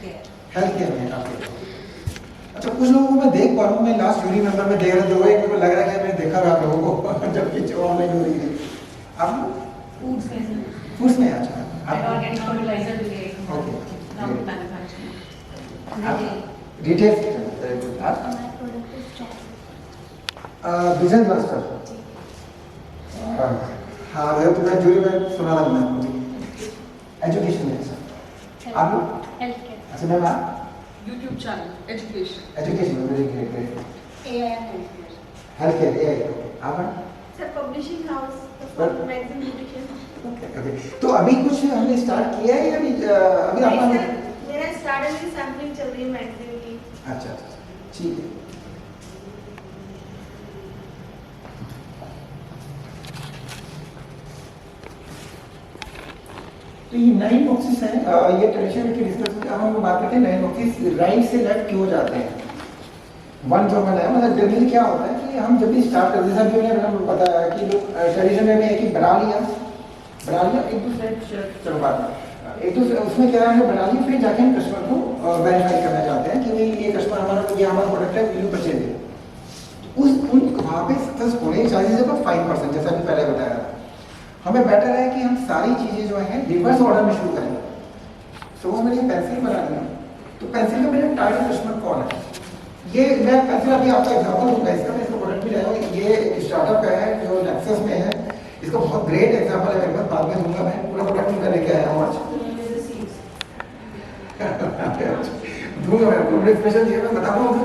केयर में आप। अच्छा, कुछ लोगों को मैं देख पा रहा हूँ, मैं लास्ट जूरी मेंबर में देख रहा था, एक लग रहा है कि मैंने देखा हुआ आप लोगों को जबकि जो ऑनलाइन हो रही है। आप फूड्स में अच्छा ऑर्गेनिक फर्टिलाइजर भी है, okay manufacturing details business master. हाँ, मैं तो मैं जूरी में सुना था मैं एजुकेशन में सर आप लोग। अच्छा मैम आप YouTube channel education very great AI health care AI. आप sir publishing house magazine publication. Okay, तो अभी कुछ हमने स्टार्ट किया है या अभी आपने? मेरा स्टार्ट की सैम्पलिंग चल रही है मैगजीन की। अच्छा, ठीक है। तो ये 9 बॉक्सेस हैं, ये ट्रेडिशनल की डिस्कस अब हम बात करते हैं 9 बॉक्सेस राइट से लेफ्ट क्यों जाते हैं। वन जो मैंने मतलब जनरली क्या होता है कि हम जब भी स्टार्ट करते हैं, जैसा कि मैंने बताया कि लोग ट्रेडिशनल में है कि बना लिया एक दूसरे चलो बात एक दूसरे उसमें क्या है बना लिया, फिर जाके हम कस्टमर को वेरीफाई करना चाहते हैं कि भाई ये कस्टमर हमारा ये हमारा प्रोडक्ट है, विल यू परचेज इट। उस वहाँ पे सक्सेस होने के चांसेस है 5%, जैसा कि पहले बताया था। हमें बेटर है कि हम सारी चीज़ें जो हैं रिवर्स ऑर्डर में शुरू करें। सपोज मैंने पेंसिल बना लिया, तो पेंसिल का मेरा टारगेट कस्टमर कौन है? ये मैं पेंसिल अभी आपका एग्जांपल दूंगा, इसका मैं इसका प्रोडक्ट भी लाया हूँ। ये एक स्टार्टअप का है जो नेक्सस में है, इसका बहुत ग्रेट एग्जांपल है मेरे पास, बाद में दूंगा। मैं पूरा प्रोडक्ट उनका लेके आया हूँ आज दूंगा मैं पूरा स्पेशल ये मैं बताऊँगा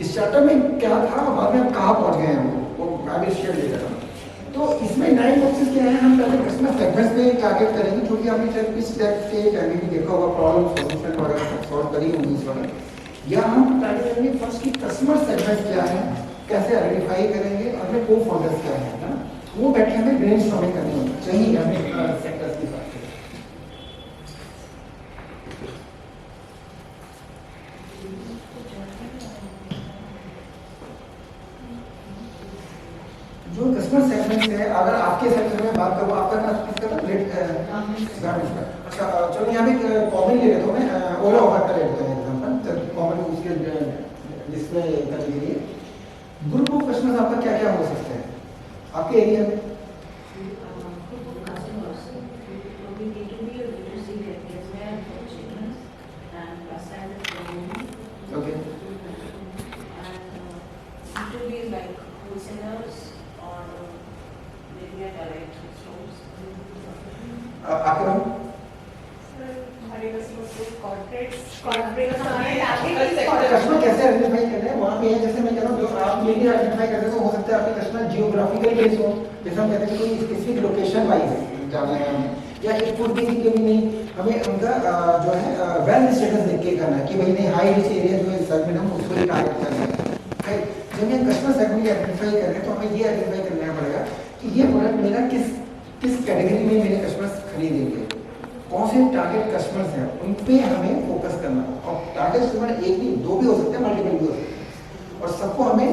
स्टार्टअप में क्या था, बाद में हम कहाँ पहुँच गए हैं वो मैं भी शेयर ले रहा हूँ। तो इसमें 9 बॉक्सेस क्या है, हम पहले कस्टमर सेगमेंट्स पे टारगेट करेंगे, क्योंकि आपने शायद इस टाइप के टाइम भी देखा होगा, प्रॉब्लम सॉल्यूशन वगैरह सॉल्व करी होंगी इस वक्त। या हम टारगेट करेंगे फर्स्ट की कस्टमर सेगमेंट क्या है, कैसे आइडेंटिफाई करेंगे, और अपने को फाउंडर्स क्या है ना, वो बैठे हमें ब्रेनस्टॉर्मिंग करनी होगी चाहिए हमें सेक्टर्स के साथ। जो कस्टमर सेगमेंट है, अगर आपके सेक्टर में बात करूँ, आपका नाम किसका था? ग्रेट। अच्छा चलो यहाँ पे कॉमन ले लेता हूँ मैं, ओला ऑफर का ले लेता हूँ एग्जाम्पल, कॉमन उसके डिस्प्ले करने के लिए। ग्रुप ऑफ कस्टमर्स आपका क्या क्या हो सकते हैं आपके एरिया में? ओके, आपके नाम? कस्टमर कैसे आइडेंटिफाई करना है वहाँ पे है, जैसे मैं कह रहा हूँ जो आप क्लियरली आइडेंटिफाई करते हैं तो हो सकता है आपके कस्टमर जियोग्राफिकल बेस हो, जैसे हम कहते हैं कि कोई स्पेसिफिक लोकेशन वाइज जाना है हमें, या एक फूड भी कभी नहीं हमें उनका जो है वेल्थ स्टेटस देख के करना है कि भाई नहीं हाई रिच एरिया जो है सेगमेंट हम उसको ही टारगेट करना है। जब हम कस्टमर सेगमेंट आइडेंटिफाई कर रहे हैं तो हमें ये आइडेंटिफाई करना पड़ेगा कि ये प्रोडक्ट मेरा किस कैटेगरी में मेरे कस्टमर्स खरीदेंगे, कौन से टारगेट कस्टमर्स हैं उन पे हमें फोकस करना। और टारगेट कस्टमर एक नहीं दो भी हो सकते हैं, मल्टीपल भी हो सकते हैं, और सबको हमें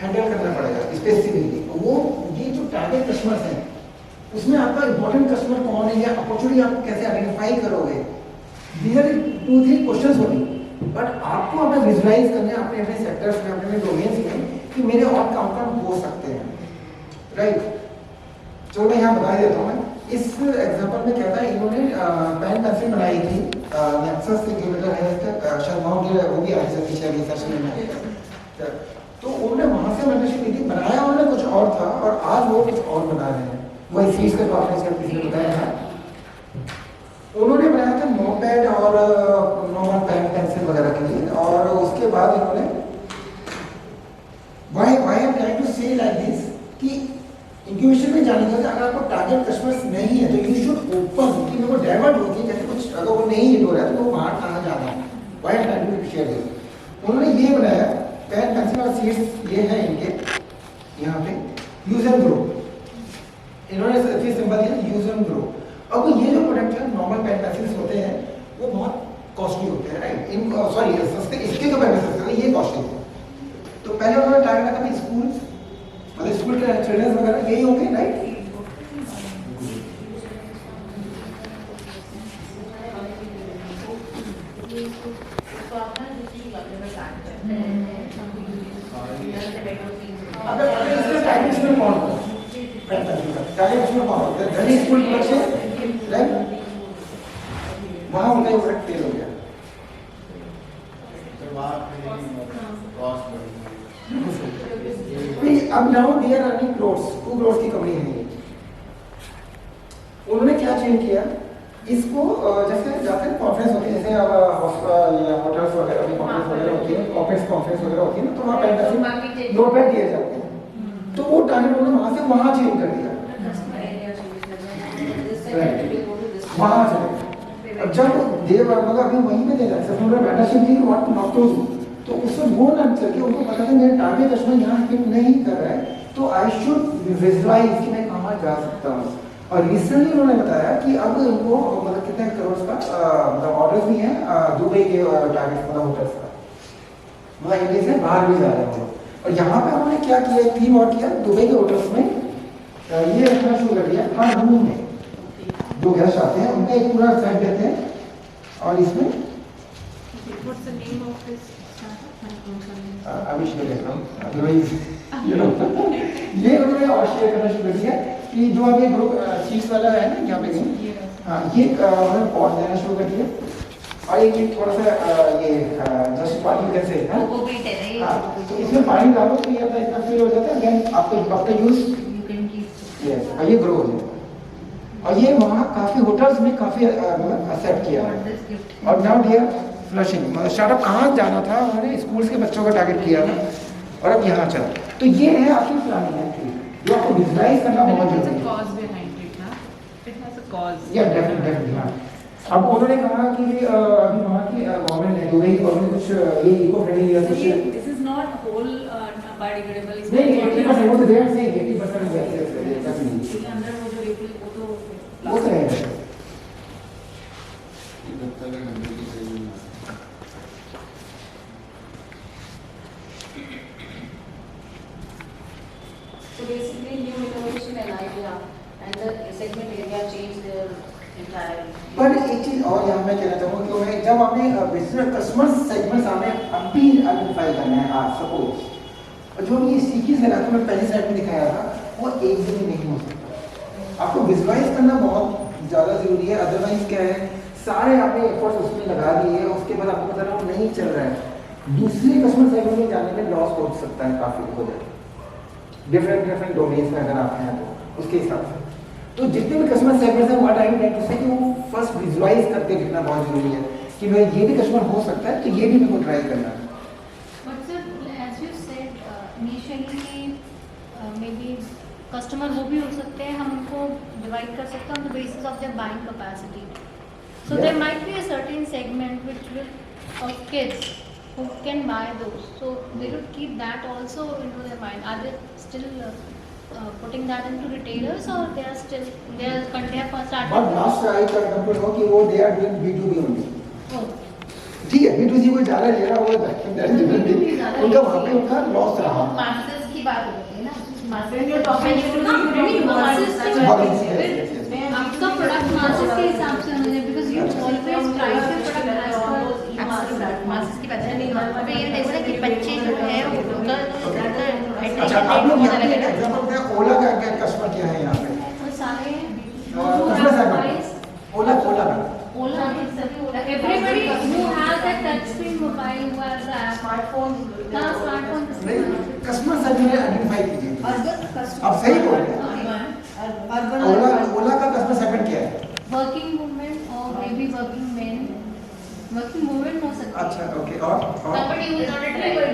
हैंडल करना पड़ेगा स्पेसिफिकली। वो ये जो टारगेट कस्टमर्स हैं उसमें आपका इंपॉर्टेंट कस्टमर कौन है या अपॉर्चुनिटी आप कैसे आइडेंटिफाई करोगे, दीज आर 2-3 क्वेश्चंस होंगे, बट आपको अपना विजुलाइज करना है अपने अपने सेक्टर्स में, अपने डोमेन्स में कि मेरे और आउटकम हो सकते हैं, राइट। चलो मैं यहाँ बता देता हूँ। मैं इस एग्जांपल में क्या था, इन्होंने पेन पेंसिल बनाई थी नेक्सस से किलोमीटर है इसका शर्माओं के, वो भी आज से पीछे रिसर्च में, तो उन्होंने वहाँ से मेंटरशिप ली थी, बनाया उन्होंने कुछ और था और आज वो कुछ और बना रहे हैं। वही चीज का आपने किसी ने बताया था, उन्होंने बनाया था नोटपैड और नॉर्मल पेन पेंसिल वगैरह के लिए, और उसके बाद इन्होंने why I am trying to say like this कि इंक्यूबेशन में जाने का अगर आपको टारगेट कस्टमर्स नहीं है तो यू शुड ओपन कि वो डाइवर्ट होती है, जैसे कुछ अगर वो नहीं हिट हो रहा है तो वो बाहर कहाँ जाना है, why I am trying to share this. उन्होंने ये बनाया पेन पेंसिल और सीड्स, ये है इनके यहाँ पे यूज एंड ग्रो, इन्होंने सिंबल दिया यूज एंड ग्रो। अब ये जो प्रोडक्ट है नॉर्मल पेन पेंसिल्स होते हैं वो बहुत कॉस्टली होते हैं, राइट, इन सॉरी सस्ते, इसके जो पेन पेंसिल्स हैं ये कॉस्टली है। तो पहले उन्होंने टारगेट रखा था स्कूल, मतलब स्कूल के चिल्ड्रंस वगैरह यही होंगे, राइट। अगर इसका टारगेट में कौन होगा, टारगेट में कौन होगा, धनी स्कूल प्रोडक्शन, राइट, वहाँ उनका प्रोडक्ट फेल हो गया। अब now they are earning crores, 2 crore की कंपनी है ये। उन्होंने क्या चेंज किया, इसको जैसे जाते हैं कॉन्फ्रेंस होती है, जैसे होटल्स वगैरह में कॉन्फ्रेंस वगैरह होती है, कॉन्फ्रेंस वगैरह होती है ना, तो वहाँ पेन नोटपैड दिए जाते हैं, तो वो टारगेट उन्होंने वहाँ से वहाँ चेंज कर दिया, वहाँ से। अब जब देव मतलब अभी वहीं पे दे रहा है, उन्होंने मेंटरशिप दी व्हाट नॉट टू डू, तो उससे वो ना चल के उनको पता था मेरा टारगेट कस्टमर यहाँ हिट नहीं कर रहा है, तो आई शुड विजुअलाइज कि मैं कहाँ जा सकता हूँ। और रिसेंटली उन्होंने बताया कि अब इनको मतलब कितने करोड़ का मतलब ऑर्डर्स भी हैं दुबई के टारगेट मतलब होटल्स का, मतलब इंडिया से बाहर भी जा रहे हैं लोग। और यहाँ पे उन्होंने क्या किया, एक थीम और किया, दुबई के होटल्स में ये रखना शुरू कर दिया, हर रूम में जो गेस्ट आते हैं उनका एक पूरा सेट देते हैं, और इसमें अभी शेयर करता हूँ, अदरवाइज ये उन्होंने और शेयर करना शुरू कर दिया कि जो अभी ग्रुप सीट्स वाला है ना यहाँ पे नहीं, हाँ ये उन्होंने पॉज देना शुरू कर दिया, और एक थोड़ा सा ये जस्ट पानी कैसे है, हाँ, तो इसमें पानी डालो तो ये अपना इतना फिल हो जाता है, देन आपको आफ्टर यूज यस, और ये ग्रो हो जाएगा। और ये वहाँ काफी होटल्स में काफी एक्सेप्ट किया, और नाउ दे आर फ्लशिंग, मतलब स्टार्टअप कहाँ जाना था उन्होंने स्कूल्स के बच्चों का टारगेट किया था, और अब यहाँ चला। तो ये है आपकी प्लानिंग है जो आपको विजुअलाइज करना बहुत जरूरी है। या डेफिनेटली हाँ। अब उन्होंने कहा कि अभी वहाँ की गवर्नमेंट है, दुबई की गवर्नमेंट कुछ ये इको फ्रेंडली या कुछ, this is not whole biodegradable, नहीं 80% वो तो देयर से 80% वैसे अंदर वो जो लिक्विड वो तो है। So basically new innovation and idea and the segment area changed their entire. पर एक चीज और यहाँ मैं कहना चाहूँगा कि मैं जब आपने बिजनेस कस्टमर सेगमेंट्स हमें अभी आइडेंटिफाई करना है, आज सपोज जो ये सीरीज लगा के मैं पहली स्लाइड में दिखाया था वो एक दिन में नहीं हो सकता, आपको विजुअलाइज करना बहुत ज़्यादा जरूरी है। अदरवाइज क्या है, सारे आपने एफर्ट्स उसमें लगा दिए, उसके बाद आपको पता वो नहीं चल रहा है, दूसरे कस्टमर सेगमेंट में जाने में लॉस हो सकता है, काफ़ी हो जाए डिफरेंट डोमेन्स में अगर आप हैं तो उसके हिसाब से। तो जितने भी कस्टमर सेगमेंट्स हैं व्हाट आई मीन टू से कि वो फर्स्ट विजुअलाइज करके देखना बहुत जरूरी है कि भाई ये भी कस्टमर हो सकता है, तो ये भी मेरे को ट्राई करना है। But sir, as you said, initially may be customer वो भी हो सकते हैं, हम उनको डिवाइड कर सकते हैं on the basis of their buying capacity. So there might be a certain segment which will of kids who can buy those. So they would keep that also into their mind. Are they still putting that into retailers, or they are still they are starting? But last I का example हो कि वो they are doing B2B only. Oh. ठीक है, B2C को ज़्यादा ले रहा वो उनका वहाँ पे उनका लॉस रहा. मास्टर्स की बात होती है ना. आपका प्रोडक्ट मासेस के हिसाब से होना चाहिए, because you always price your product as per masters की बात नहीं है. मैं ये देखो ना कि बच्चे जो है उनका अच्छा, आप लोग यहाँ पे एग्जांपल क्या ओला का क्या कस्टमर क्या है यहाँ पे? वो सारे कस्टमर सेगमेंट ओला का everybody who has that touch screen mobile, who has a smartphone, customer segment identify कीजिए. आप सही बोल रहे हैं. ओला का कस्टमर सेगमेंट क्या है? वर्किंग वुमेन और may be working main. Working women हो सकती है. अच्छा, ओके. और somebody who is not a driver.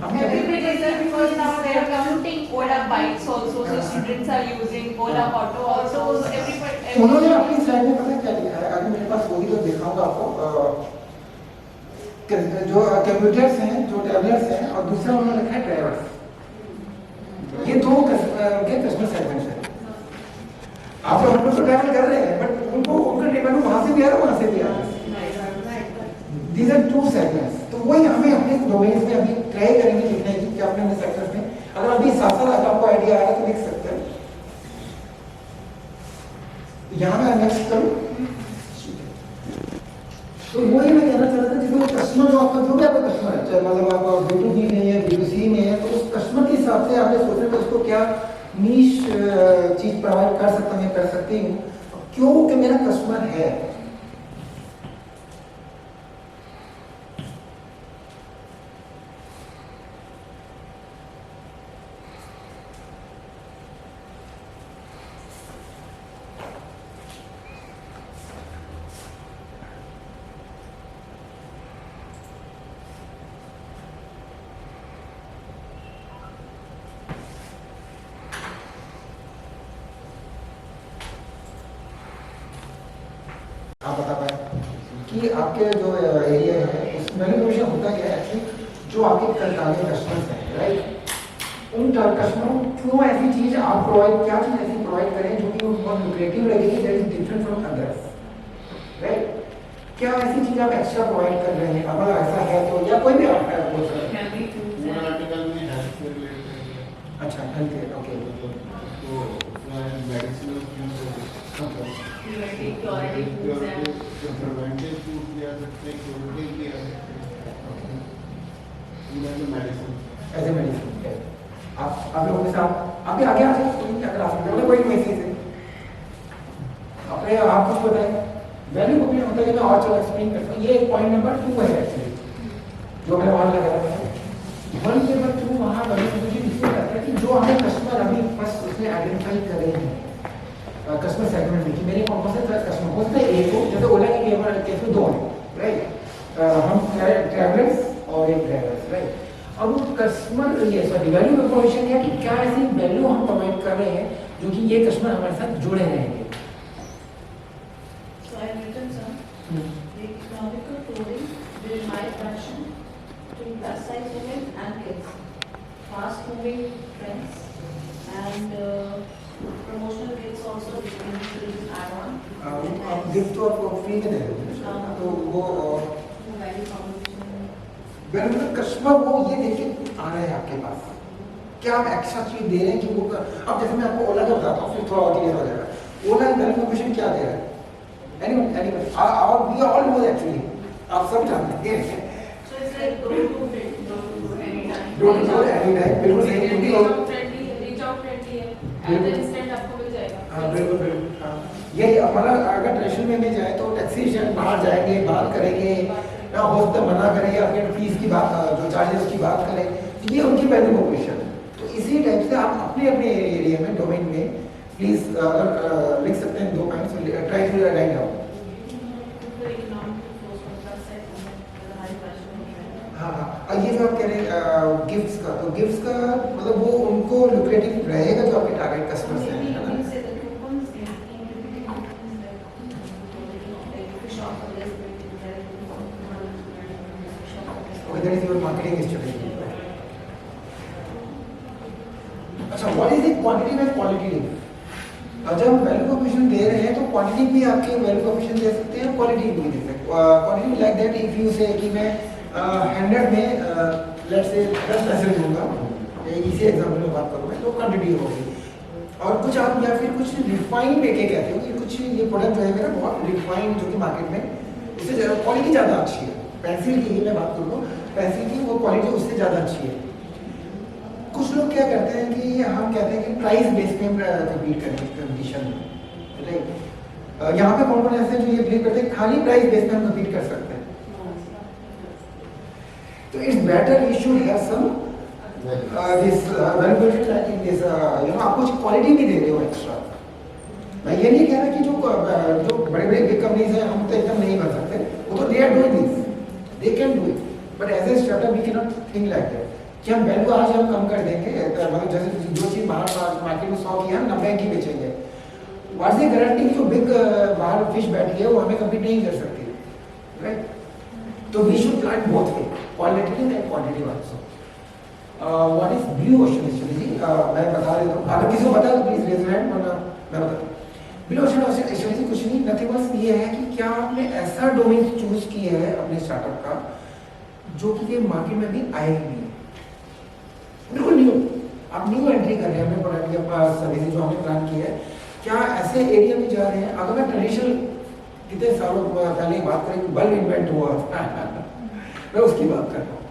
Everybody is there because now they are counting Ola bikes also, so students are using Ola auto also. So everybody. उन्होंने अपनी slide में पता क्या लिखा है? अगर मेरे पास होगी तो दिखाऊंगा आपको. जो कंप्यूटर्स हैं, जो टैबलेट्स हैं, और दूसरा उन्होंने लिखा है ड्राइवर्स. ये दो कस्टमर सेगमेंट्स हैं. आप लोग तो ट्रैवल कर रहे हैं, बट उनको उनका रेवेन्यू वहाँ से भी आ रहा है, वहाँ से भी आ रहा है. These are two segments. तो वही हमें अपने डोमेन्स में अभी ट्राई करेंगे लिखने की कि अपने सेक्टर्स में अगर अभी साथ साथ आपको आइडिया आ रहा है तो लिख सकते हैं. यहाँ मैं नेक्स्ट करूँ. तो वही मैं कहना चाह रहा था, जिसमें कस्टमर जो आपका जो भी आपका कस्टमर है, चाहे मतलब आप B2B में है, B2C में है, तो उस कस्टमर के हिसाब से आपने सोचा कि उसको क्या नीश चीज प्रोवाइड कर सकता हूँ, कर सकती हूँ, क्योंकि मेरा कस्टमर है. आप बता पाए कि आपके जो एरिया है उसमें वैल्यूएशन होता क्या है एक्चुअली, जो आपके करताने कस्टमर्स हैं, राइट, उन कस्टमरों को क्यों ऐसी चीज आप प्रोवाइड, क्या चीज ऐसी प्रोवाइड करें जो कि उनको बहुत लुक्रेटिव लगेगी, that is different from others, right. क्या ऐसी चीज आप एक्स्ट्रा प्रोवाइड कर रहे हैं? अगर ऐसा है तो, या कोई भी आप बोल सकते हैं. अच्छा, health care, okay. As a medicine आप लोगों के साथ आगे आगे आ जाए अगर आप कोई मैसेज है अपने आप कुछ बताएं. वैल्यू ओपिनियन होता है कि मैं और चलो एक्सप्लेन करता हूँ. ये पॉइंट नंबर 2 है एक्चुअली जो मैंने वहाँ लगाया था. 1 नंबर 2 वहाँ वैल्यू ओपिनियन इसलिए करता है कि जो हमें कस्टमर अभी फर्स्ट उसने आइडेंटिफाई करे हैं कस्टमर सेगमेंट में कि मेरे कौन से कस्टमर होते हैं. एक को जैसे ओला के केस में 2 हैं, राइट. हम ट्रैवलर्स और एक ड्राइवर्स, राइट. अब कस्टमर ये सॉरी वैल्यू प्रोपोजिशन है कि क्या ऐसी वैल्यू हम प्रोवाइड कर रहे हैं जो कि ये कस्टमर हमारे साथ जुड़े रहेंगे. So I have written some. The economical clothing will my passion to plus size women and kids. Fast moving trends and promotional rates also will add on. Gift तो आपको फ्री में दे रहे हैं तो वो वैल्यू वैल्यू कस्टमर वो ये देख के आ रहे हैं आपके पास, क्या आप एक्स्ट्रा चीज दे रहे हैं कि वो अब जैसे मैं आपको ओला का बताता हूँ फिर थोड़ा और क्लियर हो जाएगा. ओला वैल्यू प्रोपोजिशन क्या दे रहा है? एनीवन और वी ऑल नो एक्चुअली आप सब जानते हैं. So it's like don't do it, don't do anytime. Don't do any time. बिल्कुल सही. Reach out friendly है. And the instant आपको मिल जाएगा. हाँ बिल्कुल बिल्कुल. यही हमारा अगर ट्रेडिशनल में जाए तो टैक्सेशन बाहर जाएंगे, बात करेंगे ना, हो सकता मना करें या फिर फीस की बात जो चार्जेस की बात करें, तो ये उनकी वैल्यू प्रोपोजिशन. तो इसी टाइप से आप अपने अपने एरिया में डोमेन में प्लीज अगर लिख सकते हैं 2 points try to write down. हाँ हाँ. ये जो आप कह रहे हैं गिफ्ट्स का, तो गिफ्ट्स का मतलब वो उनको लुक्रेटिव रहेगा जो आपके टारगेट कस्टमर्स हैं, है ना? Okay, that is your marketing strategy. अच्छा, what is the quantitative and qualitative? जब हम वैल्यू प्रोपोर्शन दे रहे हैं तो क्वांटिटी भी आपके वैल्यू प्रोपोर्शन दे सकते हैं, क्वालिटी भी दे सकते हैं. Quantity like that if you से कि मैं 100 में लेट्स से 10 पैसे दूंगा, इसी एग्जांपल में बात करूँ मैं, तो क्वांटिटी होगी. और कुछ आप या फिर कुछ रिफाइंड लेके कहते हो कि कुछ ये प्रोडक्ट जो है मेरा बहुत रिफाइंड, जो कि मार्केट में इससे क्वालिटी ज़्यादा अच्छी है. पेंसिल की ही मैं बात करूँ, पेंसिल की वो क्वालिटी उससे ज़्यादा अच्छी है. कुछ लोग क्या करते हैं कि हम कहते हैं कि प्राइस बेस पे कम्पीट करते हैं कंपटीशन में, राइट? यहाँ पे कौन कौन ऐसे हैं जो ये बिलीव करते हैं खाली प्राइस बेस पे हम कम्पीट कर सकते हैं? तो it's better you should have some this valuation like in this, you know, आप कुछ क्वालिटी भी दे रहे हो एक्स्ट्रा. मैं ये नहीं कह रहा कि जो बड़े बड़े बिग कंपनीज हैं हम तो एकदम नहीं कर सकते, वो तो they are doing this, they can do it, but as a startup we can not think like that कि हम वैल्यू आज हम कम कर देंगे, मतलब जैसे जो चीज़ बाहर मार्केट में 100 की है हम 90 की बेचेंगे. व्हाट्स द गारंटी जो बिग बाहर फिश बैठी है वो हमें कम्पीट नहीं कर सकती, राइट? तो we should plan both way, qualitative and quantitative also. What is blue ocean strategy? मैं बता देता हूँ, अगर किसी को पता है प्लीज रेज हैंड, वरना मैं बताता हूँ. ब्लू ओशन स्ट्रेटजी कुछ नहीं, नथिंग बस ये है कि क्या आपने ऐसा डोमेन चूज किया है अपने स्टार्टअप का जो कि मार्केट में भी आएगी नहीं, बिल्कुल न्यू. आप न्यू एंट्री कर रहे हैं अपने प्रोडक्ट या सर्विस जो हमने प्लान किया है, क्या ऐसे एरिया में जा रहे हैं? अगर मैं ट्रेडिशनल कितने सालों पहले बात करें, बल्ब इन्वेंट हुआ मैं उसकी बात कर रहा हूँ.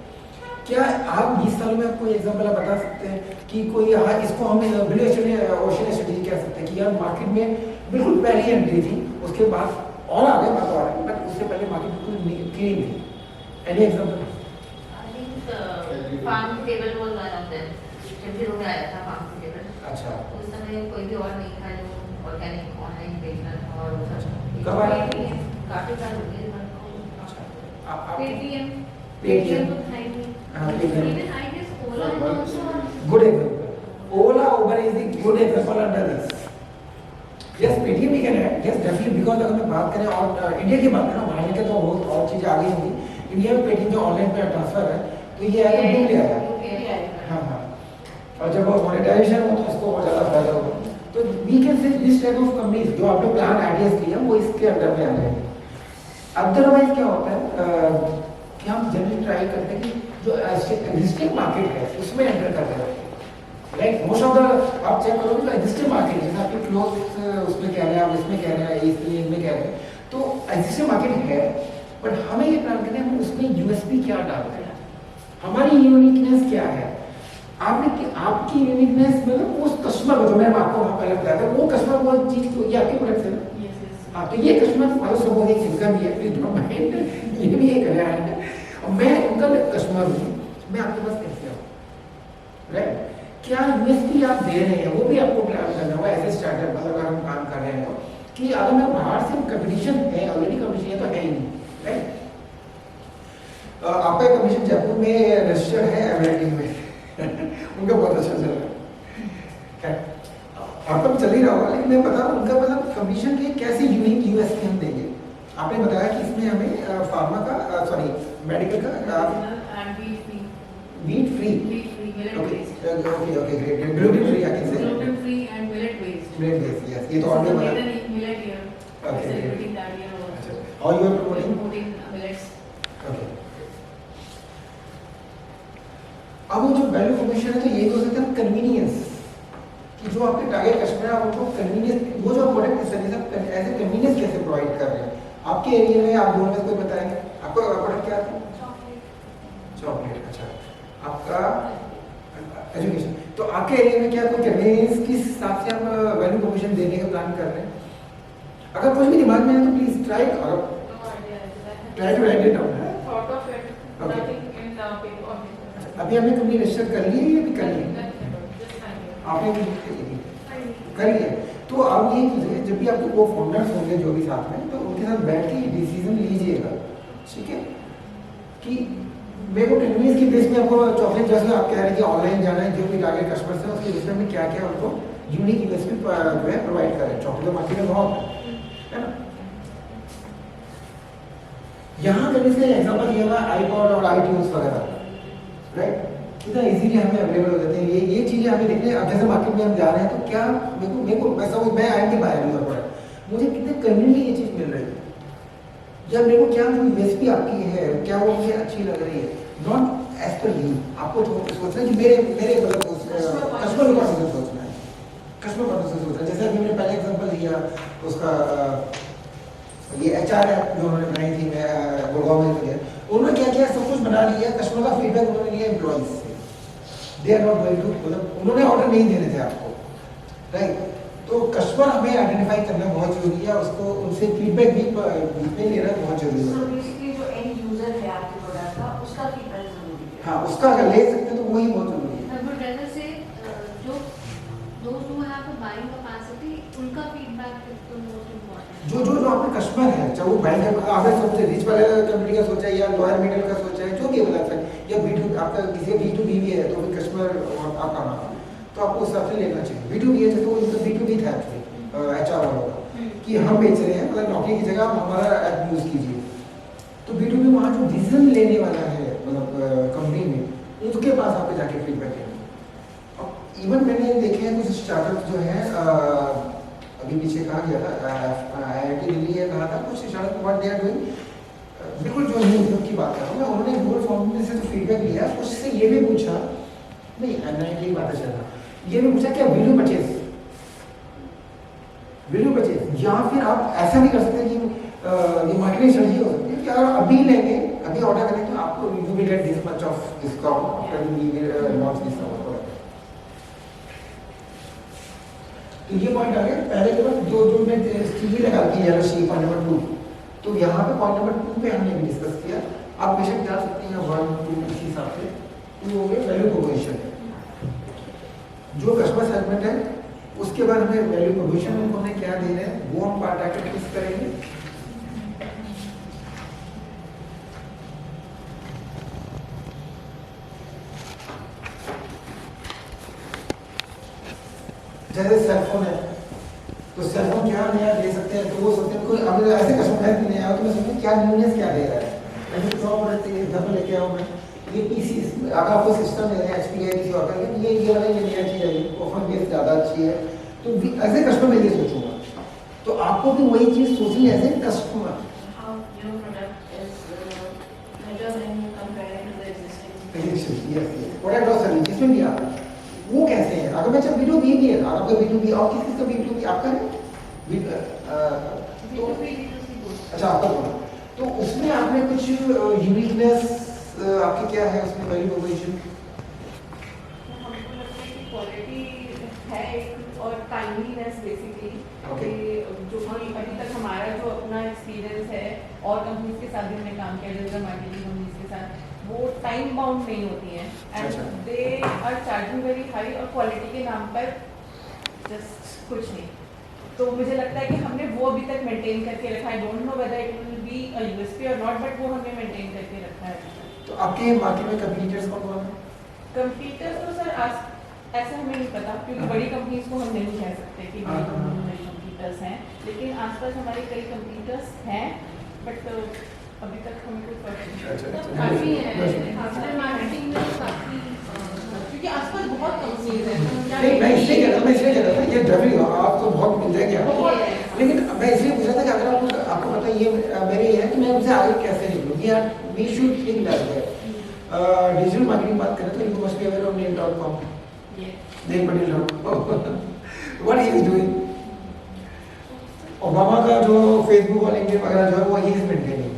क्या आप 20 सालों में कोई एग्जांपल आप बता सकते हैं कि कोई इसको हम ब्लू ओशन स्ट्रेटजी कह सकते हैं कि यार मार्केट में बिल्कुल पहली एंट्री थी, उसके बाद और आगे बात और आगे, बट उससे पहले मार्केट बिल्कुल क्लीन थी. Any example? Farm table was one of them. जब भी रोड आया था फार्म टेबल, अच्छा, उस समय कोई भी और नहीं था जो ऑर्गेनिक ऑनलाइन बेचना था. और कब आया? काफी साल हो गए. पेटीएम पेटीएम तो था ही नहीं. हां, Paytm. Even I guess Ola is also Good example. Ola, Uber is the good example under this. Yes, Paytm we can add. Yes, definitely, because अगर मैं बात करें और इंडिया की बात करें, वहाँ के तो बहुत और चीज़ें आ गई होंगी. इंडिया में Paytm जो ऑनलाइन पे ट्रांसफर है, तो ये आएगा ब्लू ले आएगा. हाँ हाँ. और जब वो मोनेटाइजेशन हो तो उसको बहुत ज़्यादा फायदा होगा. तो we can say this type of companies जो आपने प्लान आइडियाज लिया वो इसके अंदर में आ जाएंगे. अदरवाइज क्या होता है कि हम जनरली ट्राई करते हैं कि जो एग्जिस्टिंग मार्केट है उसमें एंटर कर रहे हैं, राइट? मोस्ट ऑफ द आप चेक करोगे तो एग्जिस्टिंग मार्केट, जैसे आपके क्लोथ उसमें कह रहे हैं, आप इसमें कह रहे हैं, इसमें कह रहे हैं, तो एग्जिस्टिंग मार्केट है, बट हमें ये प्लान करना है हम उसमें यूएसपी क्या डालते हैं, हमारी यूनिकनेस क्या है. आपकी यूनिकनेस मतलब उस कस्टमर को, जो मैंने आपको वहाँ पहले बताया था, वो कस्टमर वो चीज़ तो ये आपके प्रोडक्ट है ना. हाँ, तो ये कस्टमर वालों सब हो गए, इनका भी है, प्लीज डोंट माइंड, ये भी एक है. और मैं उनका कस्टमर हूँ, मैं आपके पास कैसे आऊँ, राइट? क्या यूएसपी आप दे रहे हैं वो भी आपको प्लान करना होगा एज ए स्टार्टअप. अगर हम काम कर रहे हैं तो कि अगर मैं बाहर से कंपटीशन है, ऑलरेडी कंपटीशन है तो है ही नहीं, राइट? आपका कंपटीशन जयपुर में रजिस्टर्ड है एमआईटी में उनका बहुत अच्छा चल रहा है. आपका भी चल ही रहा होगा, लेकिन मैं बता रहा हूँ उनका मतलब कंपटीशन के कैसे यूनिक यूएसपी हम देंगे. आपने बताया कि इसमें हमें फार्मा का, सॉरी मेडिकल का, wheat free, okay great, gluten free, I can say gluten free and millet based. millet based, yes, ये तो ऑलरेडी So, बता. millet here. Okay, Celebrating that year also. अच्छा, how you are promoting? Promoting millets. Okay. अब वो जो value proportion है तो ये हो सकता है कन्वीनियंस, कि जो आपके टारगेट कस्टमर है उनको कन्वीनियंस, वो जो प्रोडक्ट सर्विस आप एज ए कन्वीनियंस कैसे प्रोवाइड कर रहे हैं. आपके एरिया में आप दोनों में कोई बताएंगे आपका प्रोडक्ट क्या है? चॉकलेट. अच्छा, आपका एजुकेशन, तो आपके एरिया में क्या कोई कन्वीनियंस किस हिसाब से आप वैल्यू प्रोपोर्शन देने का प्लान कर रहे हैं? अगर कुछ भी दिमाग में है तो please try to write it down. Thought of it, nothing in the paper. अभी हमने कंपनी रजिस्टर कर ली है या भी कर ली है? आपने कर लिया. तो आप ये कीजिए, जब भी आपको वो फाउंडर्स होंगे जो भी साथ में, तो उनके साथ बैठ के डिसीजन लीजिएगा, ठीक है, कि मेरे को कन्वीनियंस की बेस पे आपको चॉकलेट जैसे आप कह रहे हैं कि ऑनलाइन जाना है, जो भी टारगेट कस्टमर्स हैं उसके बेस में क्या क्या उनको यूनिक यूएसपी जो है प्रोवाइड करें। चॉकलेट तो मार्केट में बहुत है ना। यहाँ करने से एग्जाम्पल दिया हुआ आईपॉड और आईट्यून्स वगैरह, राइट, कितना इजीली हमें अवेलेबल हो जाते हैं। ये चीज़ें हमें देखने, अब जैसे मार्केट में हम जा रहे हैं तो क्या मेरे को वैसा मैं I am buyer your product, मुझे कितने कन्वीनियंटली ये चीज़ मिल रही है, या मेरे को क्या जो यूएसपी आपकी है क्या वो मुझे अच्छी लग रही है, नॉट एज पर यू। आपको सोचना है कि मेरे मतलब कस्टमर को सोचना है, कस्टमर को सोचना है। जैसे अभी मैंने पहले एग्जांपल दिया उसका ये एचआर है जो उन्होंने बनाई थी, मैं गुड़गांव में गया, उन्होंने क्या किया, सब कुछ बना लिया, कस्टमर का फीडबैक उन्होंने लिया एम्प्लॉइज से, they are not going to, मतलब उन्होंने ऑर्डर नहीं देने थे आपको, राइट। तो कस्टमर हमें आइडेंटिफाई करना बहुत जरूरी है, उसको उनसे फीडबैक भी लेना बहुत जरूरी है। बेसिकली जो एंड यूजर है आपके प्रोडक्ट का उसका फीडबैक जरूरी है। हाँ, उसका अगर ले सकते हैं तो वही बहुत जरूरी है। But rather say, जो those who have a buying capacity, उनका feedback is the most important. जो आपके कस्टमर है, चाहे वो बैंक का आपने सबसे रिच वाले कंपनी का सोचा है या लोअर मिडिल का सोचा है, जो भी मतलब है, या B2 आपका किसी B2B भी है तो भी कस्टमर आपका ना, तो आपको उस हिसाब से लेना चाहिए। B2B है तो इनका B2B था एक्चुअली एचआर वालों का, कि हम बेच रहे हैं, मतलब नौकरी की जगह आप हमारा ऐप यूज कीजिए। तो B2B वहाँ जो डिसीजन लेने वाला है मतलब कंपनी में, उसके पास आपको जाके फीडबैक लेना। अब इवन मैंने देखे हैं कुछ स्टार्टअप जो है, अभी पीछे कहा गया था IIT दिल्ली है, कहा था कुछ startup what they are doing, बिल्कुल जो न्यू उद्योग की बात कर रहा हूँ मैं, उन्होंने गूगल फॉर्म में से जो फीडबैक लिया उससे ये भी पूछा, नहीं NIT की बात चल रहा, ये भी पूछा क्या वीडियो परचेज, या फिर आप ऐसा भी कर सकते हैं कि ये मार्केटिंग स्ट्रेटजी हो सकती है कि अगर अभी लेंगे, अभी ऑर्डर करें तो आपको you will get this much of discount after we will launch this product. तो ये पॉइंट आ गया। पहले के बाद जो मैं चीजें लगा दी येलो सी पॉइंट नंबर 2, तो यहाँ पे पॉइंट नंबर 2 पे हमने भी डिस्कस किया, आप बेशक जा सकते हैं 1 2 इसी हिसाब से। तो वो वैल्यू प्रोपोजिशन जो कस्टमर सेगमेंट है, उसके बाद हमें वैल्यू प्रोपोजिशन उनको हमें क्या दे रहे हैं वो हम पार्ट आकर फिक्स करेंगे। जैसे सेलफोन है तो सेलफोन क्या नया दे सकते हैं, तो वो सोचते हैं कोई अगर ऐसे कस्टमर नहीं आया तो मैं सोचूं क्या न्यूनेस क्या दे रहा है। ऐसे 100 प्रोडक्ट एग्जाम्पल लेके आओ मैं, ये पीसी अगर आपको सिस्टम दे रहे हैं HP है किसी और का, ये वाला ये नया चीज़ है, परफॉर्मेंस बेस ज़्यादा अच्छी है, तो ऐसे कस्टमर मैं ये सोचूंगा। तो आपको भी वही चीज़ सोचनी है एज ए कस्टमर। प्रोडक्ट और सर्विस जिसमें भी आता है वो कैसे हैं, अगर मैं चाहे B2B भी है, अगर आपका B2B और किसी का B2B आपका है तो अच्छा आपका बोला, तो उसमें आपने कुछ यूनिकनेस आपकी क्या है उसमें वैल्यू प्रोपोजिशन? हमको लगता है कि क्वालिटी है एक और टाइमलीनेस बेसिकली, जो कि अभी तक हमारा जो अपना एक्सपीरियंस है और कंपनीज के साथ भी हमने काम किया, डिजिटल मार्केटिंग कंपनीज के साथ, वो टाइम बाउंड नहीं होती हैं and they are charging very high और क्वालिटी के नाम पर जस्ट कुछ नहीं। तो मुझे लगता है कि हमने वो अभी तक मेंटेन करके रखा है। I don't know whether it will be a USP और नॉट, बट वो हमने मेंटेन करके रखा है। तो आपके मार्केट में कंपटीटर्स कौन है? कंपटीटर्स तो सर ऐसा हमें नहीं पता, क्योंकि बड़ी कंपनीज को हम नहीं कह सकते कि बड़ी कंपटीटर्स हैं, लेकिन आसपास हमारे कई कंपटीटर्स हैं, बट अभी तक हमें कोई पता काफी है मार्केटिंग में काफी, क्योंकि आसपास बहुत कंपनीज हैं। मैं इसलिए कह रहा था ये डबल आप तो बहुत मिल जाएगा, लेकिन मैं इसलिए पूछ रहा था कि अगर आपको पता ये मेरे है कि मैं उनसे आगे कैसे निकलूँ, we should think that way. Digital marketing बात करें तो you must be aware of nail.com, Neil Patel what he is doing. Obama का जो फेसबुक और लिंक्डइन वगैरह जो है वो ही इज मेंटेनिंग,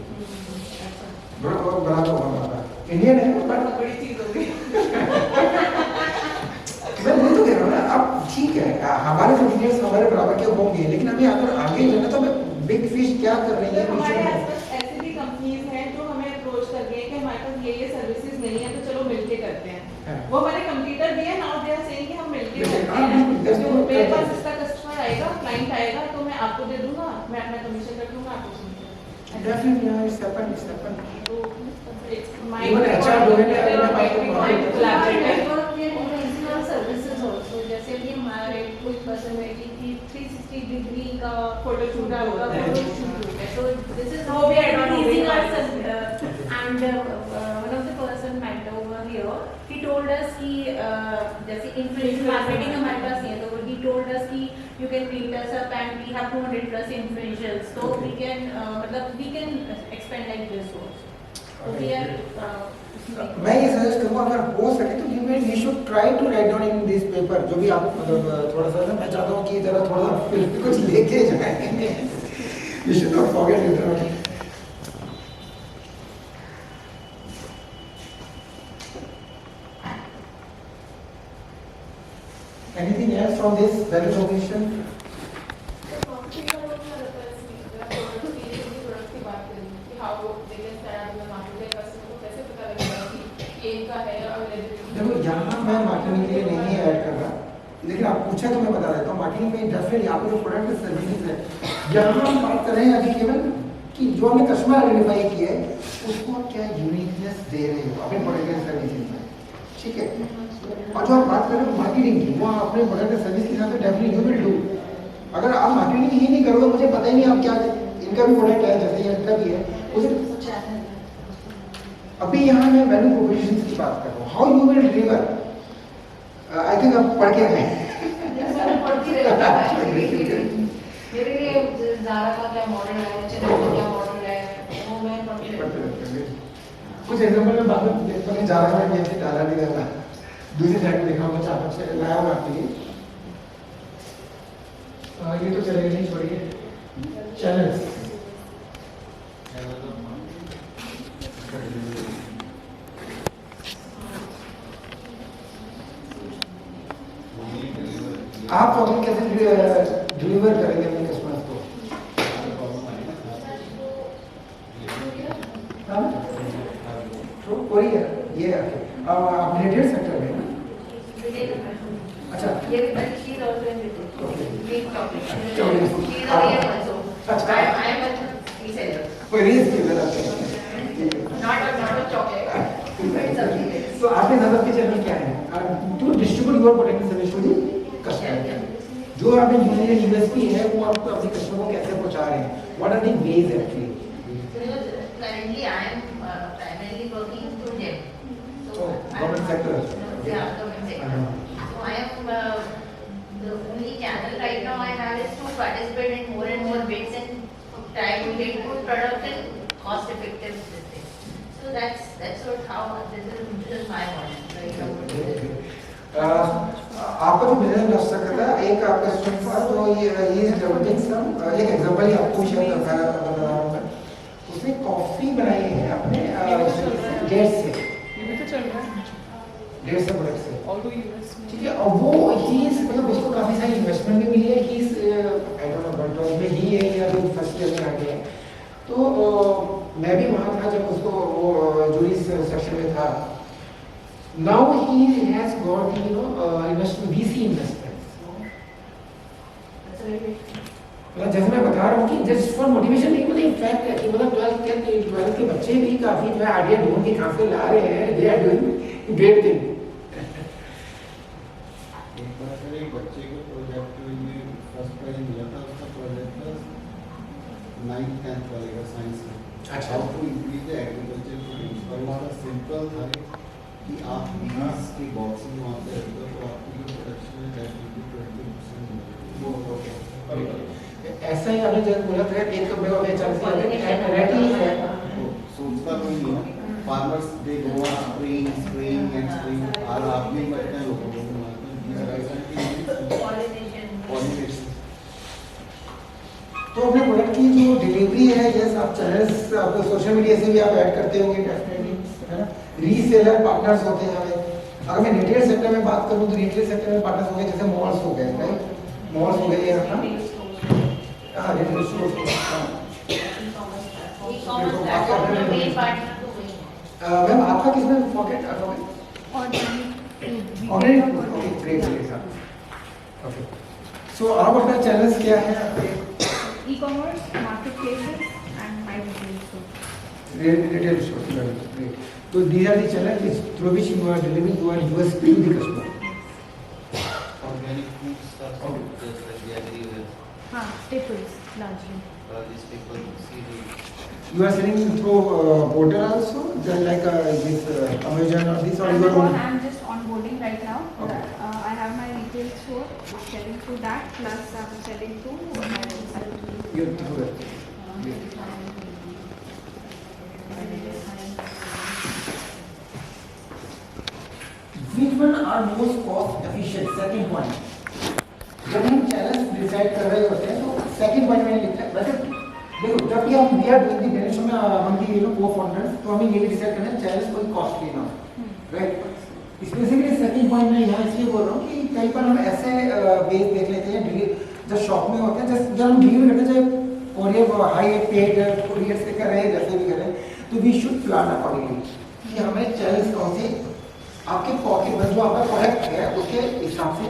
बराबर ओबामा का इंडियन है, बट बड़ी चीज होगी। मैं वही तो कह रहा हूँ ना, अब ठीक है हमारे कंपटीटर्स हमारे बराबर के होंगे, लेकिन हमें अगर आगे जाना तो हमें बिग फिश क्या कर रही है। हमारे आसपास ऐसी भी कंपनीज हैं जो हमें अप्रोच कर रही है कि हमारे पास ये सर्विसेज नहीं है, तो चलो मिलके करते हैं। वो हमारे कंपटीटर भी है, नाउ दे आर सेइंग कि हम मिलके करते हैं, तो मेरे पास इसका कस्टमर आएगा, क्लाइंट आएगा, तो मैं आपको दे दूंगा, मैं अपना कमीशन रख लूंगा, आपको डेफिनेटली इट्स हैपन। तो it's my Even HR domain में अगर मैं बात collaborative. सर्विसेज ऑल्सो, जैसे कि हमारे कोई पर्सन है कि 360 डिग्री का फोटोशूट होता है, so this is So how we we are are not increasing moving our on. and one of the person mentor over here, he told us कि जैसे influencer marketing हमारे पास नहीं है, तो he told us कि you can meet us up and we have 200 plus influencers, so we can मतलब we can expand like this also. So we are मैं ये सजेस्ट करूँगा अगर हो सके तो you should try to write down in this paper जो भी आप मतलब थोड़ा सा ना मैं चाहता हूँ कि जरा थोड़ा फिर कुछ लेके जाएंगे. You should not forget it. Anything else from this value proposition? देखो यहाँ मैं मार्केटिंग के लिए नहीं ऐड कर रहा, लेकिन आप पूछा तो मैं बता देता हूँ. मार्केटिंग में डेफिनेटली आपको जो प्रोडक्ट सर्विसेज है, यहाँ हम बात कर रहे हैं अभी केवल कि जो हमने कस्टमर आइडेंटिफाई किया है उसको आप क्या यूनिकनेस दे रहे हो अपने प्रोडक्ट एंड सर्विसेज में, ठीक है. और जो आप बात कर रहे हो मार्केटिंग की, वो आप अपने प्रोडक्ट एंड सर्विस के साथ डेफिनेटली यू विल डू. अगर आप मार्केटिंग ही नहीं करोगे, मुझे पता ही नहीं आप क्या, इनका भी प्रोडक्ट है जैसे इनका भी है, मुझे अभी यहाँ मैं वैल्यू प्रोपोजिशन की बात कर रहा हूँ. How you will deliver, I think आप पढ़ के आए. मेरे लिए ज़ारा का क्या मॉडल है, चलो का क्या मॉडल है, वो मैं कुछ एग्जांपल में बाद में पहले ज़ारा में भी ऐसे डाला नहीं रहता, दूसरी साइड में देखा होगा 4-5 लाया होगा आपके लिए. ये तो चलेगा नहीं, छोड़िए. चैनल्स आप प्रॉब्लम कैसे डिलीवर करेंगे अपने कस्टमर्स को? तो कोई है ये आप रिटेल सेक्टर में ना? अच्छा ये भी but she is also in retail. Big topic. अच्छा She is a real also. अच्छा I am a reseller. कोई रीज की जरूरत है. Not a chocolate. But something else. तो आपके नजर के चैनल क्या है to distribute your product and service to the customer? जो आपने यूएसपी है वो आप अपने कस्टमर को कैसे पहुंचा रहे हैं? What are the ways actually? Currently, I am primarily working through them. So, government sector. Yeah, government sector. So I am the only channel right now I have is to participate in more and more bids and try to get good product and cost-effective business. So that's what how this is my model right now. आपका जो business लग सकता है, एक आपका student था तो ये डेवलपिंग सम एक एग्जांपल ही आपको शेयर कर रहा हूं. उसने कॉफी बनाई है अपने 1.5 से, ये भी तो चल रहा है 1.5 से प्रोडक्ट से, ऑल टू यूएस में, ठीक है. और वो ही मतलब उसको काफी सारी इन्वेस्टमेंट भी मिली है. ही आई डोंट नो बट में ही है या जो फर्स्ट ईयर में आ गया है. तो मैं भी वहाँ था जब उसको वो जूरी सेक्शन में था. Now he has got investment VC investments. मतलब जैसे मैं बता रहा हूँ कि जस्ट फॉर मोटिवेशन नहीं, मतलब फैक्ट है कि मतलब 12th के बच्चे भी काफी जो है आइडिया ढूंढ के कहाँ से ला रहे हैं. They are doing great thing. एक बार सर एक बच्चे को प्रोजेक्ट में फर्स्ट प्राइज मिला था. उसका प्रोजेक्ट था 9th 10th वाले का साइंस में. अच्छा. How to increase the agriculture produce. और उसका सिंपल था कि आप बीज की बॉक्सिंग वहाँ पे रख दो तो आपकी जो प्रोडक्शन है दैट विल बी 20%. ऐसा ही आपने जब बोला था एक मैं चांस है सोचता कोई नहीं है. Farmers they go on spraying and spraying. और आप भी करते हैं लोगों को पॉलिनेशन. तो अपने प्रोडक्ट की जो डिलीवरी है, यस आप चैनल्स आपको सोशल मीडिया से भी आप ऐड करते होंगे डेफिनेटली, है ना. रीसेलर पार्टनर्स होते हैं हमें. अगर मैं रिटेल सेक्टर में बात करूं तो रिटेल सेक्टर में पार्टनर्स हो गए जैसे मॉल्स हो गए, राइट. मॉल्स हो गए अपना हाँ रिटेल स्टोर्स. मैम आपका किसमें pocket online. Okay great great. Okay so आप अपना चैनल्स क्या है आपके? E-commerce, marketplaces and my retail store. Retail stores. Great. So these are the challenges through which you are delivering your USP to the customer. Organic food stuff, just like the agri with Staples largely. these people see You are selling through portal also, just like this Amazon or this, or your own? I'm just onboarding right now. Okay. I have my retail store, selling through that, plus I'm selling through my website. You're through it. Which one are most cost efficient? Second point. जब हम challenge decide कर रहे होते हैं तो second point मैंने लिखा है वैसे देखो जब भी हम we are doing the manage में हम दी को-फाउंडर्स तो हमें ये भी डिसाइड करना है चैलेंज कोई कॉस्टली ना हो राइट स्पेसिफिकली सेकंड पॉइंट मैं यहाँ इसलिए बोल रहा हूँ कि कई बार हम ऐसे बेस देख लेते हैं जब शॉप में होते हैं जब हम डिलीवर करते हैं चाहे कोरियर हाई पेड कोरियर से कर रहे हैं जैसे भी कर रहे हैं तो वी शुड प्लान अकॉर्डिंगली कि हमें चैलेंज कौन से आपके पॉकेट में जो आपका प्रोडक्ट है उसके हिसाब से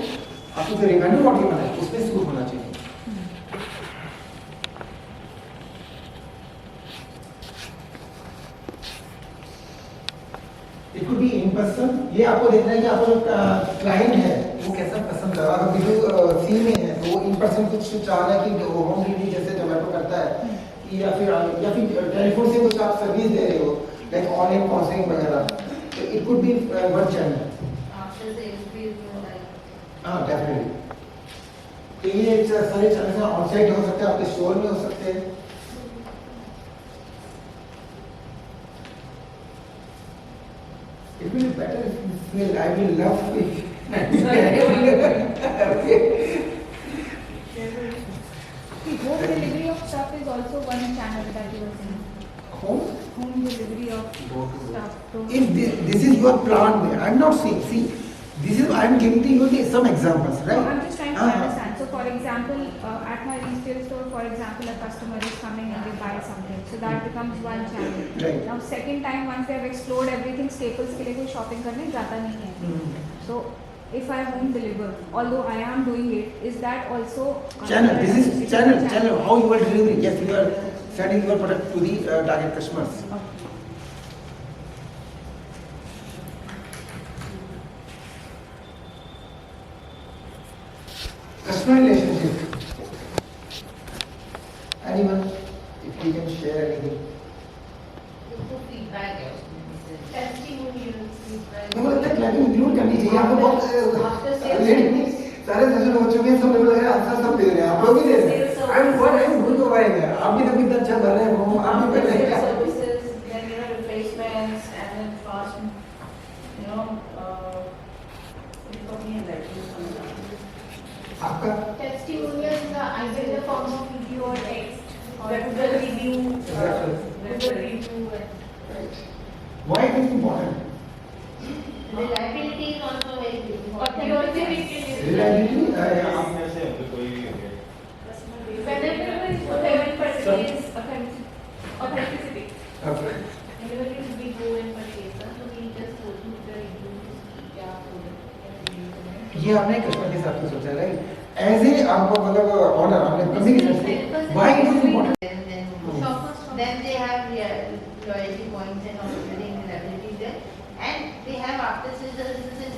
आपको जो रेवेन्यू मॉडल बना है उसमें सूट होना चाहिए it could be in person ये आपको देखना है कि आपको जो क्लाइंट है वो कैसा पसंद कर रहा है अगर वीडियो सी में है तो वो इन पर्सन कुछ चाह रहा है कि होम डिलीवरी जैसे जोमेटो करता है या फिर टेलीफोन से कुछ आप सर्विस दे रहे हो लाइक ऑनलाइन काउंसलिंग वगैरह तो it could B one channel हाँ डेफिनेटली तो ये सारे चैनल ऑन साइट हो सकते हैं आपके स्टोर में हो सकते हैं It will be better if you feel I will love fish. Okay. Home delivery of stuff is also one channel that you are saying. Home delivery of stuff. If this is your plan, I am not saying. See, this is I am giving to you some examples, right? No, I'm just trying to understand. So, for example, at my retail store, for example, a customer is coming and they buy something, so that becomes one channel. Right. Now, second time, once they have explored everything, staples के लिए कोई shopping करने जाता नहीं है. So, if I home deliver, although I am doing it, is that also channel? This is channel. How you are delivering? Yes, you are sending your product to the target customers. Okay. Customer relationship. Anyone, if you can share anything. Feedback. Testimonials. मुझे लगता है clapping include करनी चाहिए आपको बहुत सारे session हो चुके हैं सब लोग लग रहा है आंसर सब दे रहे हैं आप लोग भी दे रहे हैं I am what I am doing over here आप भी तब इतना अच्छा कर रहे हो आप भी कर रहे हैं Services, then replacements, and then fast, आपका Testimonials are either in the form of video or text, or Google review, why it is important reliability is also very important. authenticity. reliability Whenever is payment purchase, authenticity. okay Whenever we go and purchase, so we just go to the reviews, क्या product, ये आपने customer के साथ में सोचा right as a आपको मतलब honour आपने communication why it is important then they have loyalty points and all everything reliability there, and they have after since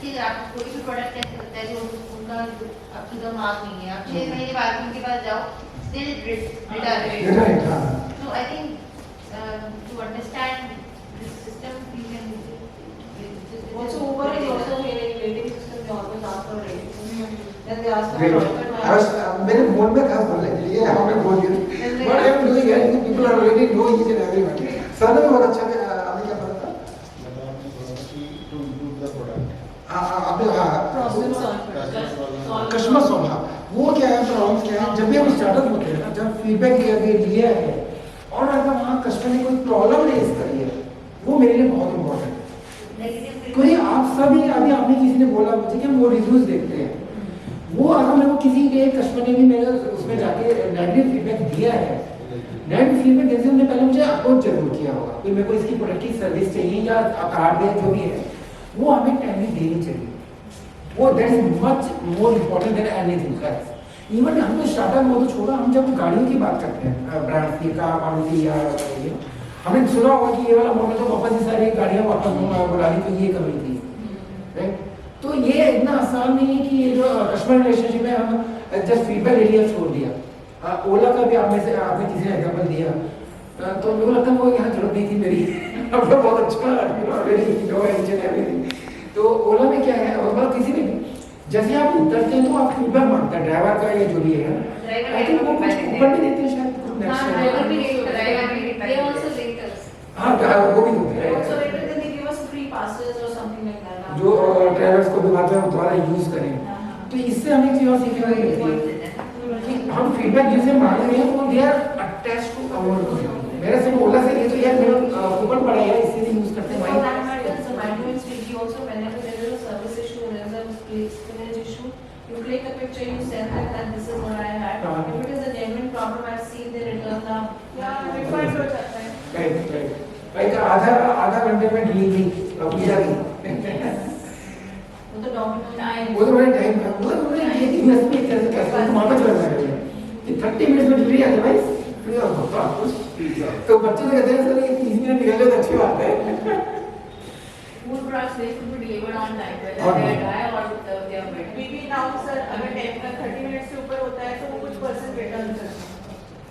कि आप कोई भी प्रोडक्ट ऐसे होता है जो उनका आपकी तो मार्क नहीं है आप 6 महीने बाद उनके पास जाओ still return. So I think to understand this system you can also Uber is also a rating system. They always ask for rating. Then they ask for मेरे फोन में खास बोलने के लिए हमने बोल दिया but I am doing it people are already know each and everyone sir ने बहुत अच्छा आपने क्या पता था to improve the product. आपने कस्टमर सॉल्व हाँ वो क्या है प्रॉब्लम्स क्या है जब भी हम स्टार्टअप होते हैं ना जब फीडबैक लिया है और अगर वहाँ कस्टमर ने कोई प्रॉब्लम रेज करी है वो मेरे लिए बहुत इंपॉर्टेंट है कोई आप सभी अभी आपने किसी ने बोला मुझे कि हम वो रिव्यूज देखते हैं वो अगर मेरे को किसी के कस्टमर ने भी मेरे उसमें जाके नेगेटिव फीडबैक दिया है नेगेटिव फीडबैक देने से उन्होंने पहले मुझे अप्रोच जरूर किया होगा कि मेरे को इसकी प्रोडक्ट की सर्विस चाहिए या कार्ड है जो भी है वो हमें टाइमली देनी चाहिए वो that is much more important than anything else even हम तो स्टार्टअप में तो छोड़ा हम जब गाड़ियों की बात करते हैं ब्रांड्स की कार मारुति या हमने सुना होगा कि ये वाला मॉडल तो वापस ही सारी गाड़ियाँ वापस बुला ली तो ये कर रही थी, राइट? तो ये इतना आसान नहीं है कि ये जो कस्टमर रिलेशनशिप है हम जस्ट फीडबैक ले लिया छोड़ दिया। ओला का भी आपने किसी ने एग्जाम्पल दिया, तो मेरे को लगता है वो यहाँ जरूरत नहीं थी मेरी अपना बहुत अच्छा तो ओला में क्या है, मतलब किसी ने जैसे आप उतरते हैं तो आप फीडबैक मांगता है ड्राइवर का या जो भी है, आई थिंक वो कुछ ऊपर भी देते हैं शायद। ड्राइवर भी रेट कराएगा, they also rate us. हाँ वो भी होता है, also rated then they give us free passes or something like that. जो ड्राइवर्स को भी बाद में दोबारा यूज करें। तो इससे हमें एक चीज और सीखने वाली मिलती है कि हम फीडबैक जिसे मांग रहे हैं वो they are attached to our. मेरे से ओला से ये तो यार मेरा कूपन पड़ा है इसी से यूज करते हैं भाई। For that matter, Zomato and Swiggy also, whenever there is a service issue, whenever there is a spillage issue, you click a picture, you send them that this is what I had. If it is a genuine problem, I've seen they return the refund हो जाता है। Right like आधा घंटे में delivery pizza की वो तो Domino's वो तो बड़ा टाइम था, वो तो बड़ा ये इन्वेस्ट भी कैसे कैसे वहाँ पे चलना है कि 30 मिनट में डिलीवरी आ जाए भाई फ्री और होता तो बच्चों से कहते हैं सर ये 30 मिनट निकल जाए तो अच्छी बात है। Food products they should be delivered on time, whether they are dry or they are wet. Maybe now sir अगर 30 मिनट से ऊपर होता है तो वो कुछ परसेंट रिटर्न करते हैं।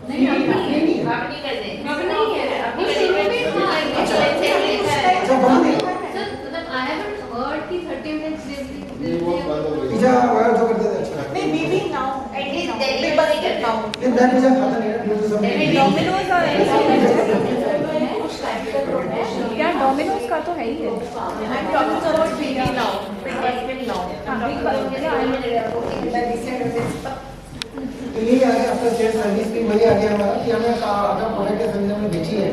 नहीं आप नहीं करते, आप नहीं कह रहे, आप शुरू में हाँ अच्छा बंद है सर, मतलब I haven't heard कि 30 minutes पिज्जा वगैरह जो करते थे अच्छा नहीं maybe now at least delivery now ये दाल पिज्जा खाता नहीं है मुझे सब डोमिनोज और क्या डोमिनोज का तो है ही है। I'm talking about Swiggy now, तो यही आ गया आफ्टर सेल सर्विस भी वही आ गया हमारा कि हमें अगर प्रोडक्ट या सर्विस हमने बेची है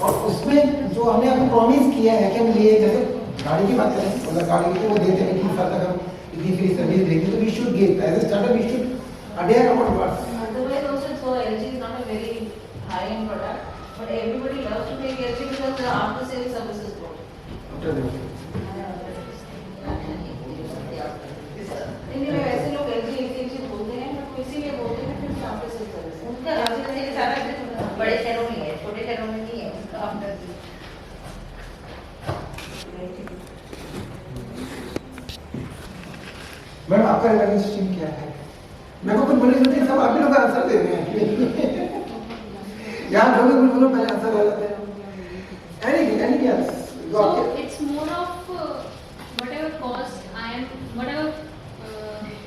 और उसमें जो हमने आपको प्रॉमिस किया है कि हम लिए जैसे गाड़ी की बात करें मतलब गाड़ी की वो देते हैं कि साल तक हम इतनी फ्री सर्विस देंगे तो we should give as a startup we should adhere about what otherwise also so LG is not a very high end product but everybody loves to take LG because the after sales service is good. नहीं वैसे लोग LG बोलते हैं but इसीलिए बोलते हैं कि after sale service उनका आफ्टर सेल सारा बड़े शहरों में है, छोटे शहरों में नहीं है उसका आफ्टर मैम आपका रिटर्निंग स्ट्रीम क्या है? मेरे को कुछ बोले नहीं सब आप ही लोग आंसर दे रहे हैं यार जो भी कुछ बोलो पहले आंसर हो जाते हैं any else So it's more of whatever cost I am, whatever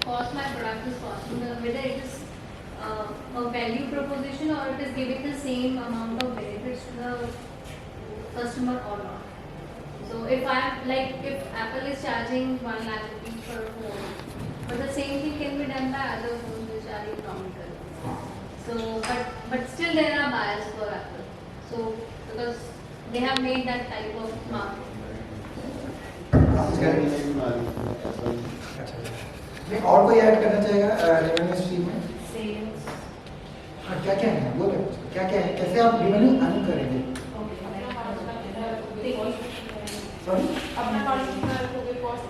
cost my product is costing, whether it is a value proposition or it is giving the same amount of benefits to the customer or not. So if I like if Apple is charging 1 lakh rupees for a phone, but the same thing can be done by other phones which are economical. So but still there are buyers for Apple. So because they have made that type of market. और कोई add करना चाहेगा revenue stream में? Sales. हाँ क्या क्या है वो क्या क्या है कैसे आप रेवेन्यू अर्न करेंगे? सॉरी अपना कॉस्ट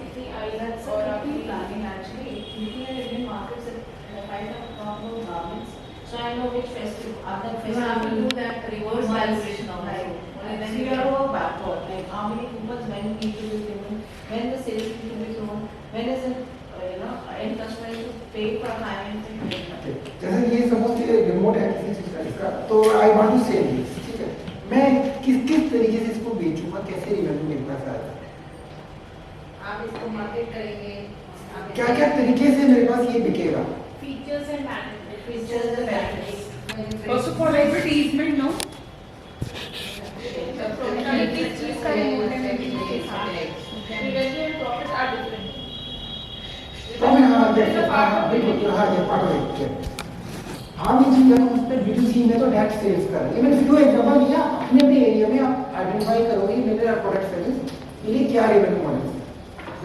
कितनी आई है और आपकी planning actually looking at Indian markets if I talk about garments so I know which festive other festival will do that reverse valuation of right and then you are work backward like how many coupons when need to be given when the sales need to be thrown when is it end customer to pay for high-end thing. जैसे ये suppose कि remote है किसी चीज का इसका तो I want to sell this ठीक है मैं किस तरीके से इसको बेचूंगा कैसे रेवेन्यू मेरे पास आएगा आप इसको मार्केट करेंगे क्या क्या तरीके से मेरे पास ये बिकेगा features and management features and management First of all, advertisement, no? profits are different. हम ये चीज़ उस पर B2C में तो डायरेक्ट सेल्स कर रहे हैं मैंने फ्यू एग्जांपल दिया अपने अपने एरिया में आप आइडेंटिफाई करोगे मेरे प्रोडक्ट सर्विस ये क्या revenue model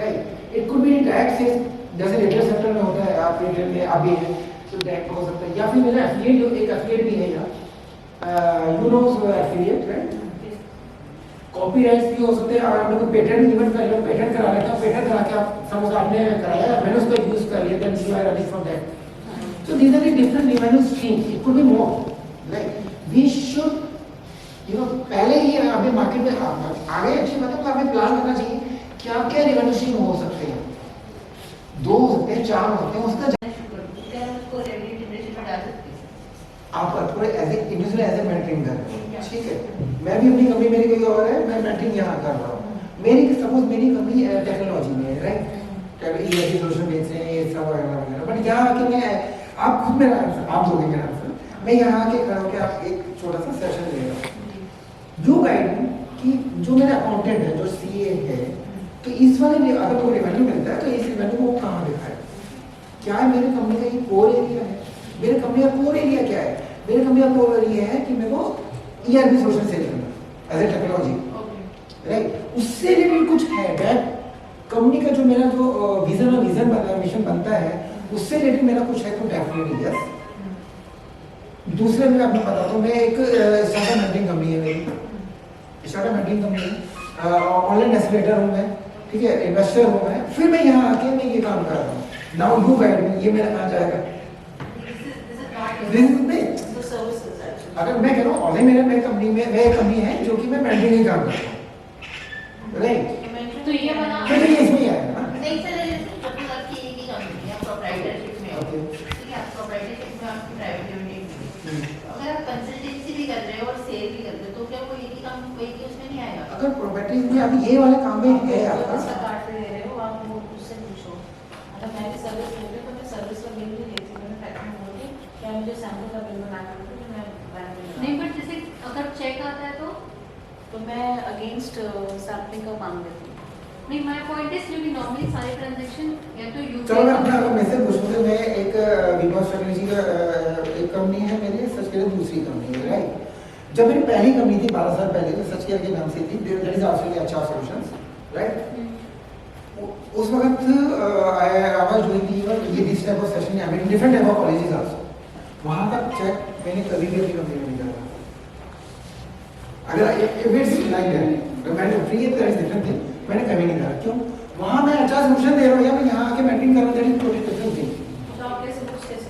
right it could be direct sales जैसे रिटेल सेक्टर में होता है आप रिटेल में अभी है तो डायरेक्ट हो सकता है या फिर मेरा एफिलिएट एक एफिलिएट भी है यहाँ you know affiliate right copyrights भी हो सकते हैं अगर आपने कोई पेटेंट इवेंट कर लिया पेटेंट करा लेता पेटेंट करा के आप समझ आपने कराया मैंने उसको यूज कर लिया then you are earning from that so these are the different revenue streams it could be more right we should पहले ही अभी मार्केट में आ गए अच्छी बात है, तो हमें प्लान करना चाहिए क्या क्या रेवेन्यू स्ट्रीम हो सकते हैं, 2 हो सकते हैं, 4 हो सकते हैं, उसका आप पूरे as a individual as a mentoring कर रहे हो, ठीक है। मैं भी अपनी कंपनी, मेरी कोई और है, मैं मेंटरिंग यहाँ कर रहा हूँ। मेरी सपोज मेरी कंपनी टेक्नोलॉजी में है, राइट, E-SDP सोल्यूशन बेच रहे हैं, ये सब वगैरह वगैरह, बट यहाँ आके मैं, आप खुद मेरा आंसर, आप दोगे मेरा आंसर, मैं यहाँ आके खड़ा होकर आप एक छोटा सा सेशन ले रहा हूँ, जो गाइड कि जो मेरा अकाउंटेंट है, जो CA है, तो इस वाले अगर कोई रेवेन्यू मिलता है तो इस रेवेन्यू को कहाँ दिखाए, क्या है मेरी कंपनी का ये कोर एरिया है, मेरे कंपनी का कोर एरिया क्या है, मेरे कंपनी का कोर एरिया है कि मेरे को ERP सोल्यूशन सेल करना एज ए टेक्नोलॉजी, राइट, उससे रिलेटेड कुछ है दैट कंपनी का जो मेरा जो विजन बनता है, मिशन बनता है, उससे रिलेटेड मेरा कुछ है तो डेफिनेटली यस। दूसरे में आपको बताता हूँ, मैं एक स्टार्टअप मेंटरिंग कंपनी है मेरी, स्टार्टअप मेंटरिंग कंपनी है, ऑनलाइन एक्सीलरेटर हूँ मैं, ठीक है, इन्वेस्टर हूँ मैं, फिर मैं यहाँ आके मैं ये काम कर रहा हूँ। नाउ यू गाइड मी, ये मेरा कहाँ जाएगा? अगर मैं कह रहा हूँ ऑनलाइन मेरे कंपनी में, मेरी कंपनी है जो कि मैं मेंटरिंग ही काम करता हूँ, राइट, तो ये बना फिर ये इसमें ही आएगा ना। नहीं सर, आपकी एक ही कंपनी है, प्रोप्राइटरशिप में हो, ठीक है, आप प्रोप्राइटरशिप में आपकी प्राइवेट लिमिटेड, अगर आप कंसल्टेंसी भी कर रहे हो और सेल भी कर रहे हो तो क्या कोई एक ही काम, कोई एक ही उसमें नहीं आएगा? अगर प्रॉपर्टी में अभी ये वाले काम में है आपका, कार्ड दे रहे हो आप, वो उससे पूछो, अगर मैं भी सर्विस ले रही हूँ तो मैं सर्विस का बिल भी देती हूँ, मैंने पैटर्न बोल के क्या मुझे सैम्पल का बिल बना के दो, मैं बैंक में नहीं, बट जैसे अगर चेक आता है तो मैं अगेंस्ट सैम्पलिंग का मांग देती हूँ। नहीं, माय पॉइंट इज क्योंकि नॉर्मली सारे ट्रांजैक्शन या तो यूपीआई, चलो मैं अपना मैसेज पूछूं तो मैं एक BeBoss टेक्नोलॉजी का एक कंपनी है मेरी, सच के दूसरी कंपनी है, राइट। जब मेरी पहली कंपनी थी 12 साल पहले, तो सच के नाम से थी, दैट इज ऑस्ट्रेलिया अच्छा सॉल्यूशंस, राइट। उस वक्त आवाज हुई थी ये this type of session, I mean different type of colleges also, वहां तक चेक मैंने कभी भी अपनी कंपनी में नहीं करा। अगर इफ इट्स लाइक दैट, मैंने फ्री है, दैट इज डिफरेंट थिंग, मैंने कभी नहीं करा। क्यों? वहां मैं अच्छा सॉल्यूशन दे रहा हूँ या मैं यहाँ आके मेंटेन कर रहा हूँ, that is totally different thing. तो आप कैसे पूछ कैसे?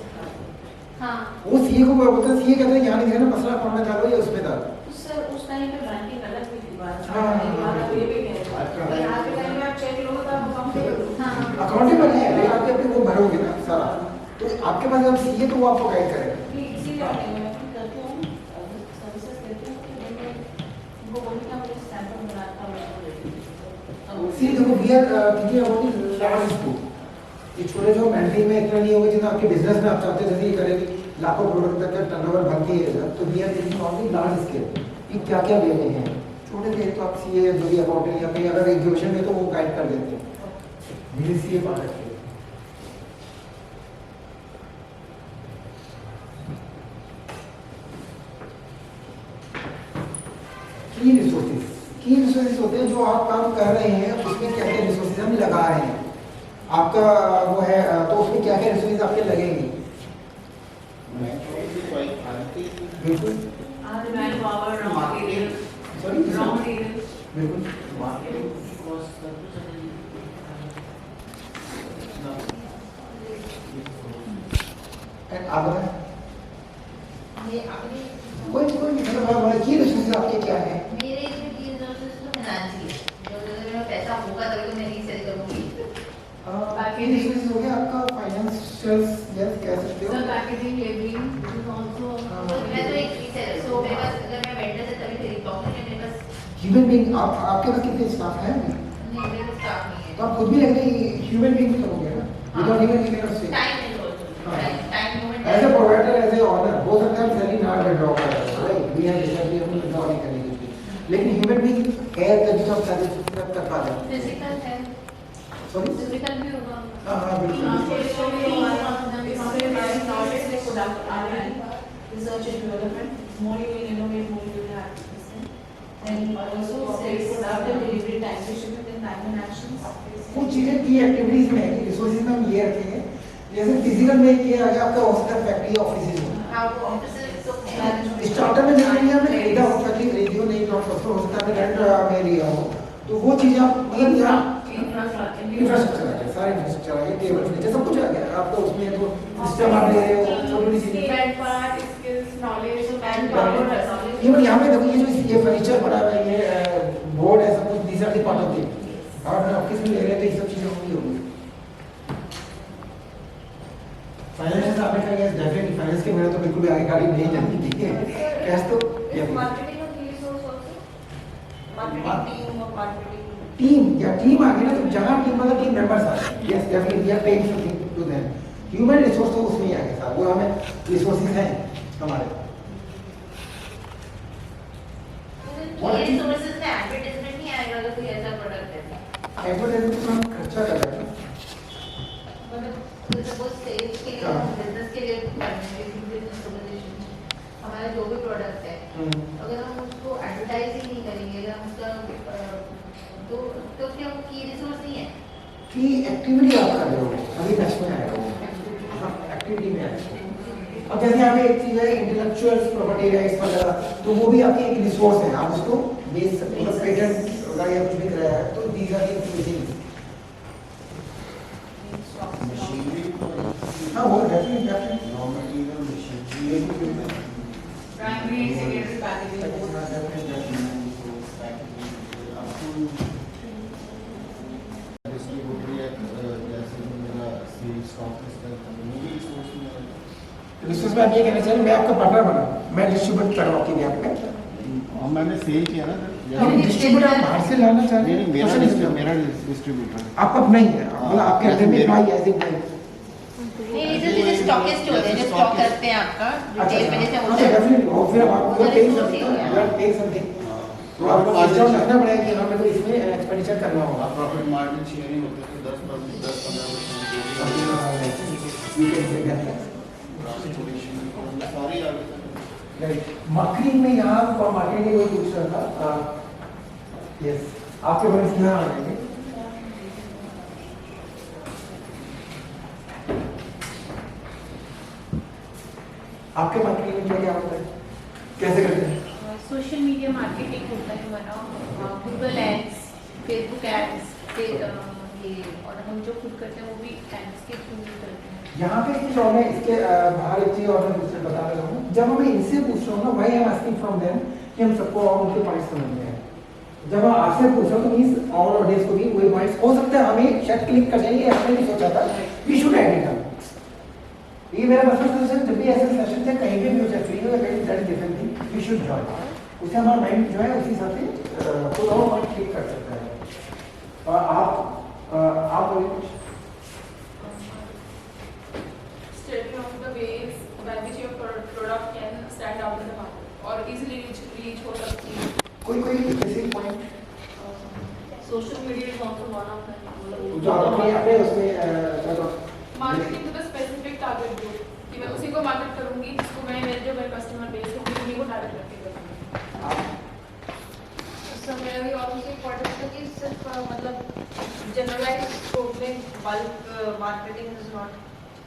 हाँ, वो CA को बोलता है, CA कहते हैं यहाँ नहीं देना, मसला अकाउंट में डालो या उसमें डालो। सर उस टाइम पे बैंकिंग अलग भी थी, बात हाँ, ये भी कह रहे हैं, आज के टाइम में आप चेक लो तो आप अकाउंटेबल, अकाउंटेबल है, लेकिन आपके अपने वो भरोगे ना सारा, तो आपके पास जब CA तो वो आपको गाइड करेगा। इसीलिए मैं करती हूँ सर्विसेज देती हूँ कि उनको बोलती हूँ मुझे सैंपल बनाता हूँ। सी देखो, we are thinking about the large scope, ये छोटे जो मेंटरिंग में इतना नहीं होगा जितना आपके बिजनेस में आप चाहते हैं, जैसे ये करेगी लाखों प्रोडक्ट तक का टर्नओवर बनती है, तो we are thinking on the large scale, ये क्या क्या लेने हैं। छोटे से तो आप CA जो भी अकाउंटेंट या कहीं अगर एग्जीक्यूशन में तो वो गाइड कर देते हैं, मेरे CA पार्ट है। की रिसोर्सेज होते हैं जो आप काम कर रहे हैं, उसमें क्या क्या रिसोर्सेज हम लगा रहे हैं, आपका वो है, तो उसमें क्या क्या रिसोर्सेज आपके लगेंगे। बिल्कुल, बिल्कुल, कोई मतलब की रिसोर्सेज आपके क्या है? मेरे जो की रिसोर्सेज तो फाइनेंशियल, जो मेरा पैसा होगा तभी तो मैं रीसेल करूंगी। पैकेजिंग हो गया आपका, फाइनेंशियल यस कह सकते हो, sir packaging, labelling is also, मैं तो एक रीसेलर, सो मेरे पास अगर मैं वेंडर से तभी खरीदता हूँ, मेरे पास ह्यूमन बीइंग, आपके पास कितने स्टाफ है? नहीं, मेरे पास स्टाफ नहीं है, तो आप खुद भी लग रही ह्यूमन बीइंग करोगे ना, विदाउट इवन गिविंग अ से टाइम नहीं होता, time moment as a provider, as a owner हो सकता है सैलरी ना विड्रॉ करें, राइट, वी हैव रिसेंटली हम विड्रॉ नहीं करेंगे, लेकिन ह्यूमन बीइंग है तभी तो आप सारे सब कर पा रहे हैं। फिजिकल है, सॉरी, फिजिकल भी होगा। हां बिल्कुल, research and development, more you will innovate, more you will have business. And also sales, product and delivery, time to ship and time and actions. कुछ चीजें की एक्टिविटीज में है, रिसोर्सेज में हम ये रखेंगे, जैसे फिजिकल में ये आ गया आपका हो सकता है फैक्ट्री ऑफिसेज हो, आपको ऑफिस तो स्टार्टअप में जब हमने खरीदा हो, फैक्ट्री खरीदी हो, नहीं नॉट हो सकता है रेंट में लिया हो, तो वो चीजें आप मतलब यहाँ इंफ्रास्ट्रक्चर आ गया, सारे इंफ्रास्ट्रक्चर आ गया, टेबल फर्नीचर सब कुछ आ गया आपका, उसमें तो सिस्टम आप ले रहे हो, छोटी चीजें man power, skills, knowledge, man power, even यहाँ पे देखो ये फर्नीचर बना हुआ है, ये बोर्ड है, सब कुछ these are the part of it. और ऑफिस में ले रहे हैं तो ये सब चीजें होंगी। फाइनेंस आपने कहा यस डेफिनेटली, फाइनेंस के मेरा तो बिल्कुल भी आगे गाड़ी नहीं जाती, ठीक है। कैश तो marketing of resource also, marketing team और मार्केटिंग टीम आ गई ना, तो जहाँ टीम मतलब टीम मेंबर्स आ गए, yes definitely we are paying something to them. Human resource तो उसमें ही आ गया साहब, वो हमें रिसोर्सेज हैं हमारे। रिसोर्सेज में एडवर्टाइजमेंट नहीं आएगा अगर कोई ऐसा प्रोडक्ट है। एडवर्टाइजमेंट में हम खर्चा कर रहे हैं, मतलब सपोज सेल्स के लिए, बिजनेस के लिए बिजनेस प्रमोशन, हमारा जो भी प्रोडक्ट है अगर हम उसको एडवर्टाइज ही नहीं करेंगे, अगर हम उसका तो क्या वो की रिसोर्स नहीं है कि एक्टिविटी आप कर रहे हो, अभी नेक्स्ट में आएगा वो एक्टिविटी में आएगा। अब जैसे यहाँ पे एक चीज है इंटेलेक्चुअल प्रॉपर्टी राइट्स वगैरह, तो वो भी आपकी एक रिसोर्स है, आप उसको बेच सकते हो, पेटेंट वगैरह या कुछ भी कराया है तो दीज आर द थिंग्स। हाँ वो definitely raw material machinery primary secondary packaging resource में आप ये कहना चाहिए मैं आपका पार्टनर बना, मैं डिस्ट्रीब्यूट कर रहा हूँ कि आपका और मैंने सेल किया ना सर, डिस्ट्रीब्यूटर आप बाहर से लाना चाह रहे हैं? मेरा डिस्ट्रीब्यूटर आपका नहीं है, मतलब आपके अंदर में एम्प्लॉय ऐसे ही नहीं जैसे स्टॉकिस्ट होते हैं जो स्टॉक करते हैं आपका रिटेल में, जैसे अच्छा डेफिनेटली और फिर आप पे समथिंग तो आपको डिस्काउंट रखना पड़ेगा कि हमें तो इसमें एक्सपेंडिचर करना होगा। प्रॉफिट मार्जिन शेयरिंग होता है 10-15%। मार्केटिंग में यहाँ और मार्केटिंग में पूछ रहा था, यस आपके बड़े यहाँ आ जाएंगे। आपके मार्केटिंग में क्या होता है, कैसे करते हैं? सोशल मीडिया मार्केटिंग होता है हमारा, गूगल एड्स, फेसबुक एड्स, फिर ये और हम जो खुद करते हैं वो भी एड्स के थ्रू करते हैं। यहाँ पे एक चीज और है, इसके बाहर एक चीज और मैं दूसरे बता रहा हूँ, जब मैं इनसे पूछ रहा हूँ ना why I am asking from them कि हम सबको और उनके पॉइंट्स समझने हैं, जब मैं आपसे पूछ रहा हूँ तो मींस ऑल ऑडियंस को भी वही पॉइंट्स हो सकता है हमें शायद क्लिक कर जाएंगे, हमने नहीं सोचा था वी शुड ऐड इट। ये मेरा मतलब सजेशन जब भी ऐसे सेशन थे कहीं भी हो जाए फ्री हो या कहीं that is different thing, we should join, उससे हमारा माइंड जो है उसी हिसाब से खुद और पॉइंट क्लिक कर सकता है। और आप बोलिए कुछ Study of the ways by which your product can stand out in the market or easily reach हो सकती है। कोई basic point Social media is also one of them. जो आपने उसमें marketing to the specific target group, कि मैं उसी को मार्केट करूंगी जिसको मैं मेरे जो मेरे कस्टमर बेस है उन्हीं को टारगेट करके करूंगी। सर मेरा भी और दूसरी इम्पोर्टेंट है कि सिर्फ मतलब जनरलाइज स्कोप में bulk marketing is not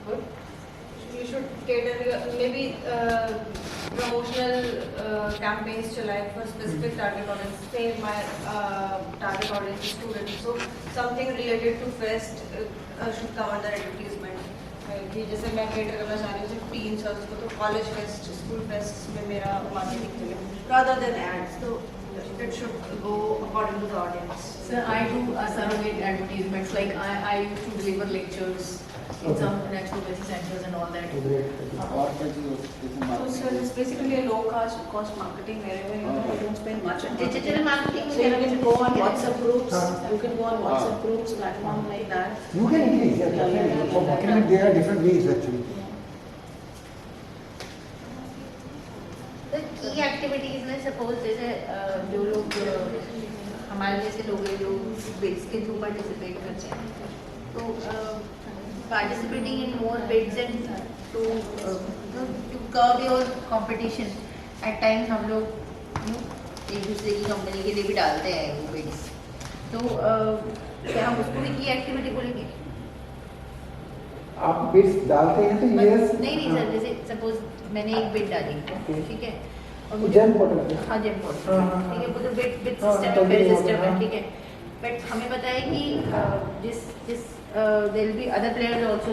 good, you should cater maybe promotional campaigns चलाए for specific target audience. Say my target audience is students, so something related to fest should come under advertisement. कि जैसे मैं cater करना चाह रही हूँ सिर्फ teens और उसको, तो college fest, school fest में मेरा marketing चले rather than ads. So it should go according to the audience. Sir, I do surrogate advertisements, like I used to deliver lectures in some naturopathy centers and all that. So sir, it's basically a low cost marketing wherever you don't spend much on Digital marketing. So you can go on WhatsApp groups, you can go on WhatsApp groups, platform like that. You can increase, yeah, definitely. For marketing, there are different ways actually. The key activities में suppose जैसे जो लोग हमारे जैसे लोग हैं जो beads के थ्रू पार्टिसिपेट करते हैं, तो participating in more bids and to curb your competition. At times हम लोग एक दूसरे की कंपनी के लिए भी डालते हैं वो bids, तो क्या हम उसको भी की एक्टिविटी बोलेंगे? आप बिड्स डालते हैं तो यस नहीं सर, जैसे सपोज मैंने एक बिड डाली, ठीक है, और जेम पोर्टल पे, हाँ जेम पोर्टल, ठीक है, वो तो बिड सिस्टम है, ठीक है, बट हमें पता है कि जिस there will be other players also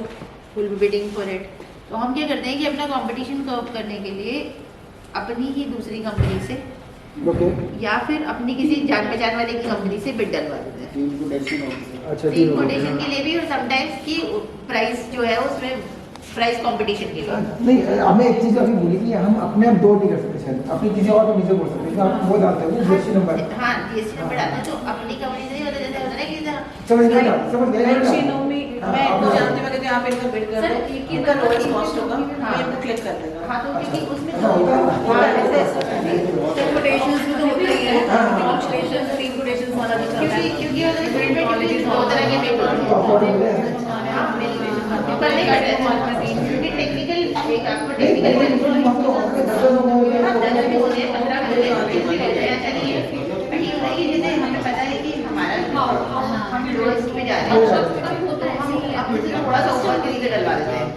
who will be bidding for it, तो हम क्या करते हैं कि अपना कंपटीशन कर्व करने के लिए अपनी ही दूसरी कंपनी से ओके या फिर अपनी किसी जान पहचान वाले की कंपनी से बिड डलवा देते हैं। टीम कोटेशन के लिए भी और समटाइम्स की प्राइस जो है उसमें प्राइस कंपटीशन के लिए। नहीं, हमें एक चीज अभी बोली कि हम अपने आप दो नहीं कर सकते शायद, अपनी किसी और को नीचे बोल सकते हैं, आप वो डालते हो जीएसटी नंबर। हाँ जीएसटी नंबर डालते हैं, तो अपनी कंपनी से नहीं होता, जैसे होता है कि समझ गए मैं इनको जानती हूँ कि आप इनका बिड कर दो, इनका लोएस्ट कॉस्ट होगा, मैं इनको क्लिक कर देगा। हाँ तो क्योंकि उसमें कोटेशंस में तो होता ही है, कॉन्स्टेशंस और इंकोटेशंस वाला भी चलता है। क्योंकि अगर बिड में दो तरह के पेपर क्योंकि टेक्निकल एक आपको टेक्निकल जैसे हमें पता है कि हमारा हम लोएस्ट पे जा रहे हैं, आप किसी को थोड़ा सा ऊपर के नीचे डलवा देते हैं,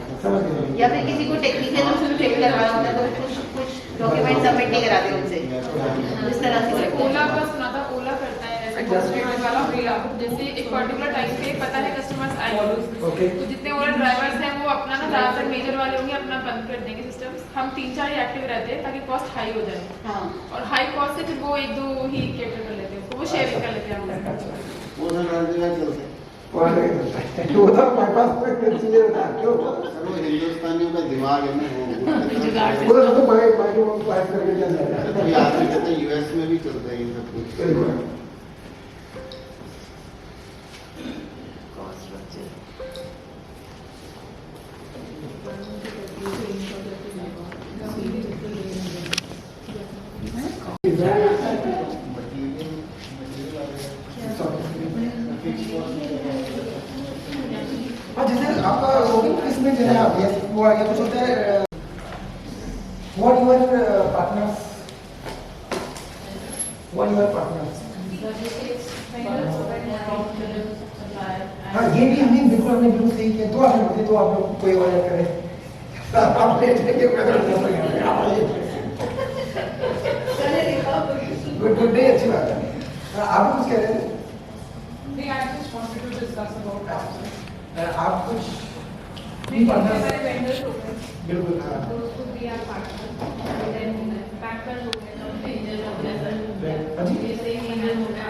या फिर किसी को टेक्निकल उसमें चेक करवाना होता है तो कुछ डॉक्यूमेंट सबमिट नहीं कराते उनसे, इस तरह से। ओला का सुना था, ओला करता है ऐसे कस्टमर वाला ओला, जैसे एक पर्टिकुलर टाइम पे पता है कस्टमर्स आएंगे, तो जितने ओला ड्राइवर्स हैं वो अपना ना ज्यादातर मेजर वाले होंगे अपना बंद कर देंगे सिस्टम, हम 3-4 ही एक्टिव रहते हैं ताकि कॉस्ट हाई हो जाए। और हाई कॉस्ट से फिर वो 1-2 ही कैटर कर लेते हैं, वो शेयरिंग कर लेते हैं वो सब हर जगह चलते हैं। वो तो हमारे पास कोई चीजें बता दो। सर वो हिंदुस्तानियों का दिमाग है ना, वो तो बड़े बड़े वो पास करके चल जाता है। कोई आदमी कहते हैं यूएस में भी चलता है ये सब कुछ। जैसे आपका किसमें जो है वो आगे कुछ होता है what your partners हाँ ये भी हमने बिल्कुल सही किया। तो आपने बोलते तो आप लोग कोई और करे गुड डे, अच्छी बात है। आप कुछ कह रहे थे? नहीं, I just wanted to discuss about आप कुछ वेंडर्स हो गए, बिल्कुल those could be our partners, and then packers हो गए, और vendors हो गए, जैसे vendors हो गए,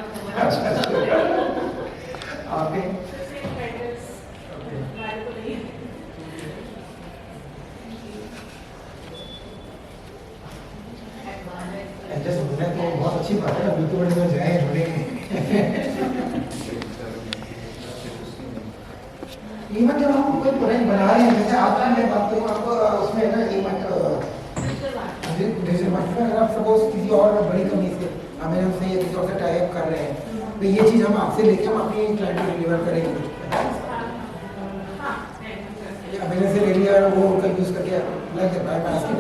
आपके vendors हमारे को नहीं। जैसे होना तो बहुत अच्छी बात है, अभी तो बड़े में जाए जुड़ेंगे। इवन जब हम कोई प्रोडक्ट बना रहे हैं, जैसे आप मैं बात करूँ आपको उसमें है ना इवन अगर आप सपोज किसी और बड़ी कंपनी से हमें हमसे या किसी और से टाई अप कर रहे हैं, तो ये चीज़ हम आपसे लेके हम अपनी क्लाइंट को डिलीवर करेंगे। मेरे से ले लिया वो उनका यूज़ करके लग जाता है पास के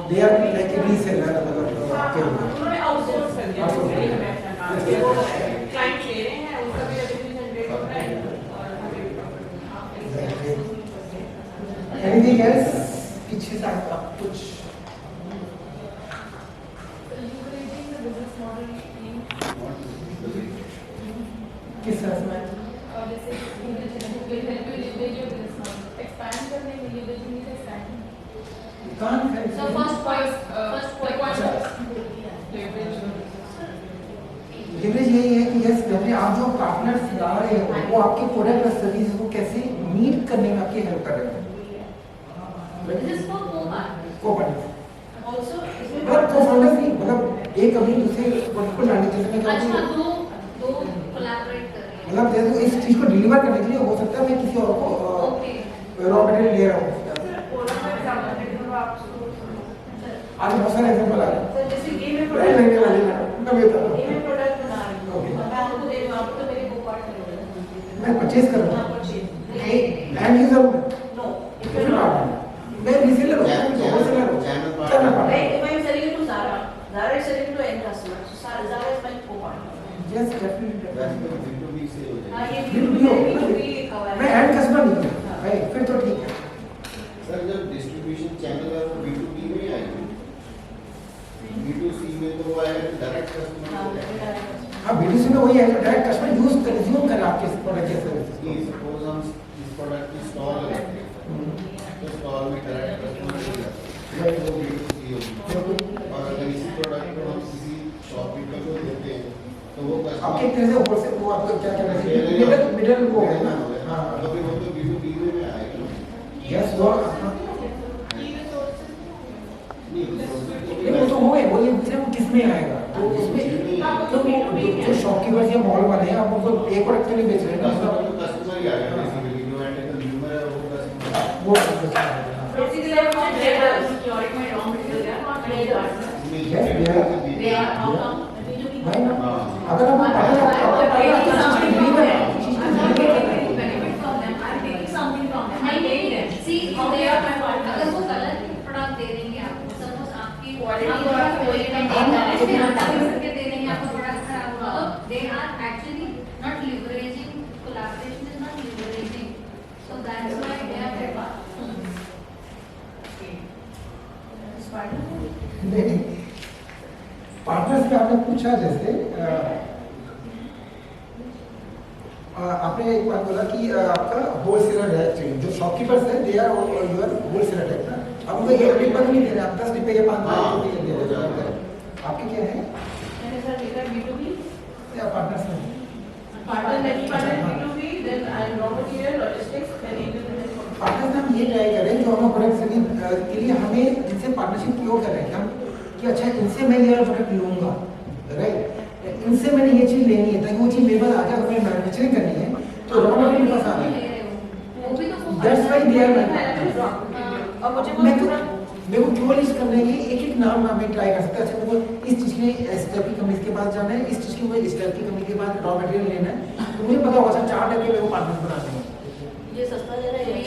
they are like a reseller, मतलब आपके उन्होंने आउटसोर्स कर दिया, क्लाइंट ले रहे हैं, उनका भी रेवेन्यू जनरेट हो रहा है और हमें भी एनीथिंग एल्स पीछे से आप कुछ किस तरह से जैसे एक्सपैंड करने के लिए So first point. लिवरेज यही है कि यस जब आप जो पार्टनर्स ला रहे हो वो आपके प्रोडक्ट और सर्विस को कैसे मीट करने में आपकी हेल्प कर रहे हो। This is for co-partners. को-पार्टनर्स Also, मतलब को-फाउंडर्स नहीं, मतलब एक कंपनी दूसरे प्रोडक्ट को लाने के लिए अच्छा दो कोलैबोरेट कर रहे हैं। मतलब जैसे इस चीज को डिलीवर करने के लिए हो सकता है मैं किसी और को रॉ मटेरियल ले रहा हूँ। आज बहुत सारे एग्जांपल आ रहे हैं। जैसे ये मैं प्रोडक्ट लेने वाले हैं, मैं बता रहा हूँ। ये मैं प्रोडक्ट बना रही हूँ, मैं आपको दे रही हूँ, आपको तो मेरे को-पार्टनर हो गए। मैं परचेज कर रहा हूँ। एंड यूजर हूँ मैं रीसेलर हूँ, मैं होलसेलर हूँ, channel partner. If I am selling it to Zara, Zara is selling it to end customer, so Zara is my co-partner. Yes, definitely. हाँ ये B2B मैं एंड कस्टमर नहीं हूँ, भाई फिर तो ठीक है। सर जब डिस्ट्रीब्यूशन चैनल है वो B2B में आएगी, B2C में तो वो आएगा डायरेक्ट कस्टमर। हाँ B2C में वही है, डायरेक्ट कस्टमर यूज कर कंज्यूम कर आपके प्रोडक्ट या सर्विस। सपोज हम इसको प्रोडक्ट की स्टॉल लगाते हैं, तो स्टॉल में डायरेक्ट कस्टमर मिल जाता है, वो B2C होगी। और अगर इसी प्रोडक्ट को हम किसी शॉपकीपर को देते हैं तो वो आपके तरह से होलसेल वो आपको क्या कहना चाहिए मिडल वो है ना। हाँ तो फिर वो तो B2B में आएगा। यस वो वो तो वो है, वो ये पूछ रहे हैं किस में आएगा, तो उसमें तो जो शॉपकीपर या मॉल वाले हैं आप उनको एक प्रोडक्ट तो नहीं बेच रहे हैं ना, कस्टमर ही आएगा बेसिकली, जो एंड कंज्यूमर है वो कस्टमर वो Basically, I'm not there to secure my raw material. They are not ready partners. They are outcome. अगर आप I'm taking something from them. I'm taking something from them. I'm taking something from them. I'm taking them. See, They are my partners. अगर वो गलत product दे देंगे आपको, suppose आपकी Quality आप product कोई दे देंगे, करके दे देंगे आपका प्रोडक्ट खराब हुआ, तो they are actually not leveraging, collaboration is not leveraging, so that's why they are their partner. नहीं पार्टनर्स में आपने पूछा जैसे आपने एक बात बोला कि आपका होलसेलर है एक्चुअली, जो शॉपकीपर्स है they are your wholesaler type ना, आप उनको 1 डिब्बा नहीं दे रहे, आप 10 डिब्बे या 5 डिब्बे दे रहे हैं। आपके क्या है मैंने सर देखा B2B या पार्टनर्स में B2B, then raw material, logistics, then even partners हम ये ट्राई करें जो हम प्रोडक्ट के लिए हमें जिनसे पार्टनरशिप क्यों कर रहे हैं कि हम कि अच्छा इनसे मैं ये प्रोडक्ट लूंगा, राइट, इनसे मैंने ये चीज़ लेनी है ताकि वो चीज़ मेरे पास आके अगर मैं मैन्युफैक्चरिंग करनी है तो रॉ मटेरियल मेरे पास आ रहा है, that's why they are my. और मुझे मेरे को क्यों लिस्ट करने के लिए एक नाम हमें ट्राई कर सकते हैं, अच्छा मेरे को इस चीज़ के लिए इस टाइप की कंपनी के पास जाना है, इस चीज़ के लिए इस टाइप की कंपनी के पास रॉ मटेरियल लेना है, तो मुझे पता होगा 4 टाइप के मेरे को पार्टनर्स बनाने हैं। ये सस्ता दे रहा है, ये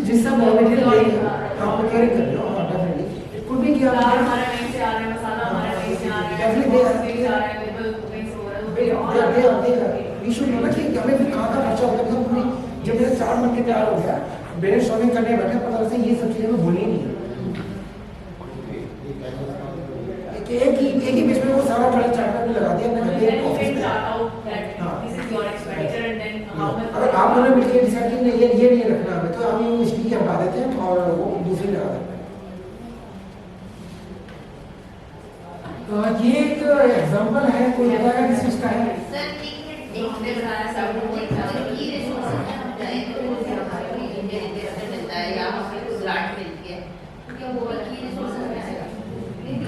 जिससे रॉ मटेरियल लेंगे आप प्रोक्योरिंग कर रहे हो, हाँ डेफिनेटली इट कुड बी कि आप हमारा नहीं से आ रहा है, मसाला हमारा नहीं से आ रहा है, डेफिनेटली आ रहा है, लेवल नहीं से हो रहा है, वी शुड नो कि हमें फिर कहाँ का खर्चा होता है, जब मेरा 4 मन के तैयार हो गया मेरे शॉपिंग करने बैठे पता चला ये सब चीज़ें मैं भूली नहीं, एक ही बीच में वो सारा बड़ा चार्ट में लगा दिया मैंने ऑफिस में। अगर आप दोनों मिलकर डिसाइड कि नहीं ये नहीं रखना हमें, तो हम ये इसकी हटा देते हैं और वो दूसरी लगा देते हैं। ये एक एग्जांपल है, कोई बताएगा किस चीज़ का है?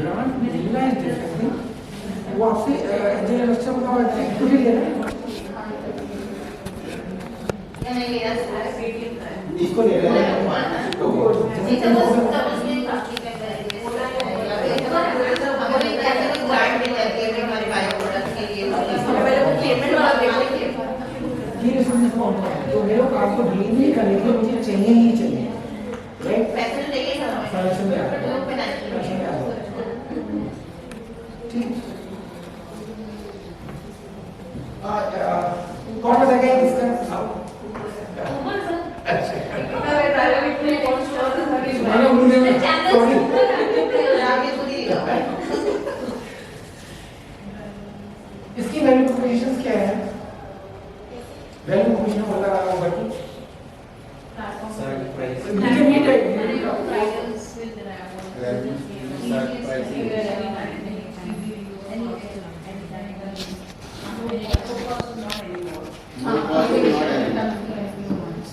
ग्रांट मिलना है डिफरेंटली, वो आपसे इंजीनियर का खुद ही लेना है, इसको ले रहे हैं तो मेरे को आपको डिलीवरी करने के लिए मुझे चाहिए ही चाहिए, राइट, फाइनेंशियल में ठीक। कौन बताएगा इसका? इसकी वैल्यू प्रोपोजिशंस क्या है? वैल्यू प्रोपोजिशन बोला रहा हूँ बाकी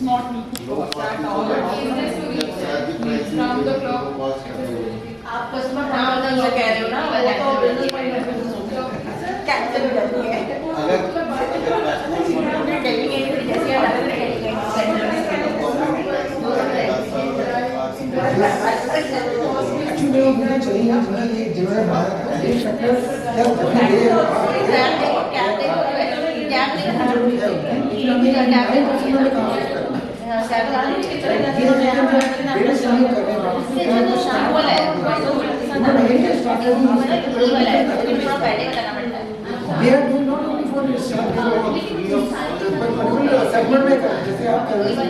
not need to cost at all. Round the clock. आप कस्टमर नाम से कह रहे हो ना, वो तो बिजनेस पॉइंट ऑफ व्यू से कैंसिल हो जाती है। एक्चुअली मैं उतना चाहिए ना ये जिन्होंने बात ये factor They are doing not only for this but particular segment में कर जैसे आप कर रहे हैं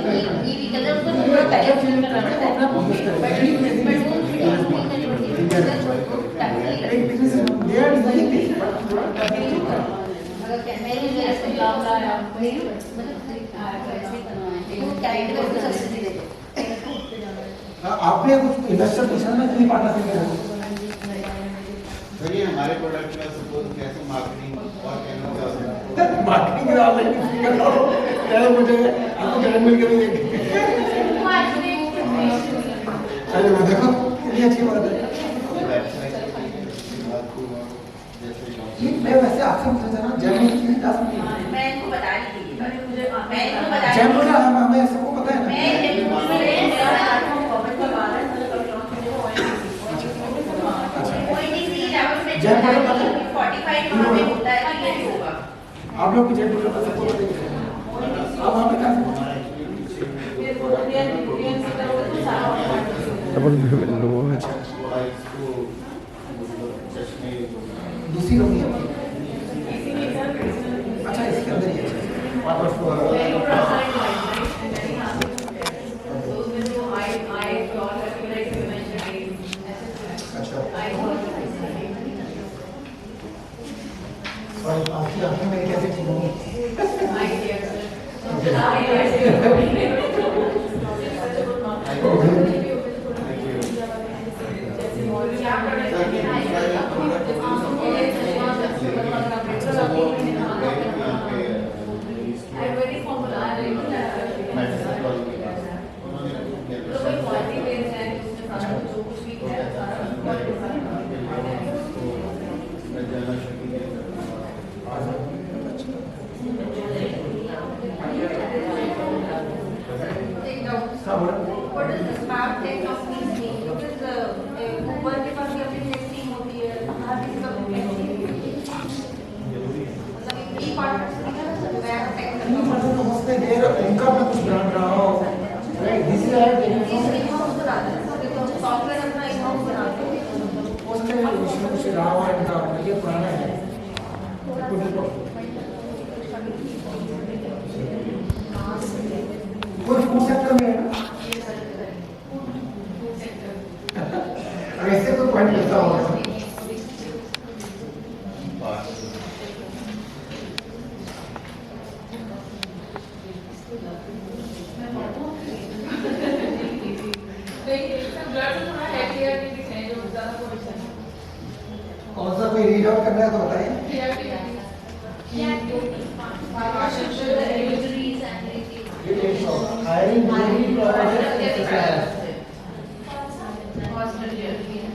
आपने कुछ इन्वेस्टर पूछा ना कितनी पार्टनरशिप में सर ये हमारे प्रोडक्ट का सपोज कैसे मार्केटिंग और मार्केटिंग करा लेंगे मुझे आपको ग्रैंड मिल के भी अरे वो देखो कितनी अच्छी बात है। ये मैं वैसे आपसे पूछा था ना जर्मनी की जा सकती है मैं इनको बता रही थी जर्मनी हमें सबको पता है ना आप लोग की जयपुर का सबको पता है अब वहाँ पे क्या दूसरी होगी अच्छा इसके अंदर ही है आपकी आंखें मेरी कैसे ठीक होंगी What is the smart tech companies mean? Because ऊपर के पास भी अपनी टेस्टिंग होती है, हर किसी का मतलब एक पार्टनर उनका मैं कुछ ब्रांड रहा हूँ सॉफ्टवेयर अपना इन-हाउस बनाते हैं उसमें कुछ रहा हुआ इनका ये पुराना है कोई फूड सेक्टर में है ना ऐसे कोई पॉइंट मिलता होगा कौन सा कोई रीड आउट करना है तो बताइए hiring new providers and suppliers.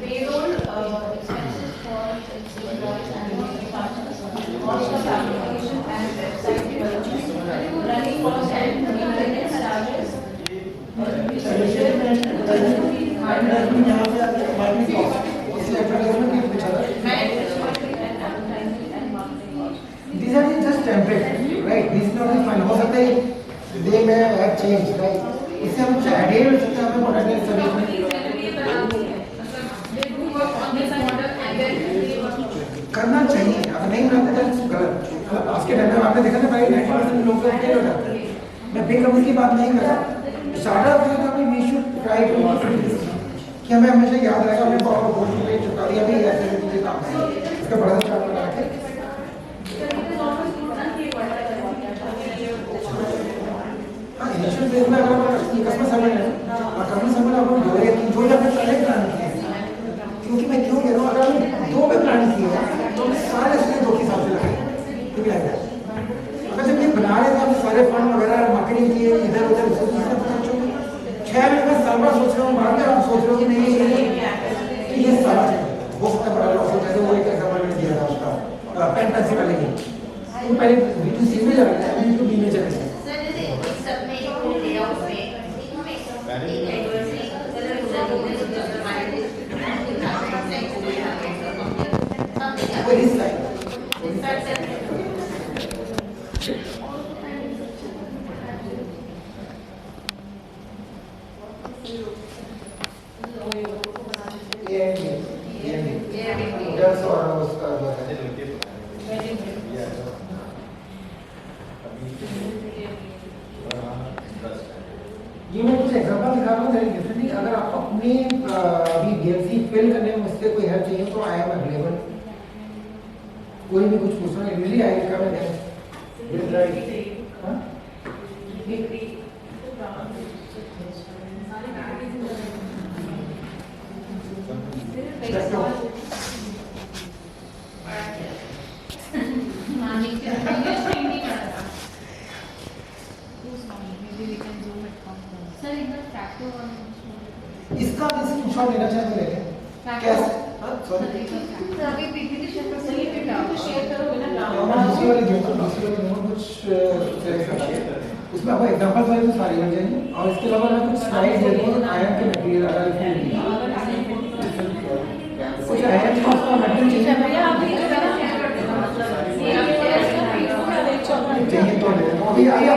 Payroll expenses for employees and partners, cost of application and website development, running costs and maintenance charges. These are just template, right? This is not the final. हो सकता है they may have changed, right? इससे हम कुछ add कर सकते हैं अपने product में service में करना चाहिए। अगर नहीं बनाते तो गलत। आज के टाइम में आपने देखा ना भाई 90% लोग फेल हो जाते हैं। मैं फेल होने की बात नहीं कर रहा। स्टार्टअप जो है we should try to कि हमें हमेशा याद रहेगा हमने पावर बोर्ड पे चुका दिया भी ऐसे चीजें काम है। इसका बड़ा स्टार्ट बना के इनिशियल फेज में अगर कस्टमर सर्विस है और कस्टमर सर्विस आप लोग जो है जो आपने पहले प्लान किया है क्योंकि मैं क्यों कह रहा हूँ अगर आपने 2 पे प्लान किया है तो सारे इसमें 2 के हिसाब से लगे ठीक है अगर जब ये बना रहे थे आपने सारे फंड वगैरह मार्केटिंग किए इधर उधर 6 महीने में साल भर सोच रहे हो बाद में आप सोच रहे हो कि नहीं ये सारा हो सकता है बड़ा लॉस हो जाए वो एक एग्जाम्पल मैंने दिया था उसका पेन पेंसिल वाले की पहले B2C में जा रहे थे B2B में जा रहे थे this side. That's what I was ये मैं कुछ एग्जांपल दिखा रहा हूँ डेफिनेटली अगर आपको अपने अभी BLC फिल करने में मुझसे कोई हेल्प चाहिए तो आई एम अवेलेबल कोई भी कुछ पूछना है रियली आई कम एंड इसका स्क्रीनशॉट लेना चाहे तो ले लें कैसे अभी पीपीटी शेयर कर सही है शेयर करोगे ना दूसरी वाली जो कुछ उसमें आपको एग्जांपल वाले तो सारे बन जाएंगे और इसके अलावा मैं कुछ स्लाइड्स दे दूँ आयन के मटेरियल अगर कुछ आयन का मटेरियल चाहिए तो ले लो अभी आइए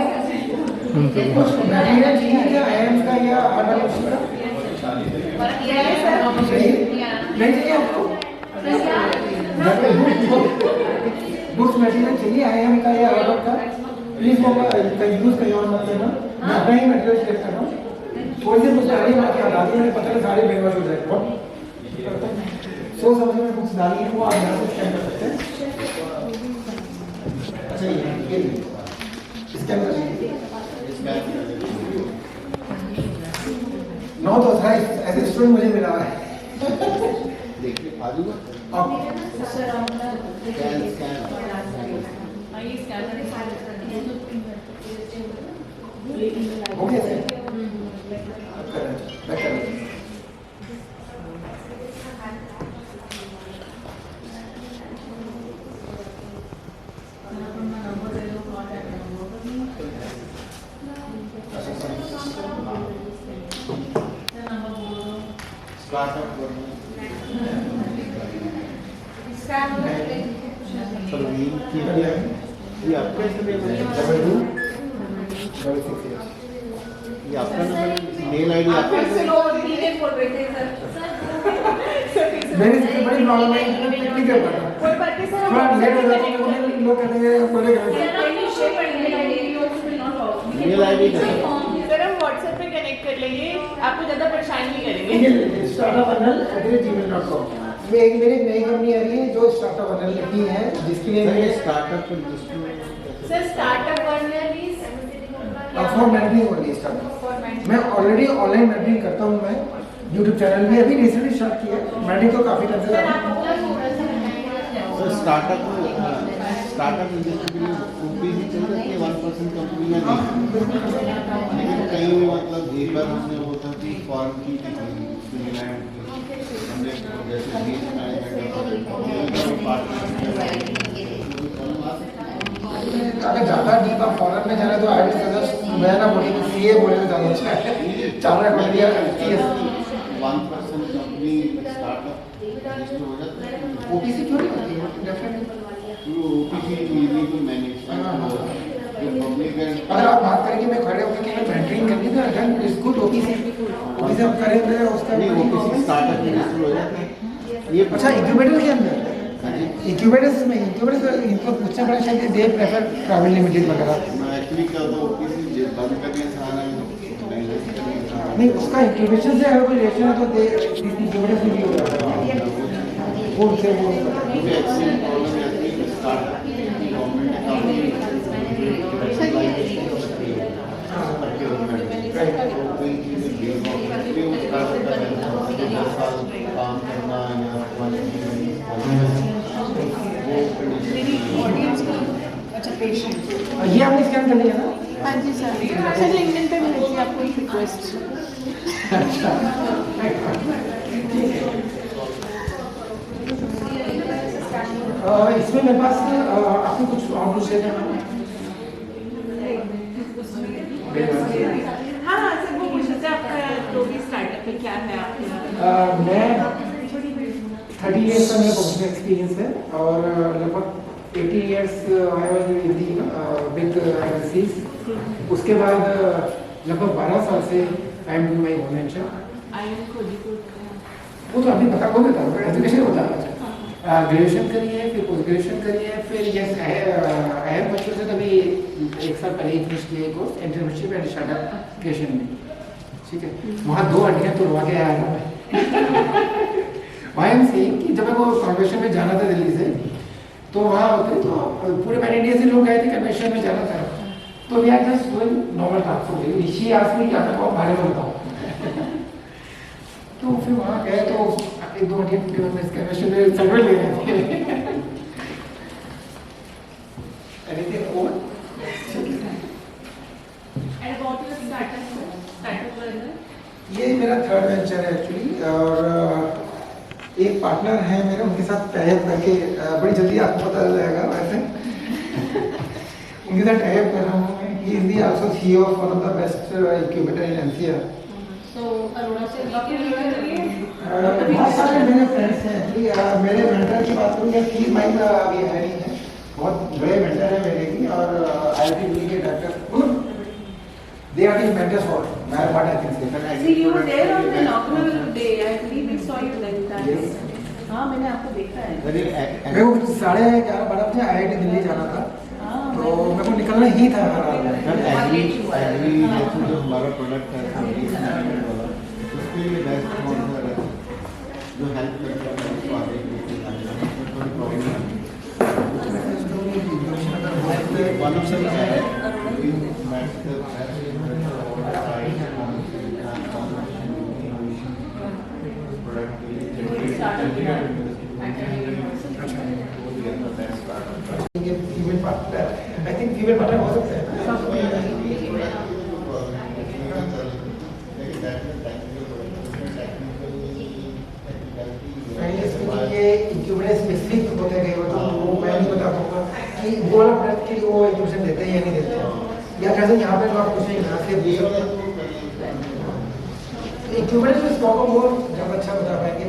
कुछ मटेरियल चाहिए क्या आयन का या अदर कुछ का नहीं चाहिए आपको बुक्स मटेरियल चाहिए आईएम का या अदर का प्लीज वो कंफ्यूज कहीं और मत लेना मैं अपना ही मटेरियल सेलेक्ट कर रहा हूँ थोड़ी देर मुझे आगे बात याद आती है मुझे पता है सारे बेवश हो जाएगा सोच समझ में बुक्स डाली है वो आप यहाँ से स्कैन कर सकते हैं अच्छा ये स्कैन कर नौ तो ऐसे स्टूडेंट मुझे मिला है देखिए आजूगा ओके सर ये आपका ये आपका नंबर मेल आईडी आपका मेरी सबसे बड़ी प्रॉब्लम है पिकनिक कर पाना कोई बात नहीं सर थोड़ा लेट हो जाता है लोग कहते हैं बोले मेल आईडी सर हम व्हाट्सएप पे कनेक्ट कर लेंगे आपको ज्यादा परेशान नहीं करेंगे startup@gmail.com ये एक मेरी नई कंपनी आ रही है जो स्टार्टअप अनल की है जिसके लिए मैं startup sir startup Werner is for mentoring only startup मैं ऑलरेडी ऑनलाइन मेंटरिंग करता हूँ मैं यूट्यूब चैनल भी अभी रिसेंटली स्टार्ट किया है मेंटरिंग तो काफी टाइम से स्टार्टअप इंडस्ट्री के लिए ओपीसी चल जाती है 1% कंपनी में लेकिन कहीं भी मतलब एक बार उसने होता थी फॉर्म की जैसे बीच अगर ज़्यादा डीप आप फॉरेन में जाना तो आई विल सजेस्ट मैं ना बोलेंगे सीए बोले तो ज़्यादा अच्छा है 4 लाख मिल गया 1% कंपनी स्टार्टअप रजिस्टर हो जाता है ओपीसी क्यों नहीं होती है definitely OPC easy to manage अगर आप बात करेंगे मैं खड़े होकर कि मैं मेंटरिंग करनी तो देन इट्स गुड ओपीसी हम करेंगे उसका ओपीसी स्टार्टअप रजिस्टर हो जाता है ये अच्छा इंक्यूबेटर के अंदर इंक्यूबेटर्स में इंक्यूबेटर्स इनको पूछना पड़ा शायद दे प्रेफर प्राइवेट लिमिटेड वगैरह एक्चुअली क्या होता है ओपीसी बंद करने से आना नहीं उसका इंक्यूबेशन से अगर कोई रिलेशन है तो दे इंक्यूबेटर्स भी हो जाता है वो से वो ये आपने स्कैन कर लिया ना? हाँ जी सर सर लिंक्डइन पे मिली थी आपको एक रिक्वेस्ट इसमें मेरे पास आपको कुछ और कुछ देना है हाँ सर वो पूछ रहे थे आपका जो भी स्टार्टअप है क्या है आपके मैं 30 इयर्स का मेरा प्रोफेशनल एक्सपीरियंस है और लगभग 18 years I was in the big MNCs उसके बाद लगभग 12 साल से आई am doing my own venture वो तो अभी पता कौन देता है एजुकेशन होता है ग्रेजुएशन करी है फिर पोस्ट ग्रेजुएशन करी है फिर यस आईएम बच्चों से तभी एक साल पहले ही फिनिश किया course entrepreneurship and startup creation में ठीक है वहाँ 2 आंटियाँ तुड़वा के आया था मैं आई एम सेइंग कि जब मैं वो कॉन्वेंशन में जाना था दिल्ली से तो वहाँ होते तो पूरे पैन इंडिया से लोग गए थे कन्वेंशन में जाना था, तो we are just doing normal transport. Rishi ask me क्या मैं बहुत बारे में बताऊँ तो फिर वहाँ गए तो 1-2 घंटे कन्वेंशन में सर्वे ले रहे थे। Anything over? And about your startup learner? ये मेरा थर्ड वेंचर है एक्चुअली, और एक पार्टनर है मेरे, उनके साथ टाइप करके बड़ी जल्दी आपको पता चल जाएगा वैसे उनके साथ टाइप कर रहा हूँ मैं। He is the also CEO of one of the best incubator in NCR. So Arora से बहुत सारे मेरे फ्रेंड्स हैं एक्चुअली। मेरे मेंटर की बात करूँ, फी माइंड अभी है नहीं है, बहुत बड़े मेंटर है मेरे की, और आईआईटी दिल्ली के doctor, they are the mentors for what I can say. See, you were there on the inaugural day. I believe we saw you then. Yes. हाँ, मैंने आपको देखा है। मेरे को 11:30-12 बजे आईआईटी दिल्ली जाना था, तो मेरे को निकलना ही था। एग्री जो हमारा प्रोडक्ट है उसके लिए बेस्ट कौन सा है जो हेल्प करता है उसको आगे लेके जाने में थोड़ी प्रॉब्लम है। One of the female partner, I think female partner हो सकता है। ये इंक्यूबेटर स्पेसिफिक होते गए तो वो मैं नहीं बता पाऊंगा कि वो वाला प्रोडक्ट के लिए वो इंक्यूबेशन देते हैं या नहीं देते हैं, या कैसे यहाँ पे तो आप कुछ नहीं यहाँ से दे सकते हैं। इंक्यूबेटर में स्टॉक ऑफ वो ज़्यादा अच्छा बता पाएंगे।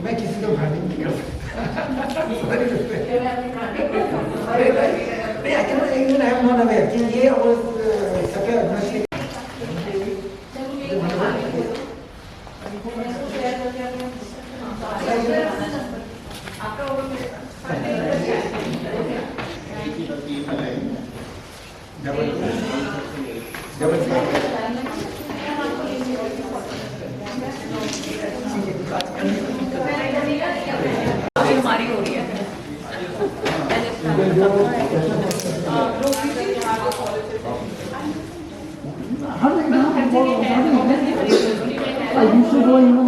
मैं किसी को ब्रांडिंग नहीं कर सकता। I am not aware कि ये और सबके हमारी हो रही है। I used to go even